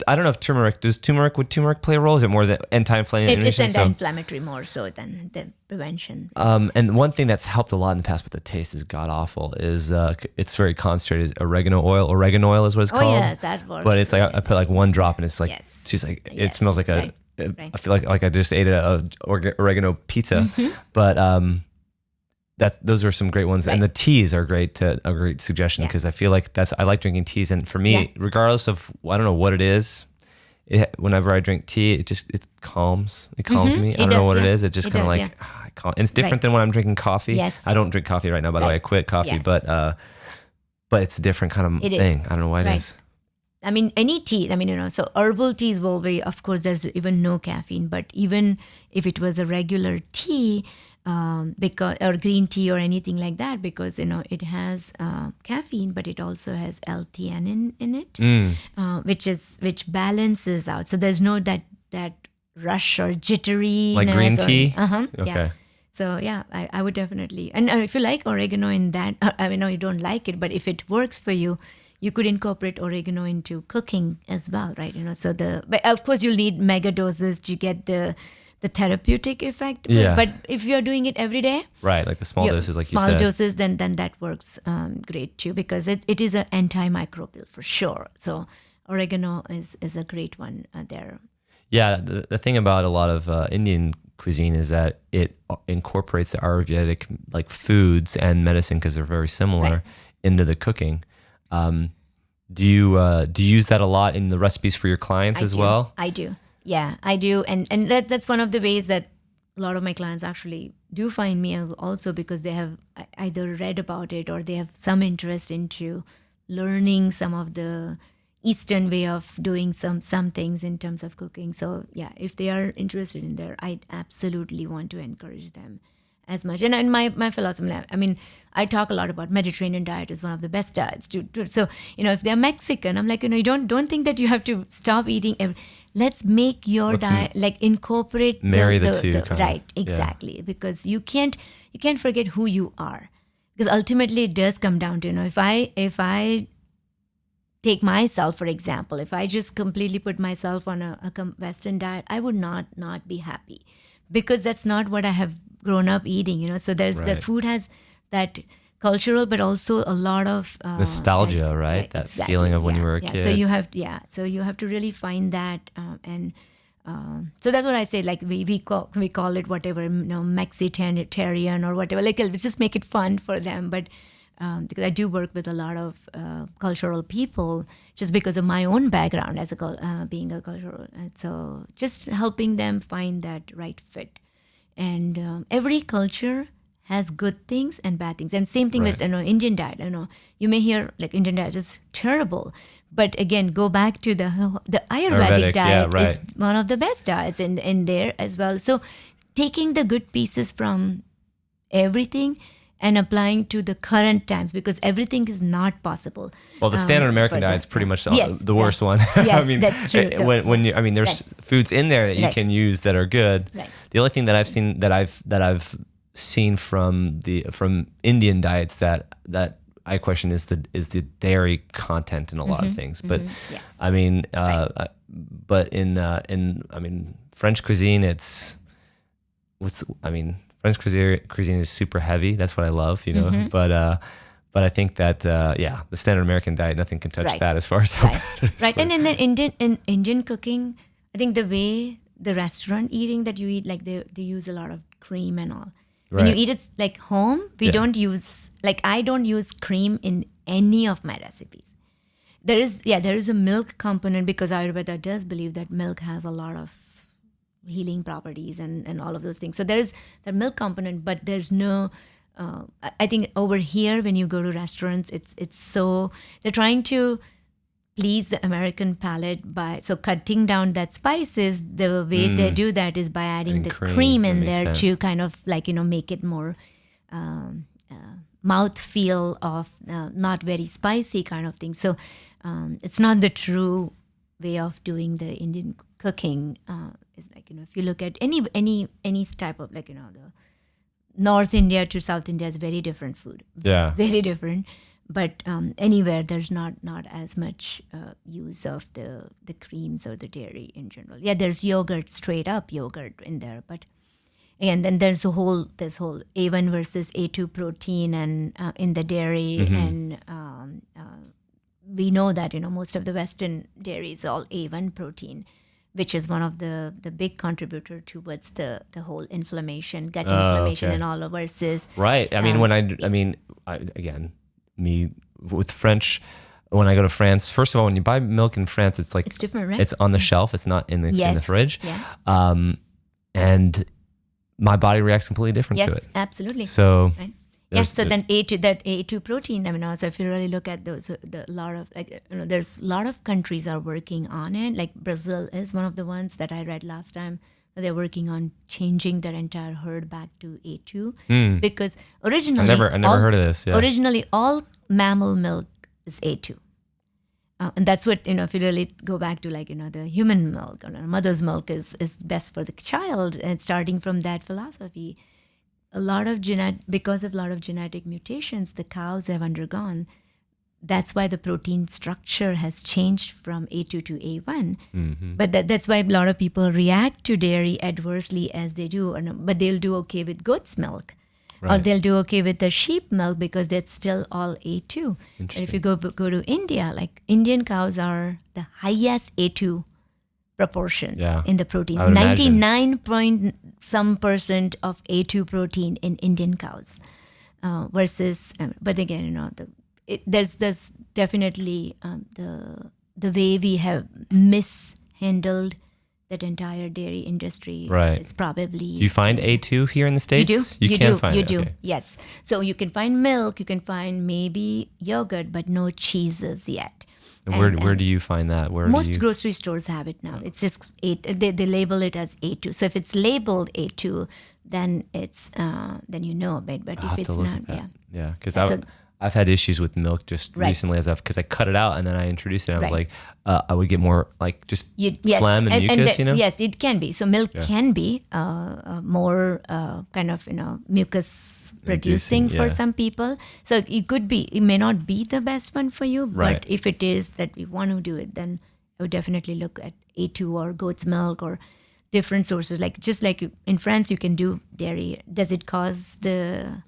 I don't know if turmeric, would turmeric play a role? Is it more the anti-inflammatory? It's anti-inflammatory more so than the prevention. And one thing that's helped a lot in the past, but the taste is god awful, is it's very concentrated. Oregano oil. Oregano oil is what it's called. Oh yes, that works. But it's like I put like one drop and it's like she's like it smells like right. I feel like I just ate a oregano pizza. But those are some great ones, and the teas are a great suggestion because I feel like I like drinking teas, and for me, regardless of I don't know what it is, whenever I drink tea, it calms me. I don't know what it is. It just kind of like and it's different than when I'm drinking coffee. Yes. I don't drink coffee right now, by the way. I quit coffee, but it's a different kind of thing. I don't know why it is. I mean, any tea, so herbal teas will be, of course, there's even no caffeine, but even if it was a regular tea, or green tea or anything like that, because, it has caffeine, but it also has L-theanine in it, which balances out. So there's no that rush or jittery. Like green tea? Okay. Yeah. So yeah, I would definitely, and if you like oregano in that, I know you don't like it, but if it works for you, you could incorporate oregano into cooking as well, right? So but of course you'll need mega doses to get the therapeutic effect. Yeah. But if you're doing it every day, right, like the small doses, like you said. Small doses, then that works great too, because it is an antimicrobial for sure. So oregano is a great one there. Yeah, the thing about a lot of Indian cuisine is that it incorporates the Ayurvedic like foods and medicine because they're very similar into the cooking. Do you use that a lot in the recipes for your clients as well? I do. Yeah, I do. And that's one of the ways that a lot of my clients actually do find me also, because they have either read about it or they have some interest into learning some of the Eastern way of doing some things in terms of cooking. So yeah, if they are interested in there, I absolutely want to encourage them as much. And my philosophy, I talk a lot about Mediterranean diet is one of the best diets to do. So, if they're Mexican, I'm like, you don't think that you have to stop eating. Let's make your diet, like incorporate marry the two. Right, exactly. Yeah. Because you can't forget who you are. Because ultimately it does come down to, if I take myself, for example, if I just completely put myself on a Western diet, I would not be happy, because that's not what I have grown up eating, so there's the food has that cultural, but also a lot of nostalgia, right? That exactly, feeling of when you were a kid. So you have to really find that, and so that's what I say. Like we call it whatever, Mexitarian or whatever. Like let's just make it fun for them. But because I do work with a lot of cultural people, just because of my own background as being a cultural, so just helping them find that right fit. And every culture has good things and bad things. And same thing with Indian diet. You may hear like Indian diet is terrible, but again, go back to the Ayurvedic diet is one of the best diets in there as well. So taking the good pieces from everything and applying to the current times, because everything is not possible. Well, the standard American diet is pretty much the worst one. Yes, that's true. When there's foods in there that you can use that are good. Right. The only thing that I've seen from Indian diets that I question is the dairy content in a lot of things. But yes. But in French cuisine, French cuisine is super heavy. That's what I love, But I think that the standard American diet, nothing can touch that as far as how bad it is. Right, and then Indian cooking, I think the way the restaurant eating that you eat, like they use a lot of cream and all. When you eat it like home, we don't use, like I don't use cream in any of my recipes. There is a milk component, because Ayurveda does believe that milk has a lot of healing properties and all of those things. So there's the milk component, but there's no. I think over here when you go to restaurants, it's so they're trying to please the American palate by cutting down that spices. The way they do that is by adding the cream in there to kind of like make it more mouth feel of not very spicy kind of thing. So it's not the true way of doing the Indian cooking. It's like if you look at any type of like the North India to South India is very different food. Yeah, very different. But anywhere there's not as much use of the creams or the dairy in general. Yeah, there's yogurt, straight up yogurt in there. But again, then there's this whole A1 versus A2 protein and in the dairy, and we know that most of the Western dairy is all A1 protein, which is one of the big contributor towards the whole inflammation, gut inflammation, and all of versus right. I mean, me with French, when I go to France, first of all, when you buy milk in France, it's like it's different, right? It's on the shelf. It's not in the fridge. Yeah. And my body reacts completely different to it. Yes, absolutely. So. Right. Yeah, so then A2 protein. I mean, also if you really look at those, there's a lot of countries are working on it. Like Brazil is one of the ones that I read last time. They're working on changing their entire herd back to A2 because originally I never heard of this. Yeah. Originally, all mammal milk is A2, and that's what if you really go back to the human milk or mother's milk is best for the child, and starting from that philosophy. Because of a lot of genetic mutations the cows have undergone, that's why the protein structure has changed from A2 to A1. But that's why a lot of people react to dairy adversely as they do, but they'll do okay with goat's milk. Right. Or they'll do okay with the sheep milk because that's still all A2. And if you go to India, like Indian cows are the highest A2 proportions in the protein. 99 point some % of A2 protein in Indian cows versus, but again, there's definitely the way we have mishandled that entire dairy industry is probably. Do you find A2 here in the States? You do. You do. Yes. So you can find milk, you can find maybe yogurt, but no cheeses yet. And where do you find that? Most grocery stores have it now. It's just they label it as A2. So if it's labeled A2, then it's then But if it's not, yeah, because I've had issues with milk just recently because I cut it out and then I introduced it. And I was like, I would get more like just phlegm and mucus. Yes, it can be. So milk can be more kind of mucus producing for some people. So it may not be the best one for you, but if it is that we want to do it, then I would definitely look at A2 or goat's milk or different sources. Just like in France, you can do dairy. Does it cause the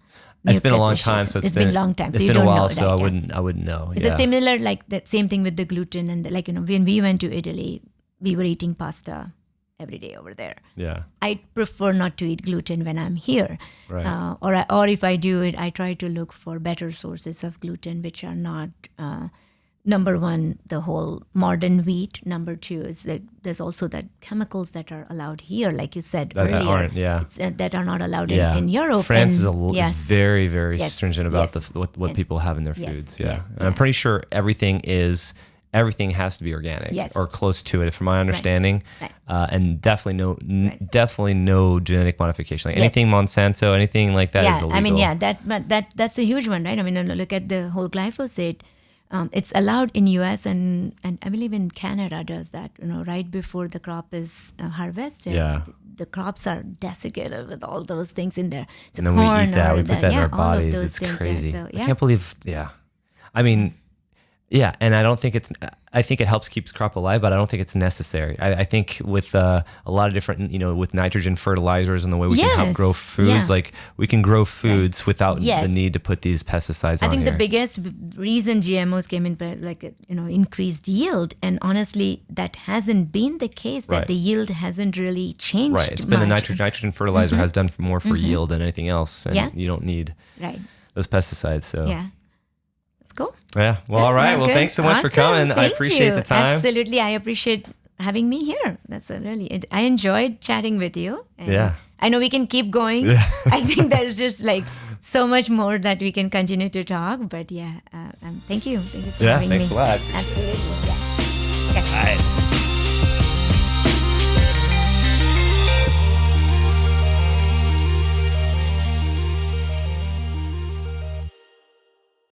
It's been a long time, so it's been a long time. So you don't know that, so I wouldn't know. It's a similar that same thing with the gluten and when we went to Italy, we were eating pasta every day over there. Yeah, I prefer not to eat gluten when I'm here, right. Or if I do it, I try to look for better sources of gluten, which are not. Number one, the whole modern wheat. Number two is that there's also that chemicals that are allowed here, like you said earlier, that are not allowed in Europe. France is very, very stringent about what people have in their foods. And I'm pretty sure everything has to be organic or close to it, from my understanding, and definitely no genetic modification. Like anything Monsanto, anything like that is illegal. I mean, that's a huge one, right? I mean, look at the whole glyphosate. It's allowed in US and I believe in Canada does that, right before the crop is harvested. Yeah. The crops are desiccated with all those things in there. So and then corn we eat that, we put that in our bodies. It's crazy. So, I can't believe, I mean, and I think it helps keep crop alive, but I don't think it's necessary. I think with a lot of different, with nitrogen fertilizers and the way we can help grow foods, like we can grow foods without the need to put these pesticides on. I think the biggest reason GMOs came in, increased yield, and honestly, that hasn't been the case. That the yield hasn't really changed. Right, it's been the nitrogen fertilizer has done more for yield than anything else, and you don't need those pesticides. So Cool. Yeah. Well, all right. Well, thanks so much for coming. I appreciate the time. Absolutely. I appreciate having me here. I enjoyed chatting with you. And Yeah. I know we can keep going. I think there's just like so much more that we can continue to talk. But thank you. Thank you for having me. Thanks a lot. Absolutely. Yeah. Okay. All right.